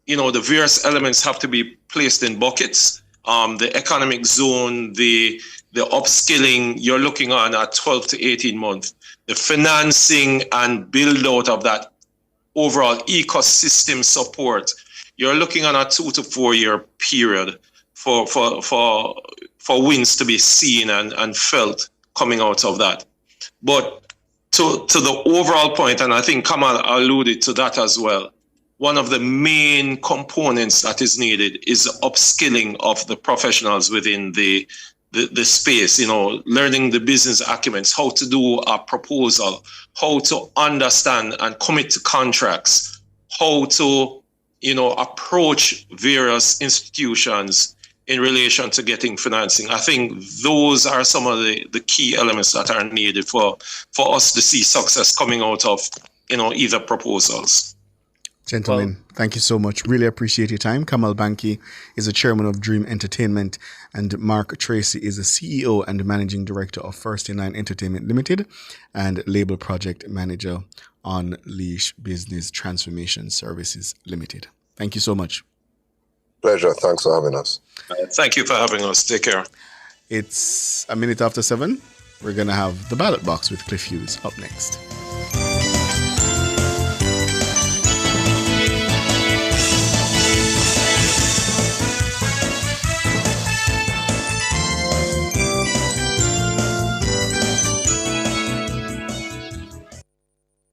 the various elements have to be placed in buckets. The economic zone, the upskilling, you're looking on a 12 to 18 month. The financing and build out of that overall ecosystem support, you're looking on a 2 to 4 year period for wins to be seen and felt coming out of that. But to the overall point, and I think Kamal alluded to that as well, one of the main components that is needed is upskilling of the professionals within the space, learning the business acumen, how to do a proposal, how to understand and commit to contracts, how to, approach various institutions in relation to getting financing. I think those are some of the key elements that are needed for us to see success coming out of, either proposals. Gentlemen, thank you so much. Really appreciate your time. Kamal Banki is the chairman of Dream Entertainment, and Mark Tracy is the CEO and managing director of First in Line Entertainment Limited and label project manager on Leash Business Transformation Services Limited. Thank you so much. Pleasure. Thanks for having us. Thank you for having us. Take care. It's a minute after 7. We're going to have the ballot box with Cliff Hughes up next.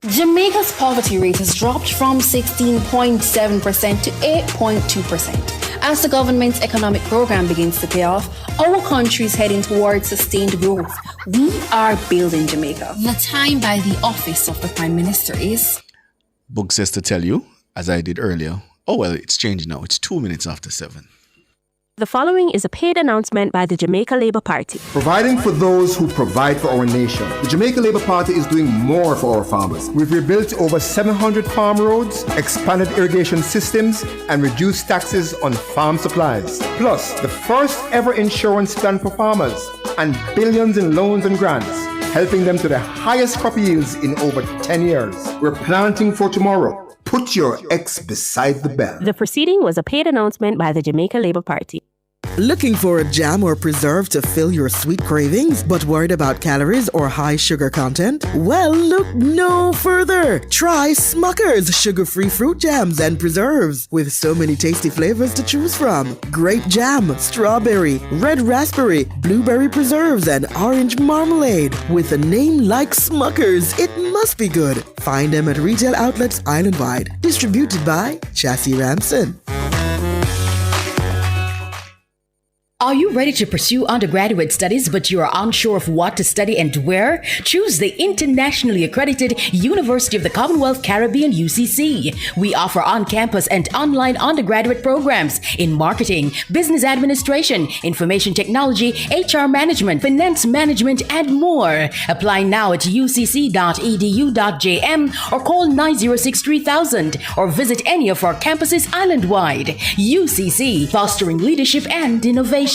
Jamaica's poverty rate has dropped from 16.7% to 8.2%. As the government's economic program begins to pay off, our country is heading towards sustained growth. We are building Jamaica. The time by the office of the Prime Minister is... Book says to tell you, as I did earlier, it's changed now. It's 2 minutes after 7. The following is a paid announcement by the Jamaica Labour Party. Providing for those who provide for our nation. The Jamaica Labour Party is doing more for our farmers. We've rebuilt over 700 farm roads, expanded irrigation systems, and reduced taxes on farm supplies. Plus, the first ever insurance plan for farmers, and billions in loans and grants, helping them to the highest crop yields in over 10 years. We're planting for tomorrow, Put your X beside the bell. The proceeding was a paid announcement by the Jamaica Labour Party. Looking for a jam or preserve to fill your sweet cravings, but worried about calories or high sugar content? Well, look no further. Try Smucker's sugar-free fruit jams and preserves with so many tasty flavors to choose from. Grape jam, strawberry, red raspberry, blueberry preserves, and orange marmalade. With a name like Smucker's, it must be good. Find them at retail outlets island-wide. Distributed by Chassis Ramson. Are you ready to pursue undergraduate studies but you are unsure of what to study and where? Choose the internationally accredited University of the Commonwealth Caribbean UCC. We offer on-campus and online undergraduate programs in marketing, business administration, information technology, HR management, finance management, and more. Apply now at ucc.edu.jm or call 906-3000 or visit any of our campuses island-wide. UCC, fostering leadership and innovation.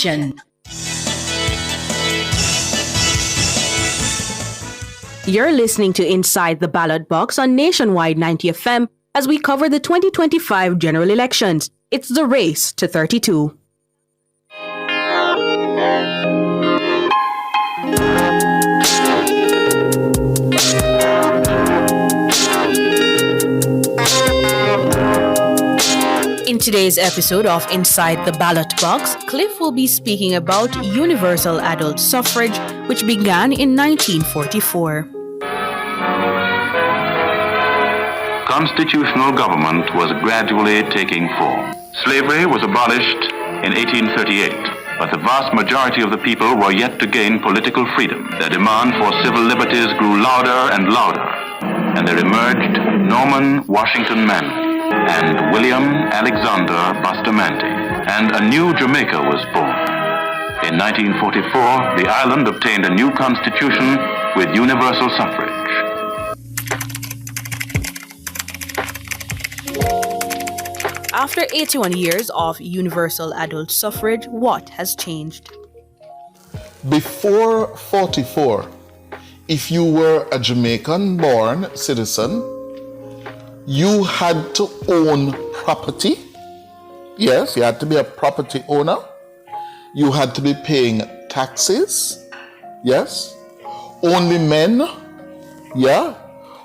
You're listening to Inside the Ballot Box on Nationwide 90 FM as we cover the 2025 general elections. It's the race to 32. In today's episode of Inside the Ballot Box, Cliff will be speaking about universal adult suffrage, which began in 1944. Constitutional government was gradually taking form. Slavery was abolished in 1838, but the vast majority of the people were yet to gain political freedom. Their demand for civil liberties grew louder and louder, and there emerged Norman Washington Manley and William Alexander Bustamante, and a new Jamaica was born. In 1944, the island obtained a new constitution with universal suffrage. After 81 years of universal adult suffrage, what has changed? Before 44, if you were a Jamaican-born citizen, you had to own property. Yes, you had to be a property owner. You had to be paying taxes. Yes. Only men,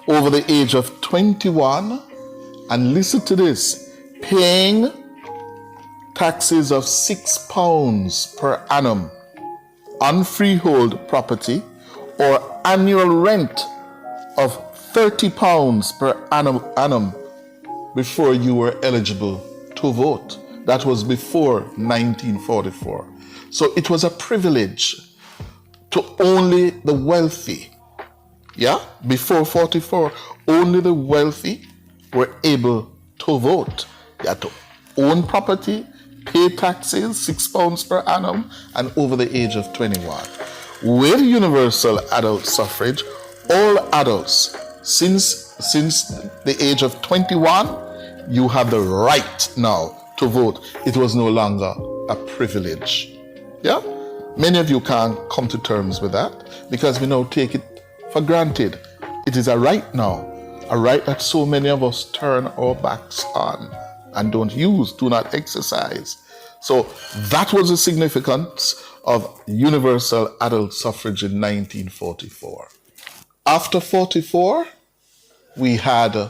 over the age of 21. And listen to this, paying taxes of £6 per annum on freehold property or annual rent of £30 per annum before you were eligible to vote. That was before 1944. So it was a privilege to only the wealthy. Before 44, only the wealthy were able to vote. You had to own property, pay taxes, £6 per annum, and over the age of 21. With universal adult suffrage, all adults since the age of 21, you have the right now to vote. It was no longer a privilege. Many of you can't come to terms with that because we now take it for granted. It is a right now, a right that so many of us turn our backs on and do not exercise. So that was the significance of universal adult suffrage in 1944. After 44, we had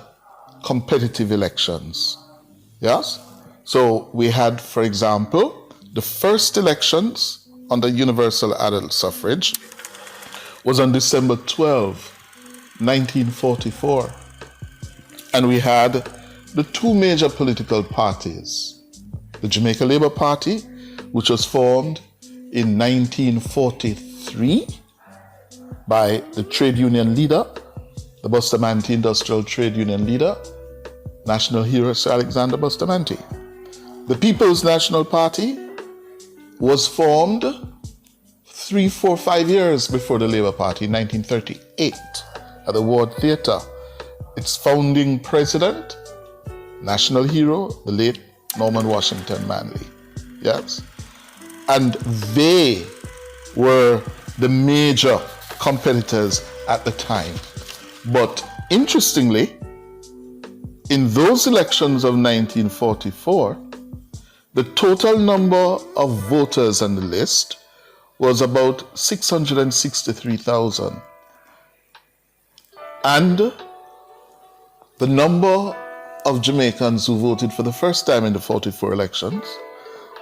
competitive elections. Yes? So we had, for example, the first elections under universal adult suffrage was on December 12, 1944. And we had the two major political parties. The Jamaica Labour Party, which was formed in 1943 by the trade union leader, the Bustamante Industrial Trade Union leader, national hero Sir Alexander Bustamante. The People's National Party was formed 3, 4, 5 years before the Labour Party in 1938 at the Ward Theatre. Its founding president, national hero, the late Norman Washington Manley. Yes? And they were the major competitors at the time. But interestingly, In those elections of 1944, the total number of voters on the list was about 663,000. And the number of Jamaicans who voted for the first time in the 44 elections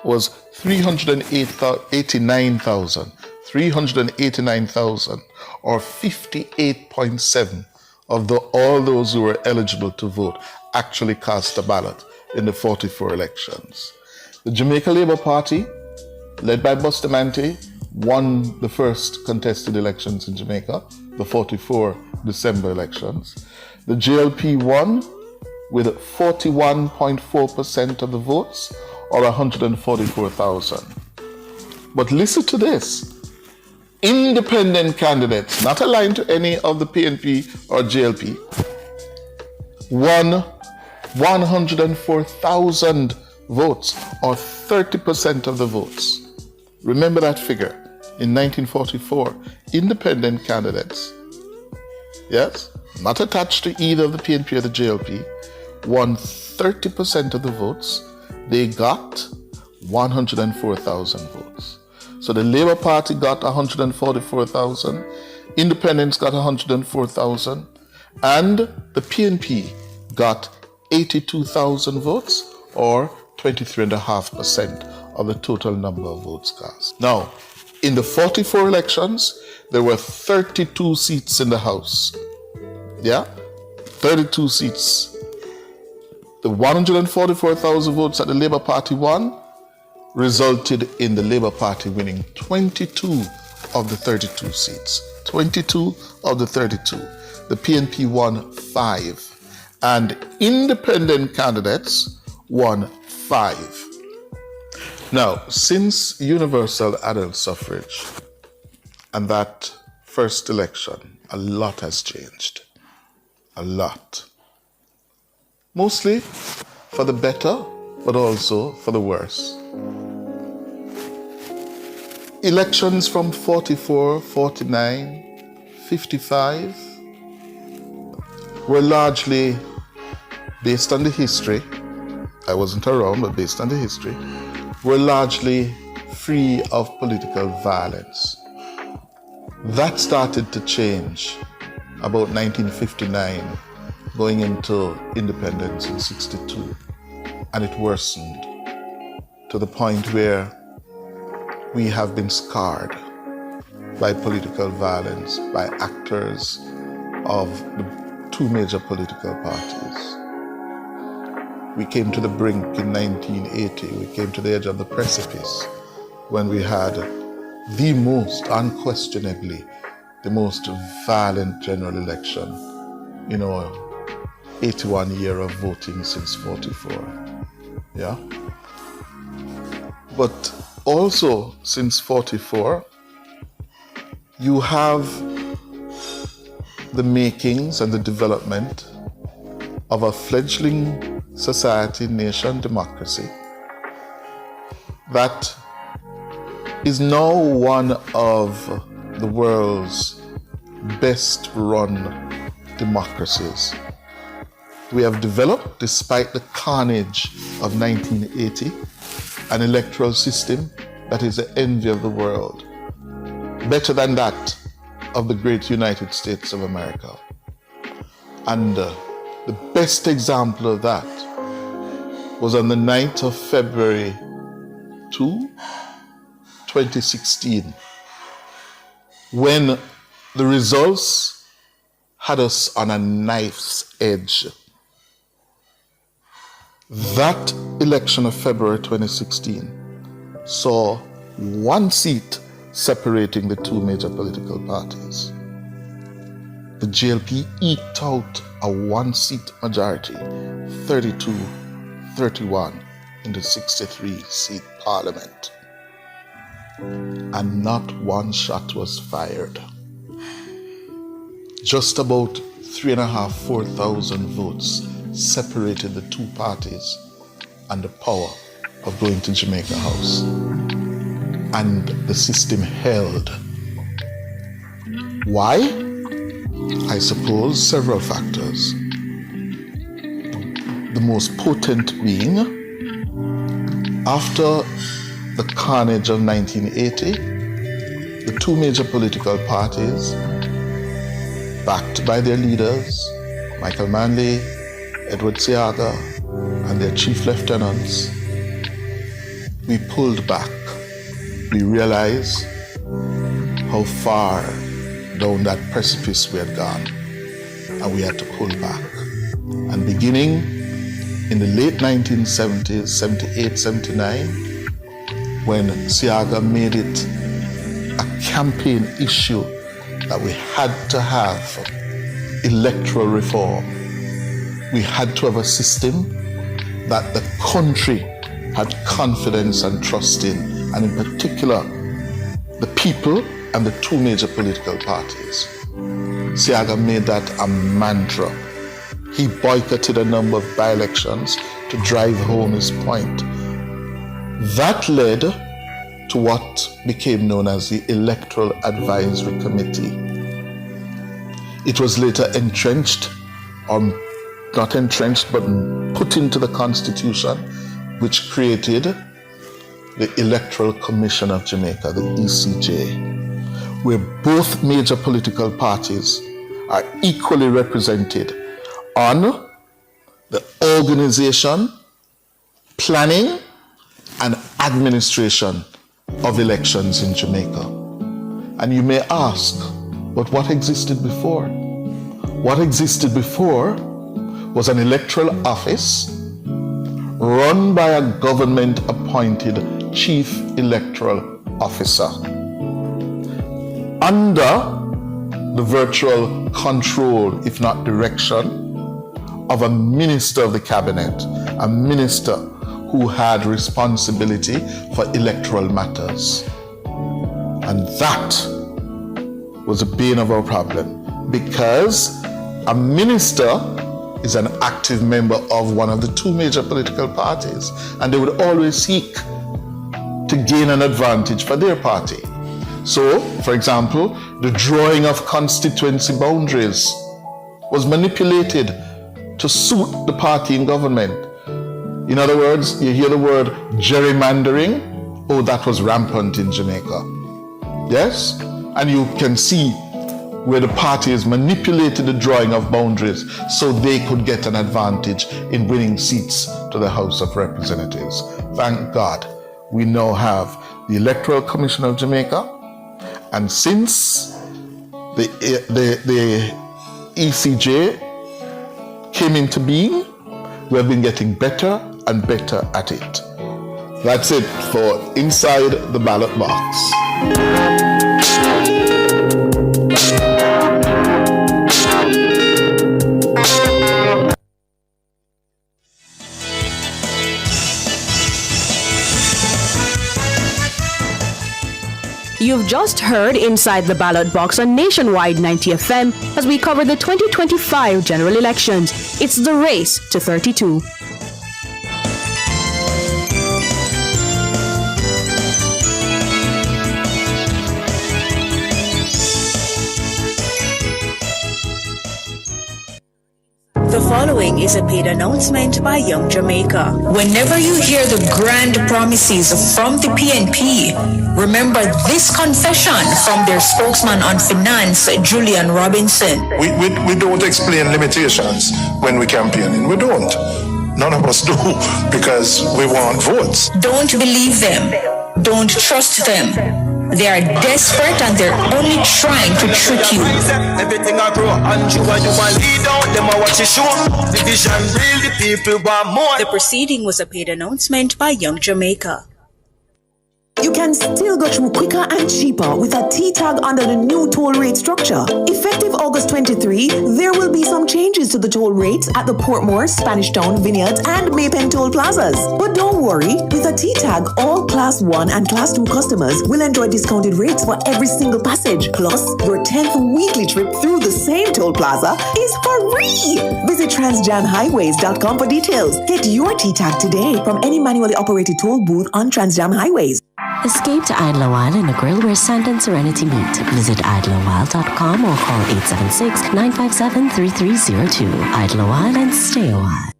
was 389,000. 389,000, or 58.7% of all those who were eligible to vote actually cast a ballot in the 44 elections. The Jamaica Labour Party, led by Bustamante, won the first contested elections in Jamaica, the 44 December elections. The JLP won with 41.4% of the votes, or 144,000. But listen to this. Independent candidates, not aligned to any of the PNP or JLP, won 104,000 votes, or 30% of the votes. Remember that figure. In 1944, independent candidates, yes, not attached to either the PNP or the JLP, won 30% of the votes. They got 104,000 votes. So the Labour Party got 144,000, Independents got 104,000, and the PNP got 82,000 votes, or 23.5% of the total number of votes cast. Now, in the 44 elections, there were 32 seats in the House. Yeah? 32 seats. The 144,000 votes that the Labour Party won resulted in the Labour Party winning 22 of the 32 seats. 22 of the 32. The PNP won 5. And independent candidates won 5. Now, since universal adult suffrage and that first election, a lot has changed. A lot. Mostly for the better, but also for the worse. Elections from 44, 49, 55 were largely based on the history. I wasn't around, but based on the history, were largely free of political violence. That started to change about 1959, going into independence in 62, and it worsened to the point where we have been scarred by political violence, by actors of the two major political parties. We came to the brink in 1980. We came to the edge of the precipice when we had the most, unquestionably, the most violent general election in our 81 year of voting since 44. Yeah? But also since 44, you have the makings and the development of a fledgling society, nation, democracy that is now one of the world's best run democracies. We have developed, despite the carnage of 1980, an electoral system that is the envy of the world, better than that of the great United States of America. And the best example of that was on the 9th of February 2016, when the results had us on a knife's edge. That election of February 2016 saw one seat separating the two major political parties. The JLP eked out a one-seat majority, 32-31 in the 63-seat parliament. And not one shot was fired. Just about 3,500-4,000 votes separated the two parties and the power of going to Jamaica House. And the system held. Why? I suppose several factors. the most potent being, after the carnage of 1980, the two major political parties, backed by their leaders, Michael Manley, Edward Seaga, and their chief lieutenants, we pulled back. We realized how far down that precipice we had gone, and we had to pull back. And beginning in the late 1970s, 78, 79, when Seaga made it a campaign issue that we had to have electoral reform. We had to have a system that the country had confidence and trust in, and in particular, the people and the two major political parties. Seaga made that a mantra. He boycotted a number of by-elections to drive home his point. That led to what became known as the Electoral Advisory Committee. It was later entrenched, or not entrenched, but put into the Constitution, which created the Electoral Commission of Jamaica, the ECJ, where both major political parties are equally represented on the organization, planning, and administration of elections in Jamaica. And you may ask, but what existed before? What existed before was an electoral office run by a government-appointed chief electoral officer under the virtual control, if not direction, of a minister of the cabinet, a minister who had responsibility for electoral matters. And that was a bane of our problem, because a minister is an active member of one of the two major political parties, and they would always seek to gain an advantage for their party. So, for example, the drawing of constituency boundaries was manipulated to suit the party in government. In other words, you hear the word gerrymandering. Oh, that was rampant in Jamaica. Yes? And you can see where the parties manipulated the drawing of boundaries so they could get an advantage in winning seats to the House of Representatives. Thank God we now have the Electoral Commission of Jamaica, and since the ECJ came into being, we have been getting better and better at it. That's it for Inside the Ballot Box. You've just heard Inside the Ballot Box on Nationwide 90 FM as we cover the 2025 general elections. It's the race to 32. The following is a paid announcement by Young Jamaica. Whenever you hear the grand promises from the PNP, remember this confession from their spokesman on finance, Julian Robinson. We don't explain limitations when we campaigning. We don't. None of us do, because we want votes. Don't believe them. Don't trust them. They are desperate and they're only trying to trick you. Everything I grow and you lead out, them I watch you show. The vision real, the people want more. The proceeding was a paid announcement by Young Jamaica. You can still go through quicker and cheaper with a T-tag under the new toll rate structure. Effective August 23, there will be some changes to the toll rates at the Portmore, Spanish Town, Vineyards, and Maypen toll plazas. But don't worry, with a T-tag, all Class 1 and Class 2 customers will enjoy discounted rates for every single passage. Plus, your 10th weekly trip through the same toll plaza is free. Visit transjamhighways.com for details. Get your T-tag today from any manually operated toll booth on Transjam Highways. Escape to Idle a While in a grill where sand and serenity meet. Visit idleawhile.com or call 876-957-3302. Idle a While and stay a while.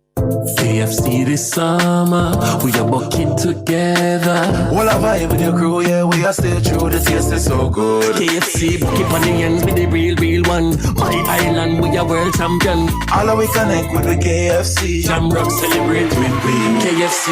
KFC this summer, we are bucking together. All a vibe with your crew, yeah, we are stay true, the taste is so good. KFC, bucket on the ends with the real one. My island, we are world champion. All of we connect with the KFC. Jamrock celebrate with we. KFC,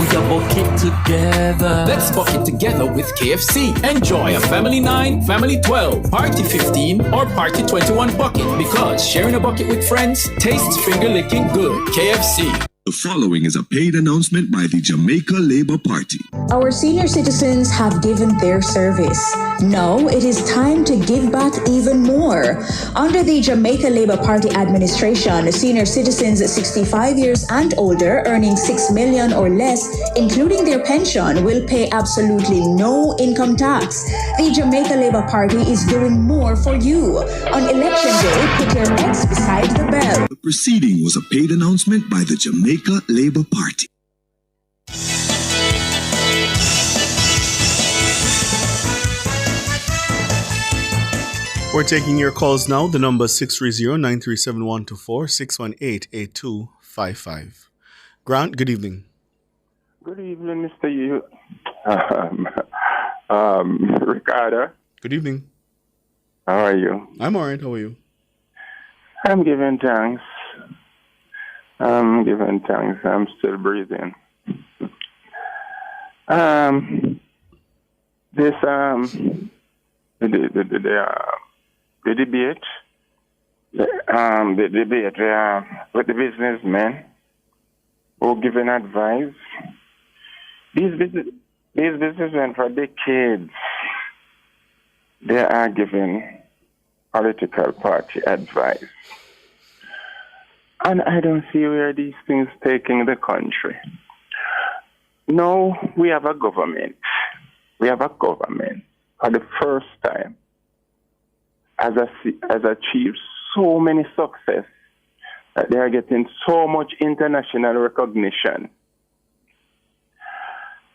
we are bucking together. Let's bucket together with KFC. Enjoy a Family 9, Family 12, Party 15, or Party 21 bucket because sharing a bucket with friends tastes finger-licking good. KFC. The following is a paid announcement by the Jamaica Labour Party. Our senior citizens have given their service. Now it is time to give back even more. Under the Jamaica Labour Party administration, senior citizens 65 years and older earning $6 million or less, including their pension, will pay absolutely no income tax. The Jamaica Labour Party is doing more for you. On election day, put your X beside the bell. The proceeding was a paid announcement by the Jamaica Labour Party. We're taking your calls now. The number is 630-937-124, 618-8255. Grant, good evening. Good evening, Mr. Yu. Ricardo. Good evening. How are you? I'm all right. How are you? I'm giving thanks. I'm still breathing. The debate with the businessmen who giving advice. These businessmen for decades, they are giving political party advice. And I don't see where these things taking the country. No, we have a government. We have a government for the first time has achieved so many success that they are getting so much international recognition.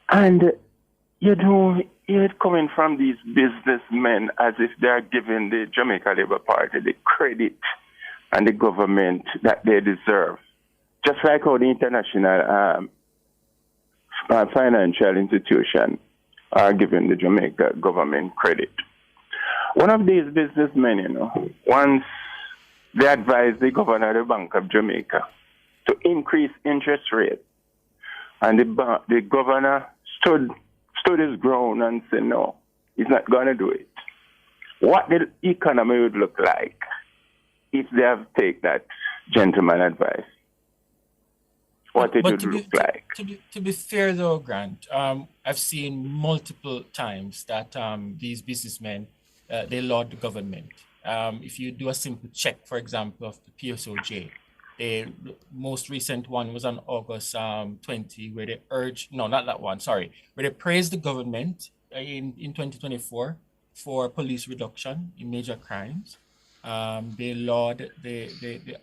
And you don't hear it coming from these businessmen as if they are giving the Jamaica Labour Party the credit and the government that they deserve. Just like how the international financial institutions are giving the Jamaica government credit. One of these businessmen, once they advised the governor of the Bank of Jamaica to increase interest rates, and the governor stood his ground and said, no, he's not going to do it. What the economy would look like if they have taken that gentleman advice? What it would look like. To be fair though, Grant, I've seen multiple times that these businessmen, they laud the government. If you do a simple check, for example, of the PSOJ, the most recent one was on August 20, where they urged, no, not that one, sorry, where they praised the government in 2024 for police reduction in major crimes. They laud the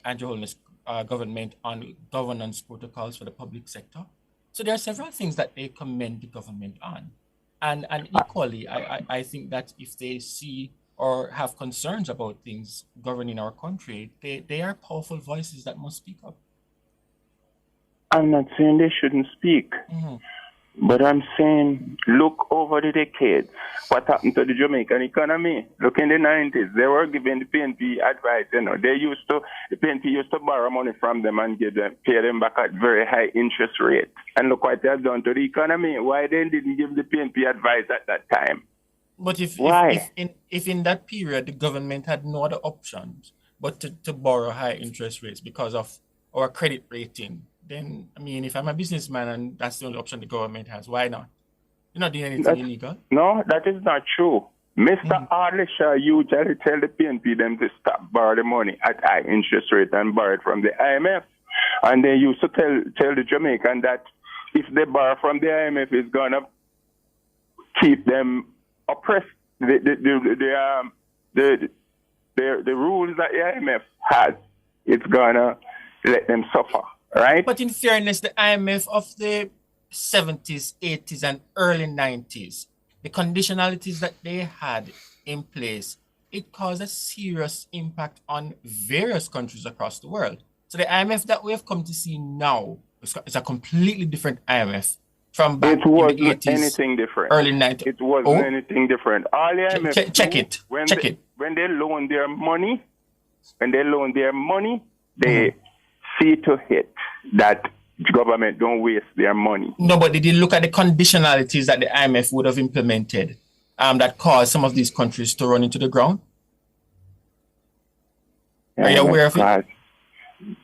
Andrew Holness government on governance protocols for the public sector. So there are several things that they commend the government on. And equally, I think that if they see or have concerns about things governing our country, they are powerful voices that must speak up. I'm not saying they shouldn't speak, but I'm saying look over the decades. What happened to the Jamaican economy? Look in the 90s, they were giving the PNP advice. The PNP used to borrow money from them and pay them back at very high interest rates. And look what they have done to the economy. Why they didn't give the PNP advice at that time? But if in that period the government had no other options but to borrow high interest rates because of our credit rating, then I mean, if I'm a businessman and that's the only option the government has, why not? You're not doing anything illegal. No, that is not true. Mr. Ardlishaw usually tell the PNP them to stop borrow the money at high interest rate and borrow it from the IMF. And they used to tell the Jamaican that if they borrow from the IMF, it's gonna keep them oppressed. The rules that the IMF has, it's gonna let them suffer, right? But in fairness, the IMF of the 70s, 80s, and early 90s, the conditionalities that they had in place, it caused a serious impact on various countries across the world. So the IMF that we have come to see now is a completely different IMF from back It wasn't in the 80s, anything different. early 90s. It wasn't anything different. All the IMF Check do it. When Check they, it. When they loan their money, they see to it that government don't waste their money. No, but did you look at the conditionalities that the IMF would have implemented that caused some of these countries to run into the ground? Are you aware of it?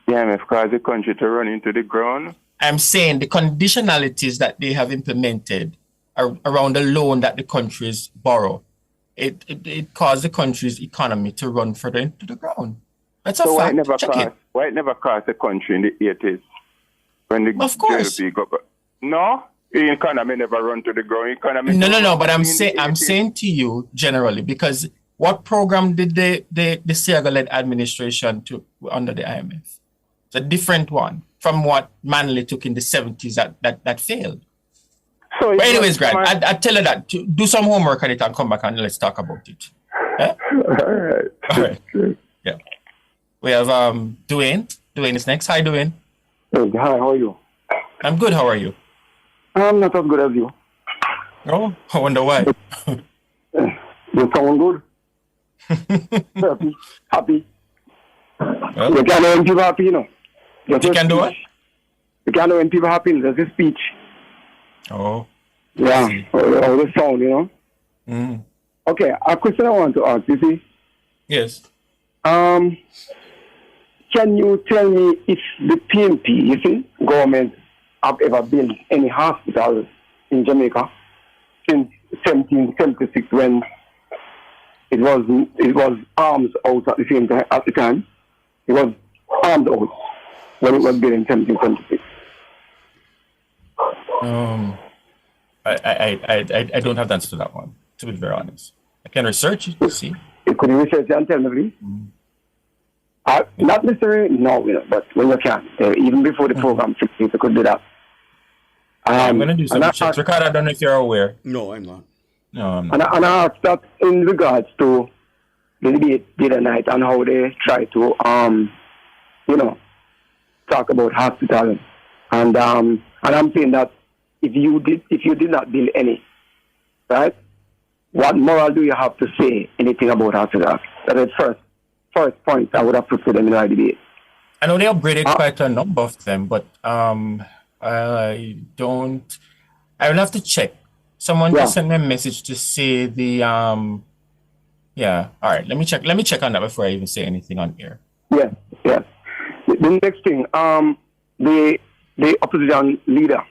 The IMF caused the country to run into the ground. I'm saying the conditionalities that they have implemented around the loan that the countries borrow, it caused the country's economy to run further into the ground. That's a so fact. Why it never cost the country in the 80s? When the GDP go up? No, the economy never run to the ground. No. But I'm saying to you generally, because what program did the Seaga-led administration took under the IMF? It's a different one from what Manley took in the 70s that failed. So but anyways, Grant, I tell you that do some homework on it and come back and let's talk about it. Yeah? All right. Yeah. We have Dwayne. Dwayne is next. Hi, Dwayne. Hey, hi, how are you? I'm good. How are you? I'm not as good as you. Oh, I wonder why. You sound good. Happy. Well, you can't know when people happy, you know. You can do what? You can't know when people happy. There's a speech. Oh. Yeah, or the sound, you know. Mm. Okay, a question I want to ask, you see? Yes. Can you tell me if the PNP, you see, government have ever built any hospitals in Jamaica since 1776 when it was arms out at the same time, at the time. It was armed out when it was built in 1776. I don't have the answer to that one, to be very honest. I can research it to see. Could you research it and tell me, please? Not necessarily now, you know, but when you can, even before the program, you could do that. I'm going to do some checks. Ricardo, I don't know if you're aware. No, I'm not. No, I'm not. And I asked that in regards to the debate the other night and how they try to, talk about hospital. And I'm saying that if you did not build any, right? What moral do you have to say anything about hospital? That is first point I would have put to them in our debate. I know they upgraded quite a number of them, but I will have to check. Someone just sent me a message to say the all right, let me check on that before I even say anything on air. Yes. The next thing, the opposition leader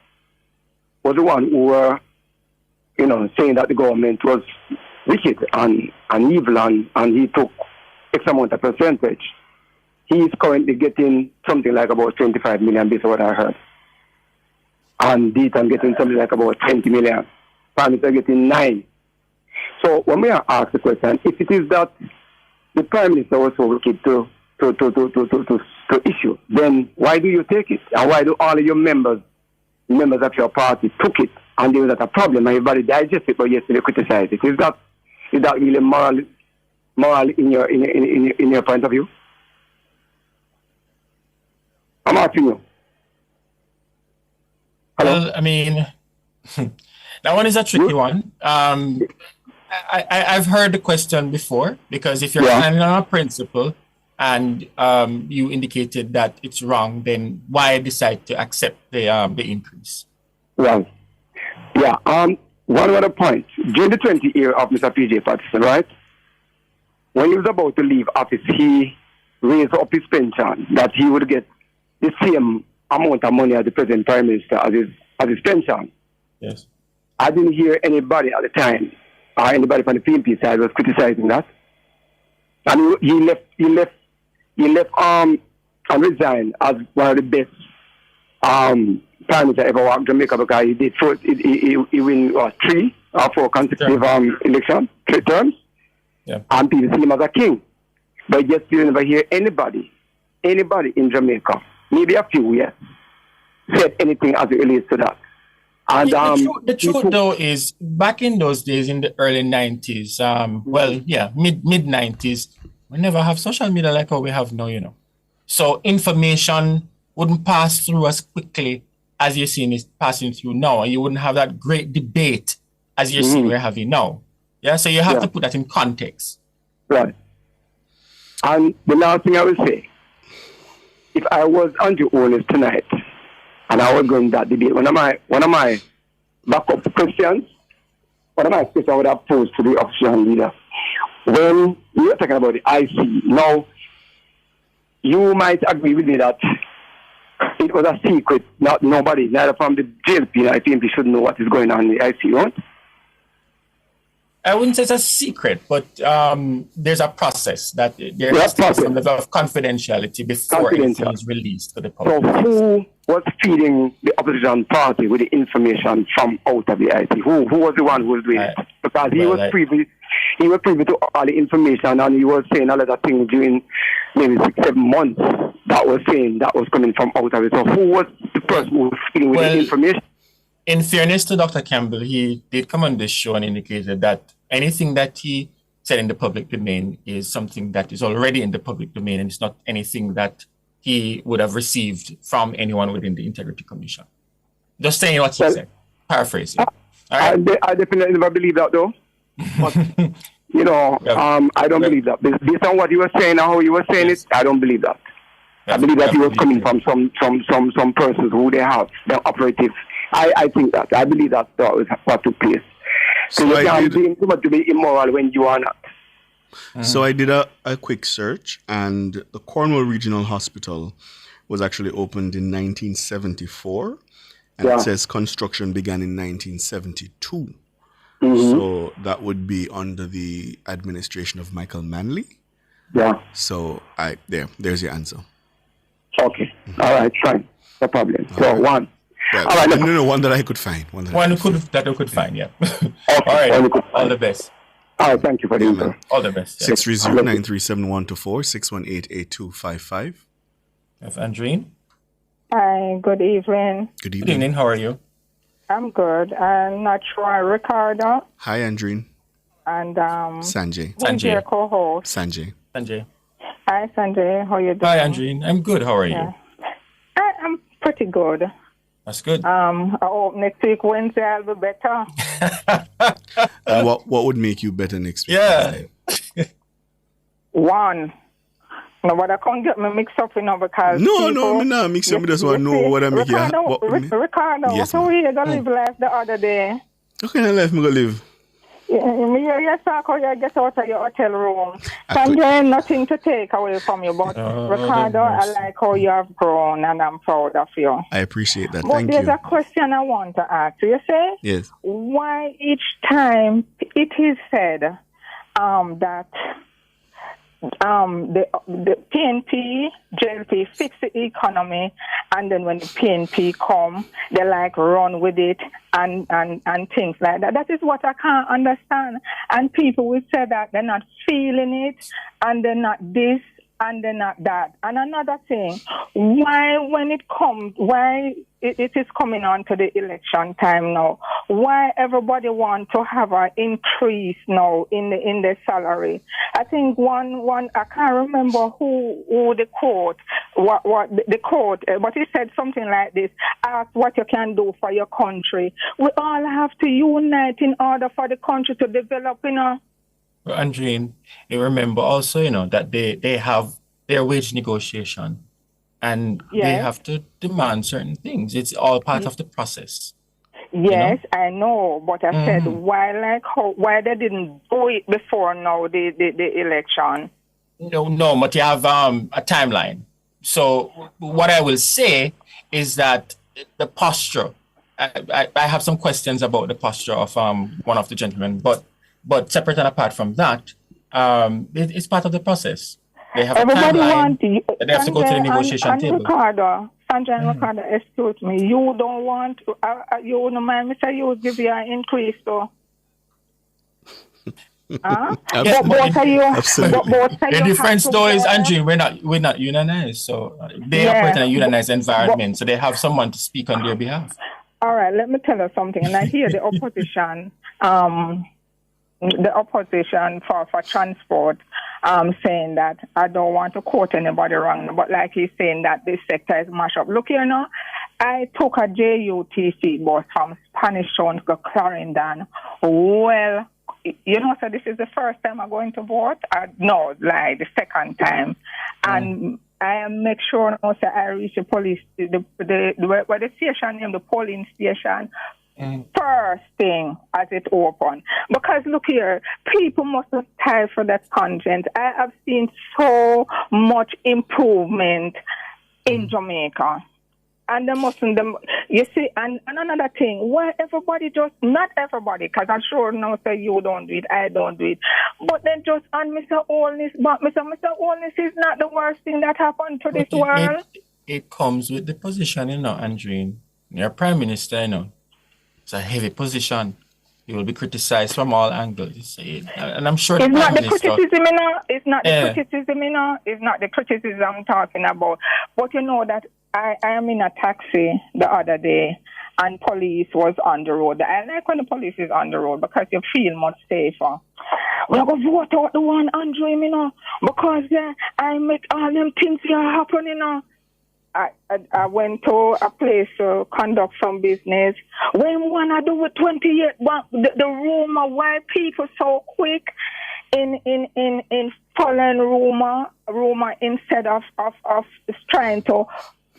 was the one who were, saying that the government was wicked and evil and he took X amount of percentage. He is currently getting something like about 25 million based on what I heard. And Deaton getting something like about 20 million. Prime Minister getting 9. So when we are asked the question, if it is that the Prime Minister was so wicked to issue, then why do you take it? And why do all of your members of your party took it and there was not a problem and everybody digested it but yesterday criticized it? Is that really moral in your point of view? I'm asking you. Hello? Well, I mean, that one is a tricky one. I've heard the question before, because if you're standing on a principle and you indicated that it's wrong, then why decide to accept the increase? Right. Yeah. One other point. During the 20 year of Mr. PJ Patterson, right? When he was about to leave office, he raised up his pension that he would get the same amount of money as the present Prime Minister as his pension. Yes. I didn't hear anybody at the time, or anybody from the PNP side was criticizing that. And he left and resigned as one of the best Prime Minister ever walked Jamaica, because he did he win 3 or 4 consecutive elections, 3 terms. Yeah. And people see him as a king. But yet you never hear anybody in Jamaica, maybe a few, said anything as it relates to that. And the truth though is, back in those days, in the early 90s, mid 90s, we never have social media like how we have now, So information wouldn't pass through as quickly as you're seeing it passing through now. And you wouldn't have that great debate as you're seeing we're having now. Yeah, so you have to put that in context. Right. And the last thing I will say, if I was Andrew Holness tonight and I was going that debate, one of my backup questions, one of my questions I would have posed to the opposition leader, when we were talking about the IC, now you might agree with me that it was a secret, not nobody, neither from the JLP nor PNP should know what is going on in the IC, right? I wouldn't say it's a secret, but there's a process that there has to be some level of confidentiality before anything is released to the public. So who was feeding the opposition party with the information from out of the IC? Who was the one who was doing it? Because he was privy to all the information, and he was saying a lot of things during maybe 6-7 months that was saying that was coming from out of it. So who was the person who was feeding with the information? In fairness to Dr. Campbell, he did come on this show and indicated that anything that he said in the public domain is something that is already in the public domain, and it's not anything that he would have received from anyone within the Integrity Commission. Just saying what he said, paraphrasing. I definitely never believe that, though. But, you know, I don't believe that. Based on what you were saying and how you were saying it, I don't believe that. I believe that he was coming from some persons who they have, they're operative. I think that. I believe that was what took place. So you can't be too much to be immoral when you are not. So I did a quick search, and the Cornwall Regional Hospital was actually opened in 1974, and it says construction began in 1972. So that would be under the administration of Michael Manley. Yeah. So there's your answer. Okay. All right, fine. No problem. So one. Well, all right. No, one that I could find. That I could find, yeah. Okay. All right. All the best. All right, thank you for the info. All the best. 630-937-124, 618-8255. Have Andreen. Hi, good evening. Good evening. Good evening, how are you? I'm good. I'm not sure, Ricardo. Hi, Andreen. And Sanjay. Who's your co-host? Sanjay. Hi, Sanjay. How you doing? Hi, Andreen. I'm good. How are you? I'm pretty good. That's good. I hope next week Wednesday I'll be better. And what would make you better next week? Yeah. One. No, but I can't get me mixed up, because No, mix up. I just want to know what I make you. Ricardo, yes, what way you gonna live life the other day? How can I life me go live? You talk how you get out of your hotel room. Sandra, nothing to take away from you, but Ricardo, I like how you have grown, and I'm proud of you. I appreciate that. But Thank you. there's a question I want to ask. You say? Yes. Why each time it is said that the PNP, JLP fix the economy, and then when the PNP come, they run with it and things like that. That is what I can't understand. And people will say that they're not feeling it, and they're not this, and they're not that. And another thing, why when it comes, why it is coming on to the election time now, why everybody want to have an increase now in the salary? I think one I can't remember who the quote, what the quote, but he said something like this: ask what you can do for your country. We all have to unite in order for the country to develop, Well, Andreen, you remember also, that they have their wage negotiation, and they have to demand certain things. It's all part of the process. Yes, I know, but I said why they didn't do it before now the election? No, but you have a timeline. So what I will say is that the posture. I have some questions about the posture of one of the gentlemen, but separate and apart from that, it's part of the process. They have Everybody a timeline. want to, they have to go to the negotiation table. Ricardo, Sandra and Ricardo, excuse me. You don't want to, you wouldn't mind Mr. Hughes give you an increase, though. Yes, the difference though is, Andrew, we're not unionized, so they operate in a unionized environment, so they have someone to speak on their behalf. All right, let me tell you something. And I hear the opposition the opposition for transport saying that, I don't want to quote anybody wrong, but like he's saying that this sector is mashed up. Look here now, I took a JUTC bus from Spanish Town to Clarendon. Well, you know, so this is the first time I'm going to vote. No, like the second time. And I make sure now I reach the police, where the station named the polling station, first thing as it opened. Because look here, people must not tie for that content. I have seen so much improvement in Jamaica. And they mustn't, you see, and another thing, why everybody just, not everybody, because I'm sure now say you don't do it, I don't do it, but then just on Mr. Holness, but Mr. Holness is not the worst thing that happened to this world. It comes with the position, you know, Andreen. You're Prime Minister, you know. It's a heavy position. You will be criticized from all angles. And I'm sure it's not the criticism, you know. It's not the criticism, you know. It's not the criticism I'm talking about. But you know that I am in a taxi the other day and police was on the road. I like when the police is on the road because you feel much safer. We're going to vote out the one Andre, you know, because I make all them things here happen, you know. I went to a place to conduct some business. When one I do with 28, the rumor why people so quick in following rumor instead of trying to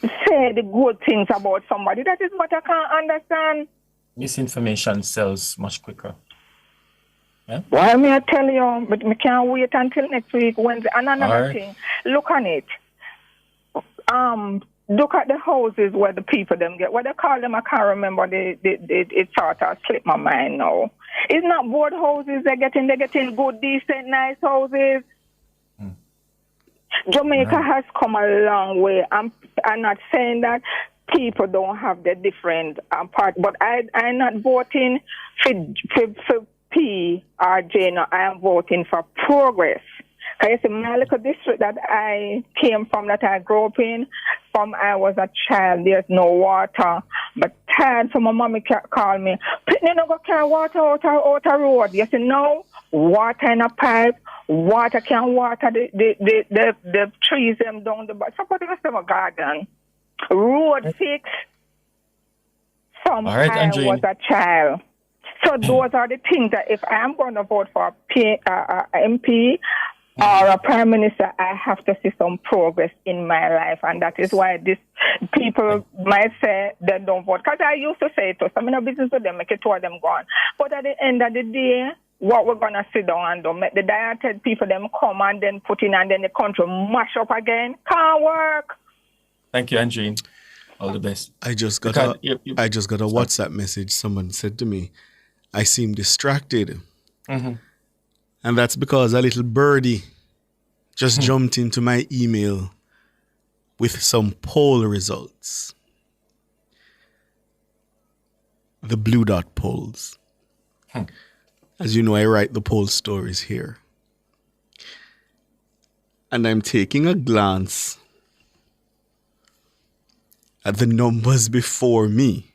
say the good things about somebody. That is what I can't understand. Misinformation sells much quicker. Yeah? Why may I tell you? But we can't wait until next week, Wednesday. And another thing, look on it. Look at the houses where the people them get. What they call them, I can't remember. It sort of slipped my mind now. It's not board houses they're getting good, decent, nice houses. Jamaica has come a long way. I'm not saying that people don't have the different part, but I'm not voting for P or J. No, I am voting for progress. Because you see, my little district that I came from, that I grew up in, from I was a child, there's no water. But tired, so my mommy called me, "Pitney no go carry water out the road." You see, no, water in a pipe, water can water the trees them down the back. Somebody must have a garden. Road fix from I was a child. So those are the things that if I'm going to vote for MP, or a Prime Minister, I have to see some progress in my life. And that is why this people might say they don't vote. Because I used to say it to some, in a business with them, make it toward them gone. But at the end of the day, what we're going to sit down and do, make the dieted people them come and then put in and then the country mash up again. Can't work. Thank you, Andreen. All the best. I just got a WhatsApp message. Someone said to me, I seem distracted. Mm-hmm. And that's because a little birdie just jumped into my email with some poll results. The Blue Dot polls. As you know, I write the poll stories here. And I'm taking a glance at the numbers before me.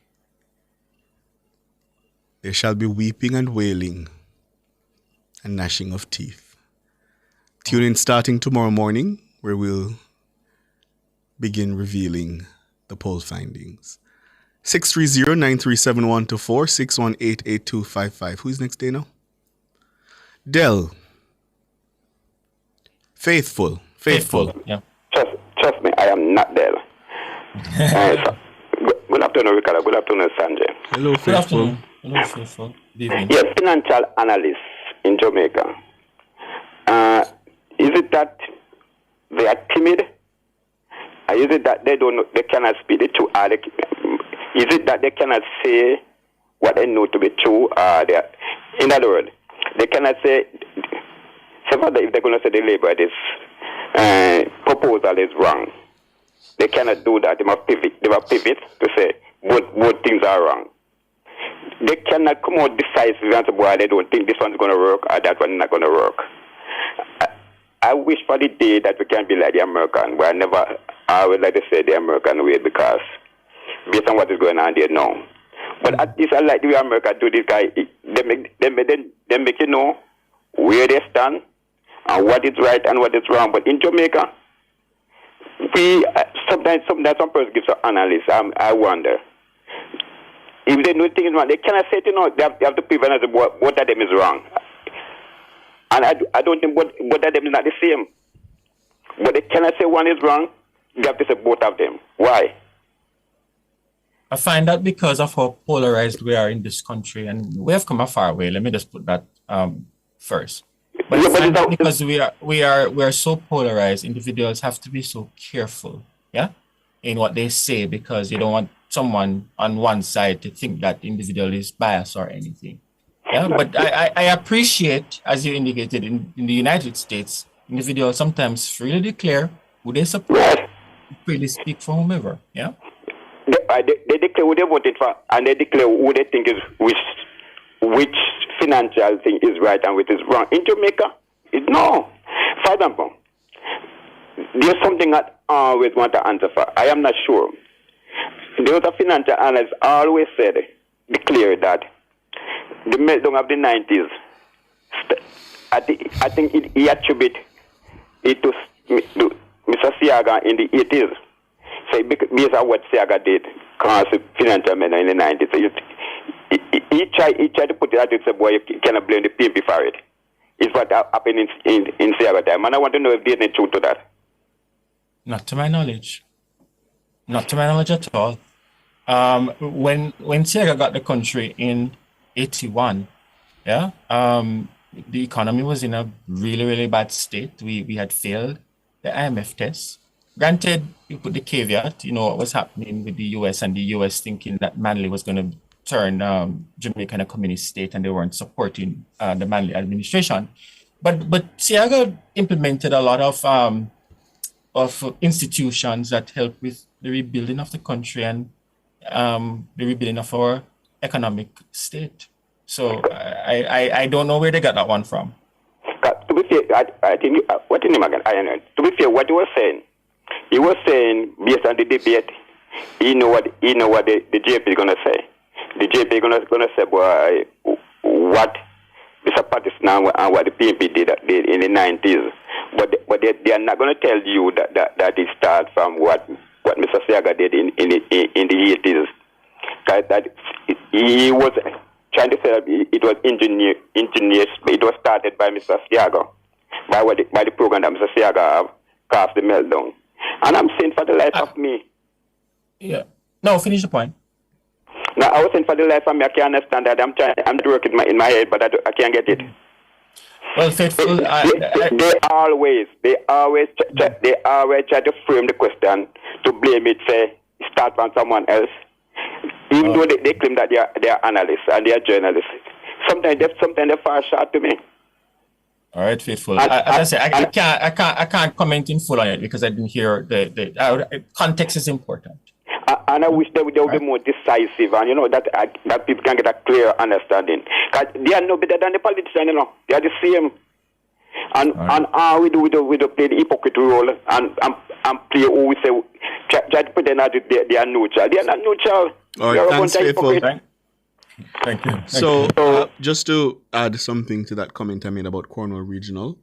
There shall be weeping and wailing and gnashing of teeth. Tune in starting tomorrow morning, where we'll begin revealing the poll findings. 630-937-124, 618-8255. Who's next, Dana? Del. Faithful. Yeah. Trust me, I am not Del. Good afternoon, Ricardo. Good afternoon, Sanjay. Hello, Faithful. Hello, Faithful. Good evening. Yes, financial analysts in Jamaica. Is it that they are timid? Is it that they cannot speak the truth? Is it that they cannot say what they know to be true? In other words, they cannot say, if they're going to say the Labour this proposal is wrong, they cannot do that. They must pivot to say both things are wrong. They cannot come out decisively and say, boy, they don't think this one's going to work or that one's not going to work. I wish for the day that we can be like the American, where I would like to say the American way, because based on what is going on there now, But at least I like the way America do this guy. They make you know where they stand and what is right and what is wrong. But in Jamaica, we sometimes some person gives an analysis. I wonder if they know things wrong. They cannot say they have to prove another what of them is wrong. And I don't think both of them is not the same. But they cannot say one is wrong. They have to say both of them. Why? I find that because of how polarized we are in this country, and we have come a far way. Let me just put that first. But I find that because we are so polarized, individuals have to be so careful, in what they say, because you don't want someone on one side to think that the individual is biased or anything. Yeah, but I appreciate, as you indicated, in the United States, individuals sometimes freely declare who they support, freely speak for whomever. Yeah. They declare who they voted for, and they declare who they think is which financial thing is right and which is wrong. In Jamaica, no. For example, there's something that I always want to answer for. I am not sure. There was a financial analyst always declared that the meltdown of the 90s, I think he attributed it to Mr. Seaga in the 80s. So based on what Seaga did, caused the financial meltdown in the 90s. So he tried to put it out and say, boy, you cannot blame the PNP for it. It's what happened in Seaga time. And I want to know if there's any truth to that. Not to my knowledge. Not to my knowledge at all. When Seaga got the country in 81, the economy was in a really, really bad state. We had failed the IMF test. Granted, you put the caveat, what was happening with the US, and the US thinking that Manley was going to turn Jamaica in a communist state, and they weren't supporting the Manley administration. But Seaga implemented a lot of institutions that helped with the rebuilding of the country and the rebuilding of our economic state. So I don't know where they got that one from. To be fair, I think what in him again? To be fair, what he was saying based on the debate, he know what the JP is gonna say. The JP is gonna say, boy, what Mr. Patterson and what the PNP did in the 90s. But they are not gonna tell you that it starts from what Mr. Seaga did in the 80s. That he was trying to say that it was ingenious. It was started by Mr. Seaga, by the program that Mr. Seaga caused the meltdown. And I'm saying for the life of me. Yeah. No, finish the point. Now, I was saying for the life of me, I can't understand that. I'm working in my head, but I can't get it. Well, Faithful, they always try to frame the question to blame it, say, start from someone else. Even though they claim that they are analysts and they are journalists. Sometimes they fall short to me. All right, Faithful. As I say, I can't comment in full on it because I didn't hear the context is important. And I wish they would be more decisive, and that people can get a clear understanding. Because they are no better than the politicians, They are the same. And we do play the hypocrite role and play who we say try to pretend that they are neutral. They are not neutral. All right, thanks, Faithful. Thank you. So, just to add something to that comment I made about Cornwall Regional.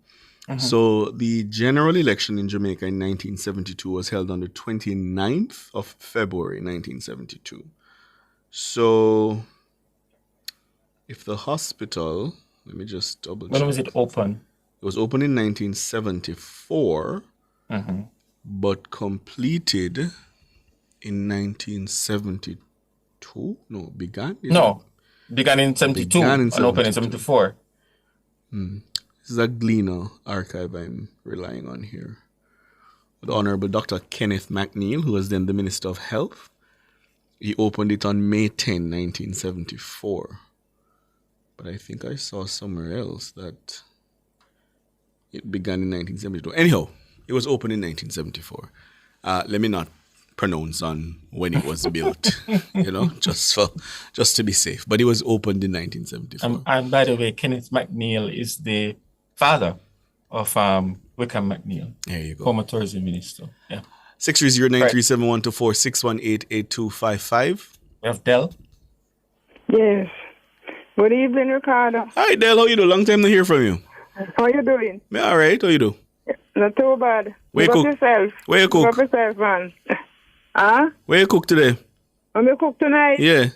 So, the general election in Jamaica in 1972 was held on the 29th of February, 1972. So, if the hospital, let me just double check. When was it open? It was opened in 1974, but completed in 1972. Began in 72 and opened in 74. This is a Gleaner archive I'm relying on here. The Honorable Dr. Kenneth McNeil, who was then the Minister of Health, he opened it on May 10, 1974. But I think I saw somewhere else that it began in 1972. Anyhow, it was opened in 1974. Let me not pronounce on when it was built, just to be safe. But it was opened in 1974. And by the way, Kenneth McNeil is the father of Wickham McNeil. There you go. Former tourism minister. Yeah. 630-937-124-618-8255. We have Del. Yes. Good evening, Ricardo. Hi, Del. How you do? Long time to hear from you. How you doing? Me all right. How you do? Not too bad. Where you Look cook? up yourself. Where you cook? Look up yourself, man. Huh? Where you cook today? I'm going to cook tonight. Yeah.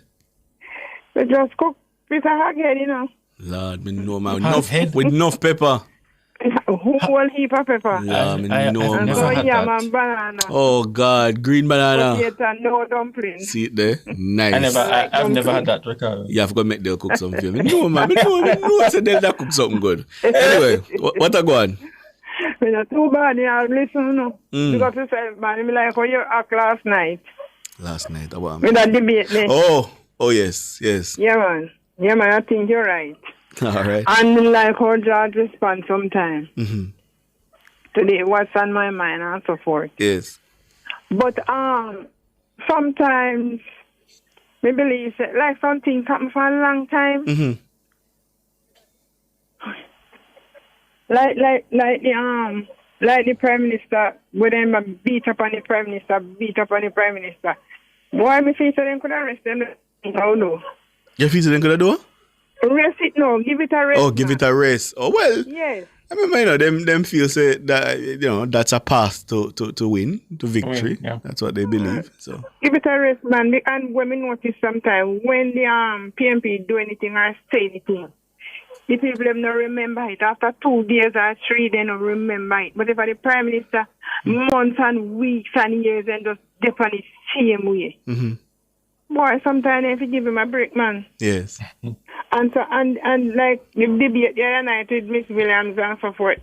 We just cook piece of hoghead, you know. Lord, me know, man. With enough pepper. Whole heap of pepper. Lord, me know, And man. so yam and banana. Oh, God. Green banana. Potato and no dumpling. See it there? Nice. I've never had that, Ricardo. You have got to make Del cook something for you. No, man. Me know. I said Del that cook something good. Anyway, what a go on? We're not too bad. You listen, no. Because you said, man, me like how you act last night. Last night, what With that debate, me. Oh, yes. Yeah, man. I think you're right. All right. And like how George responds sometimes. Mm-hmm. Today, what's on my mind and so forth. Yes. But sometimes me believe that, like some things happen for a long time. Mm-hmm. Like the Prime Minister, when them beat up on the Prime Minister. Boy, me feel so them could arrest them. Oh no. You feel them could do? Arrest it, no. Give it a rest. Oh, give it a rest. Oh, well. Yes. I mean, them feel say that, that's a path to win, to victory. Yeah. That's what they believe. So Give it a rest, man. And when we notice sometimes, when the PMP do anything or say anything, the people them not remember it. After 2 days or 3, they don't remember it. But if the Prime Minister, months and weeks and years, and just dip on the same way. Mm-hmm. Boy, sometimes if you give him a break, man. Yes. And like the debate the other night with Miss Williams and so forth,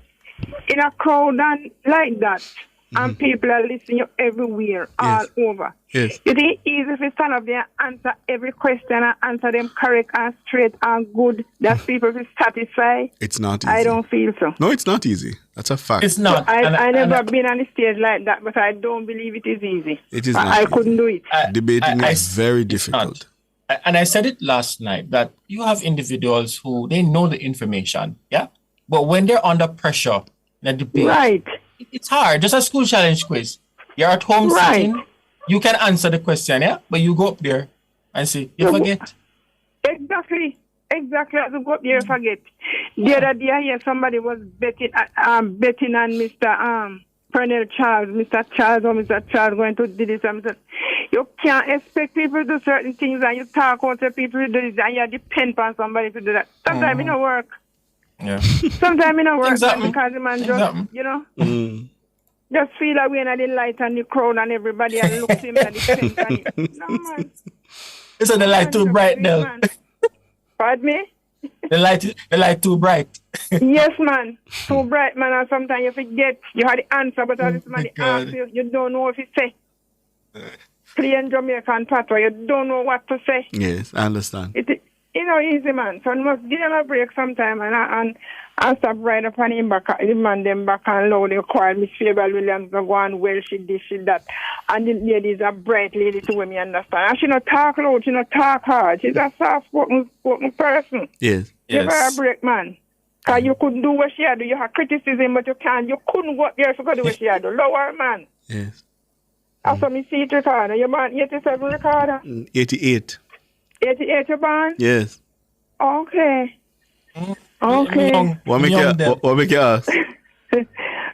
in a crowd and like that, and people are listening you everywhere, all over. Yes. You think it's easy if you stand up there and answer every question and answer them correct and straight and good, that people will satisfy? It's not easy. I don't feel so. No, it's not easy. That's a fact. It's not. I never been on the stage like that, but I don't believe it is easy. It is not I easy. couldn't do it. Debating is very difficult. And I said it last night that you have individuals who they know the information, yeah, but when they're under pressure in a debate, right, it's hard. Just a school challenge quiz. You're at home sitting, you can answer the question, yeah, but you go up there and say you forget. Exactly. As you go up there, you forget. The other day, I hear somebody was betting on Mr. Pernell Charles, Mr. Charles going to do this. You can't expect people to do certain things and you talk out to people to do this and you depend on somebody to do that. Sometimes it don't work. Yeah. Sometimes it don't work Exactly. because the man just, just feel like we're in the light and the crowd and everybody and look him at the center. No, man. Isn't the light too bright now? Pardon me? The light too bright. Yes, man. Too bright, man. And sometimes you forget you had the answer, but all this man asks you, you don't know what to say. Playing Jamaican patois, you don't know what to say. Yes, I understand. Easy, man. So you must give him a break sometime and stop right up on him back, the man them back and loud. You call Miss Fable Williams, go on, well, she this, she that. And the lady is a bright lady to me, understand. And she not talk loud, she not talk hard. She's a soft-spoken person. Yes. Give her a break, man. Because you couldn't do what she had. You have criticism, but you couldn't go up there to do what she had. Lower, man. Yes. That's what me see it, Ricardo. You're born 87, Ricardo? 88. 88 you're born? Yes. Okay. Okay. What make you ask?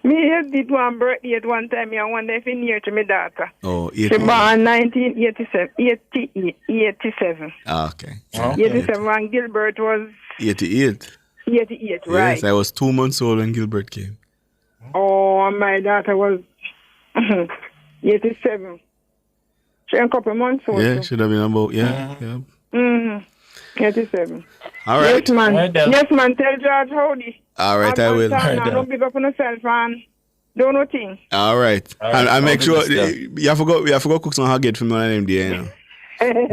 Me did one birthday at one time. I wonder if it's near to my daughter. Oh, she born 1987. 87. Ah, okay. 87 and Gilbert was 88. 88, right. Yes, I was 2 months old when Gilbert came. Oh, and my daughter was 87. She a couple months old. Yeah, should have been about, yeah. 87. All right. Yes, man. Right, yes, man. Tell George howdy. All right, I will. Don't big up on yourself and do nothing. All right. And make sure you have to go cook some hogget for me on them day, you know.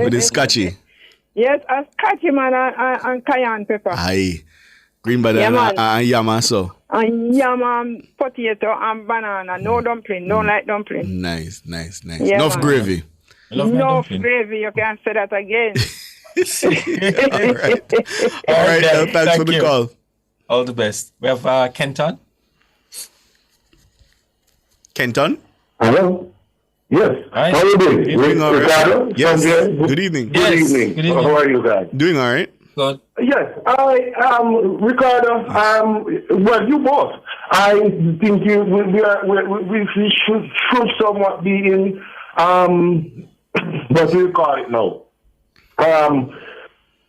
With the scotchy. Yes, a scotchy, man, and cayenne pepper. Aye. Green banana and yam and so. And yam and potato and banana. No dumpling. Don't like dumpling. Nice. Yeah, Enough man. gravy. Enough gravy. You can say that again. All right. Thanks for the call. All the best. We have Kenton. Kenton? Hello? Yes. Right. How are you doing? Doing all right. Ricardo? Yes. Sanjay? Good evening. Good evening. Good evening. How are you guys? Doing all right. Good. Yes, Ricardo. Well, you both. I think we should somewhat be in what do you call it now?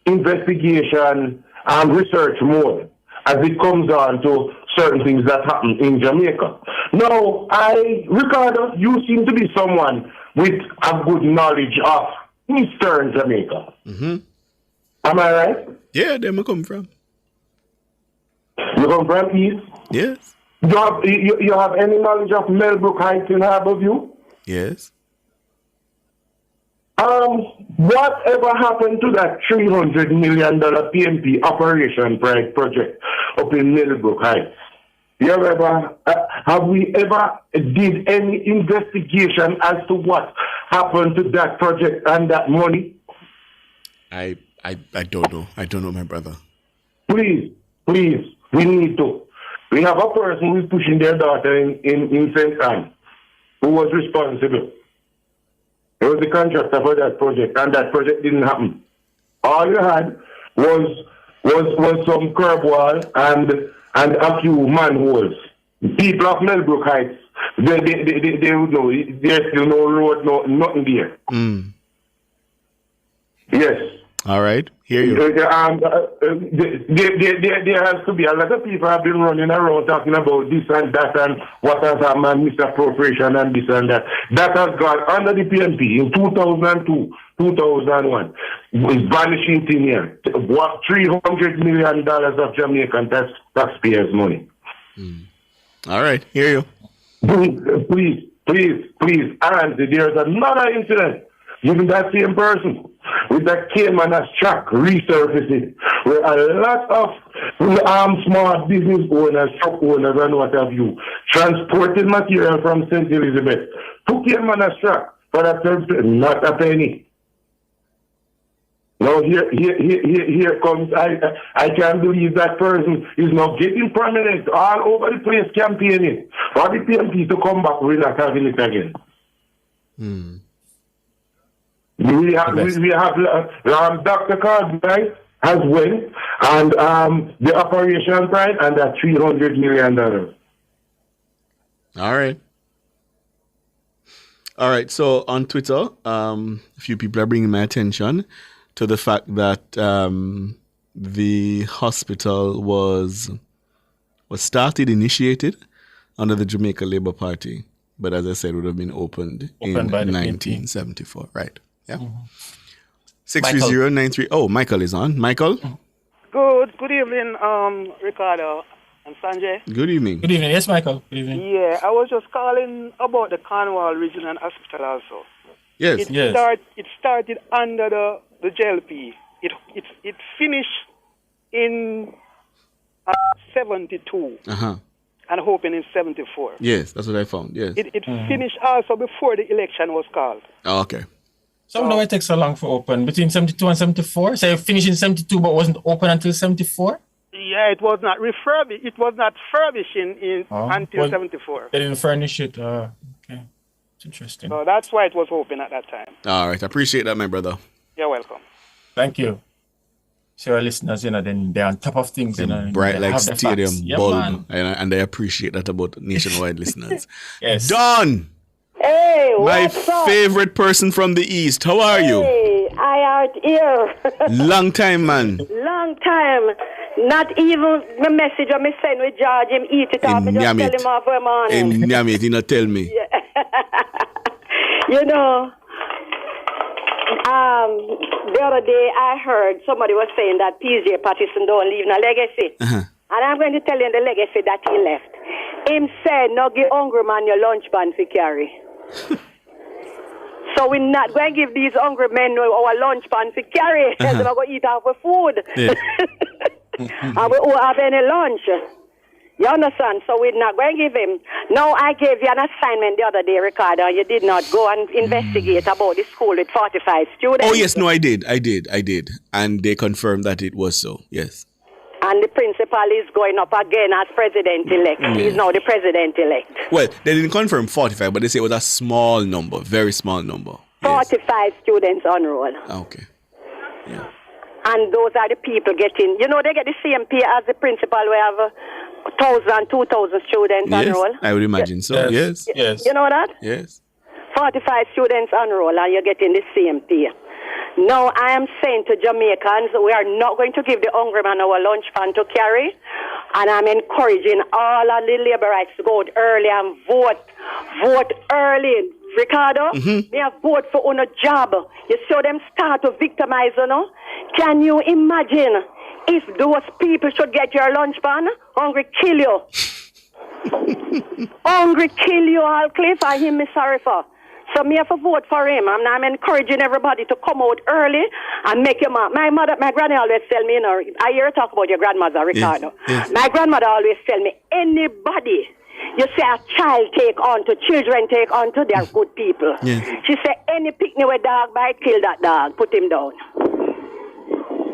Investigation and research mode as it comes on to certain things that happen in Jamaica. Now, Ricardo, you seem to be someone with a good knowledge of Eastern Jamaica. Mm-hmm. Am I right? Yeah, there I come from. You come from East? Yes. You have any knowledge of Melbrook Heights in Harborview? Yes. Whatever happened to that $300 million PNP Operation Pride project up in Melbrook Heights? Have we ever did any investigation as to what happened to that project and that money? I don't know. I don't know, my brother. Please, we need to. We have a person who is pushing their daughter in St. Anne who was responsible. He was the contractor for that project, and that project didn't happen. All you had was some curb wall and a few manholes. People of Melbrook Heights, they would know there's still no road, nothing there. Mm. Yes. All right. Hear you. There has to be a lot of people have been running around talking about this and that and what has happened, misappropriation and this and that. That has gone under the PNP in 2002, 2001. It's vanishing in here. What $300 million of Jamaican taxpayers' money. Mm. All right. Hear you. Please. And there's another incident. Even that same person with that Cayman track resurfacing, where a lot of small business owners, shop owners, and what have you, transported material from St. Elizabeth to Cayman track for that service, not a penny. Now here comes, I can't believe that person is now getting prominent all over the place campaigning for the PMP to come back, we're not having it again. Hmm. We have Dr. Cartwright has won, and the Operation Pride, and that $300 million. All right. So on Twitter, a few people are bringing my attention to the fact that the hospital was initiated under the Jamaica Labour Party, but as I said, would have been opened in 1974. Right. Yeah. Mm-hmm. 63093. Oh, Michael is on. Michael? Good evening, Ricardo and Sanjay. Good evening. Good evening. Yes, Michael. Good evening. Yeah, I was just calling about the Cornwall Regional Hospital also. Yes. It started under the JLP. It finished in 72. Uh-huh. And hoping in 74. Yes, that's what I found. Yes. It finished also before the election was called. Oh, okay. So why it takes so long for open? Between 72 and 74? So you finished in 72 but wasn't open until 74? Yeah, it was not refurbished. It was not furbished until 74. They didn't furnish it. Okay. It's interesting. So that's why it was open at that time. All right. I appreciate that, my brother. You're welcome. Thank you. So our listeners, then they're on top of things. Bright like stadium bulb. And I appreciate that about nationwide listeners. Yes. Don! Hey, my favorite person from the East. How are you? Hey, I out here. Long time, man. Long time. Not even the message I send with George, him eat it up, and just tell him off for morning. Him yam it, he not tell me. Yeah. You know, the other day I heard somebody was saying that PJ Patterson don't leave no legacy. Uh-huh. And I'm going to tell you the legacy that he left. Him said, no give hungry man your lunch pan for carry. So we're not going to give these hungry men our lunch pan for carry. They're going to eat our food. Yeah. And we won't have any lunch. You understand? So we're not going to give him. No, I gave you an assignment the other day, Ricardo. You did not go and investigate about the school with 45 students. Oh, yes. No, I did. And they confirmed that it was so. Yes. And the principal is going up again as president-elect. He's now the president-elect. Well, they didn't confirm 45, but they say it was a small number, very small number. 45 students on roll. Okay. And those are the people getting, they get the same pay as the principal. We have 1,000, 2,000 students on roll. I would imagine so. Yes. You know that? Yes. 45 students on roll and you're getting the same pay. Now, I am saying to Jamaicans, we are not going to give the hungry man our lunch fund to carry. And I'm encouraging all of the laborites to go out early and vote. Vote early. Ricardo, they have vote for on a job. You saw them start to victimize, Can you imagine if those people should get your lunch fund? Hungry kill you. Hungry kill you, Alcliffe. I him me sorry for. So me have to vote for him. And I'm encouraging everybody to come out early and make your mark. My granny always tell me, I hear you talk about your grandmother, Ricardo. Yes. My grandmother always tell me, anybody you say a child take on to, children take on to, they are good people. Yes. She say, any picnic with dog bite, kill that dog, put him down.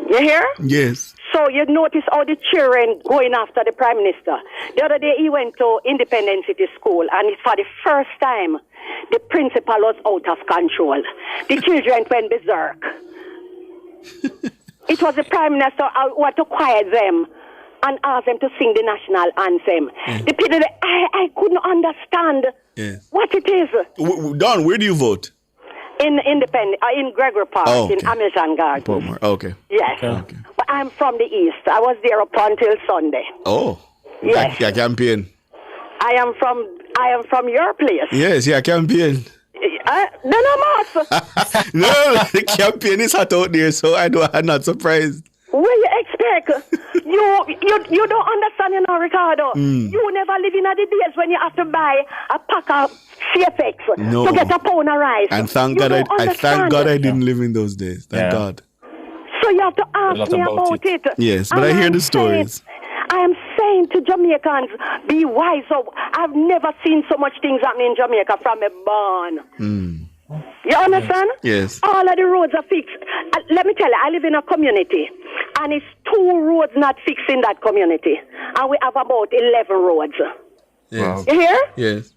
You hear? Yes. So you notice all the children going after the Prime Minister. The other day he went to Independence City School and for the first time the principal was out of control. The children went berserk. It was the Prime Minister who had to quiet them and ask them to sing the national anthem. The people, I couldn't understand what it is. Don, where do you vote? In Gregory Park, in Amazon Garden. Portmore. Okay. Yes. Okay. But I'm from the East. I was there up until Sunday. Oh. Yes. Yeah, campaign. I am from your place. Yes, yeah, campaign. No, no, the campaign is hot out there, so I'm not surprised. What you expect? you don't understand, Ricardo. You never live in the days when you have to buy a pack of CFX to get a pound of rice. And thank God I didn't live in those days. Thank God. So you have to ask me about it. Yes, but I hear the stories. I am saying to Jamaicans, be wise. I've never seen so much things happening in Jamaica from a born. You understand? Yes. All of the roads are fixed. Let me tell you, I live in a community, and it's 2 roads not fixed in that community. And we have about 11 roads. Yes. You hear? Yes.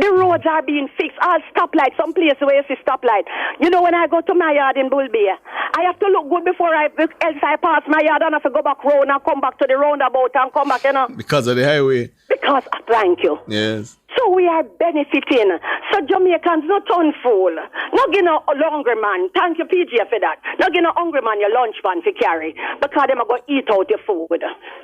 The roads are being fixed. All stoplights, some places where you see stoplight. When I go to my yard in Bull Bay, I have to look good before else I pass my yard and I have to go back round and come back to the roundabout and come back, Because of the highway. Because, thank you. Yes. So we are benefiting. So Jamaicans, not turn fool. Not give no hungry man. Thank you, PG, for that. Not give no hungry man your lunch pan to carry. Because them are going to eat out your food.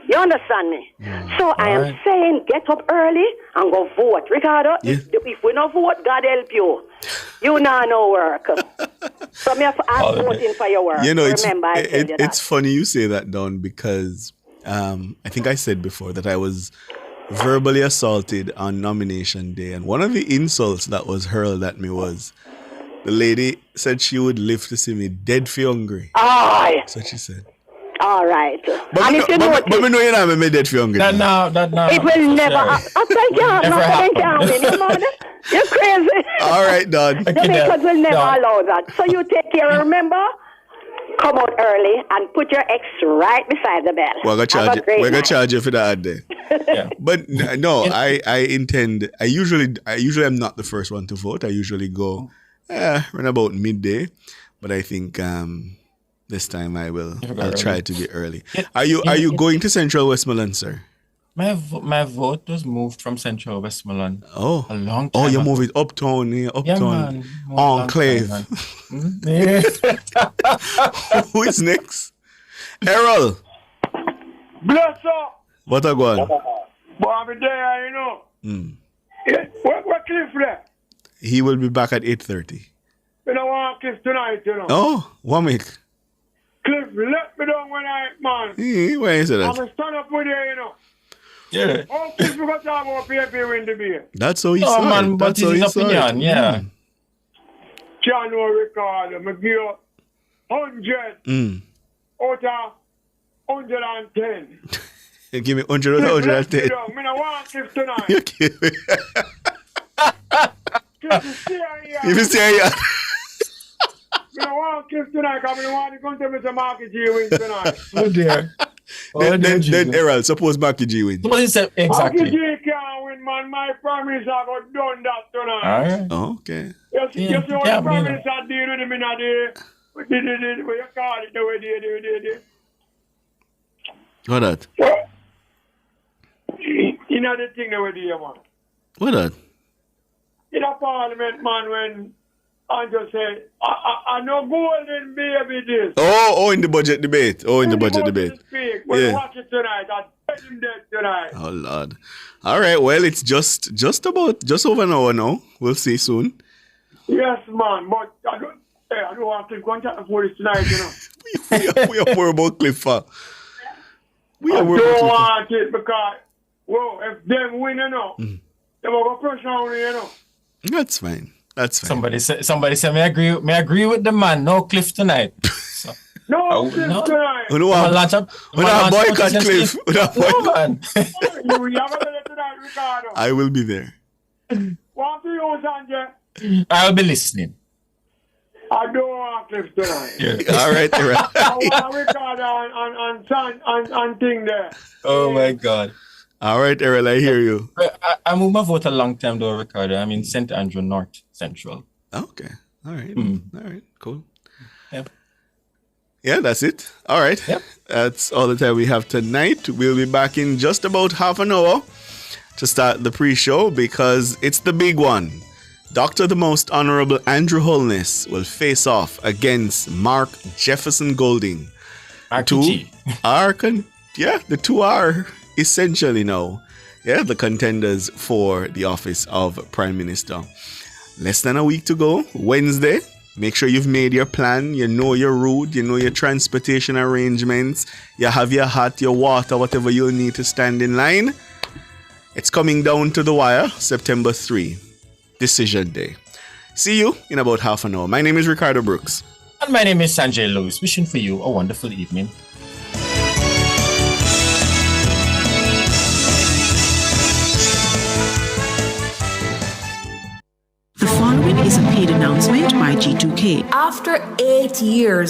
You understand me? So I am saying, get up early and go vote. Ricardo, if we not vote, God help you. You know no work. So I'm voting for your work. Remember, I tell you that. It's funny you say that, Don, because I think I said before that I was verbally assaulted on nomination day, and one of the insults that was hurled at me was the lady said she would live to see me dead for hungry. Aye. That's what she said. All right. But me know you know me dead for hungry. It will never. You're crazy. All right, Don. Jamaicans will never allow that. So you take care. Remember, come out early and put your ex right beside the bell. We're gonna charge you for that day. But no, I intend. I usually am not the first one to vote. I usually go around about midday. But I think this time I'll try to be early. Are you going to Central Westmoreland, sir? My vote was moved from Central Westmoreland. Oh, a long time. Oh, you move it uptown, uptown, enclave. Who is next? Errol. Bless up. What a go on? But I'm there, What Cliff there? He will be back at 8:30. You don't want Cliff tonight, Oh, what make? Cliff, let me down when man. Why is it that? I'm going to stand up with you, Yeah. Oh, Cliff, we got to talk about PNP win the beer. That's how he saw it. Man, but his opinion, yeah. Can't know Ricardo. I give you 100 out of 110. Give me 100 out of 110. I don't want Cliff tonight. You kidding me? Cliff, stay here. You stay here. I don't want Cliff tonight because I want to come to Mr. Market G win tonight. Oh dear. Then Errol, suppose Mackie G win. Exactly. Mackie G can't win, man. My promise I got done that tonight. All right. Oh, okay. You see what the promise I deal with him in a day. What you call it the way they did. What that? You know the thing the way they man. What that? In a parliament, man, when Andrew say, I know golden baby this. Oh, in the budget debate. In the budget debate. We'll watch it tonight. I'll tell him that tonight. Oh, Lord. All right, well, it's just over an hour now. We'll see soon. Yes, man, but I don't want to contact the police tonight, you know. we are more about Clifford. I don't want it because, if them win, you know, they will go pressure on me, you know. That's fine. Somebody said, may I agree with the man. No Cliff tonight. So, no Cliff tonight. We don't boycott Cliff. No, man. You have a better tonight, Ricardo. I will be there. What do you, Sanjay? I'll be listening. I don't want Cliff tonight. Yeah. All right. I want Ricardo and thing there. Oh, my God. All right, Errol, I hear you. I moved my vote a long time though, Ricardo. I'm in St. Andrew North Central. Okay. All right. All right. Cool. Yep. Yeah, that's it. All right. Yep. That's all the time we have tonight. We'll be back in just about half an hour to start the pre-show because it's the big one. Dr. the Most Honorable Andrew Holness will face off against Mark Jefferson Golding. The two are essentially now, the contenders for the office of Prime Minister. Less than a week to go, Wednesday. Make sure you've made your plan. You know your route. You know your transportation arrangements. You have your hat, your water, whatever you'll need to stand in line. It's coming down to the wire, September 3, Decision Day. See you in about half an hour. My name is Ricardo Brooks. And my name is Sanjay Lewis. Wishing for you a wonderful evening. The following is a paid announcement by G2K. After 8 years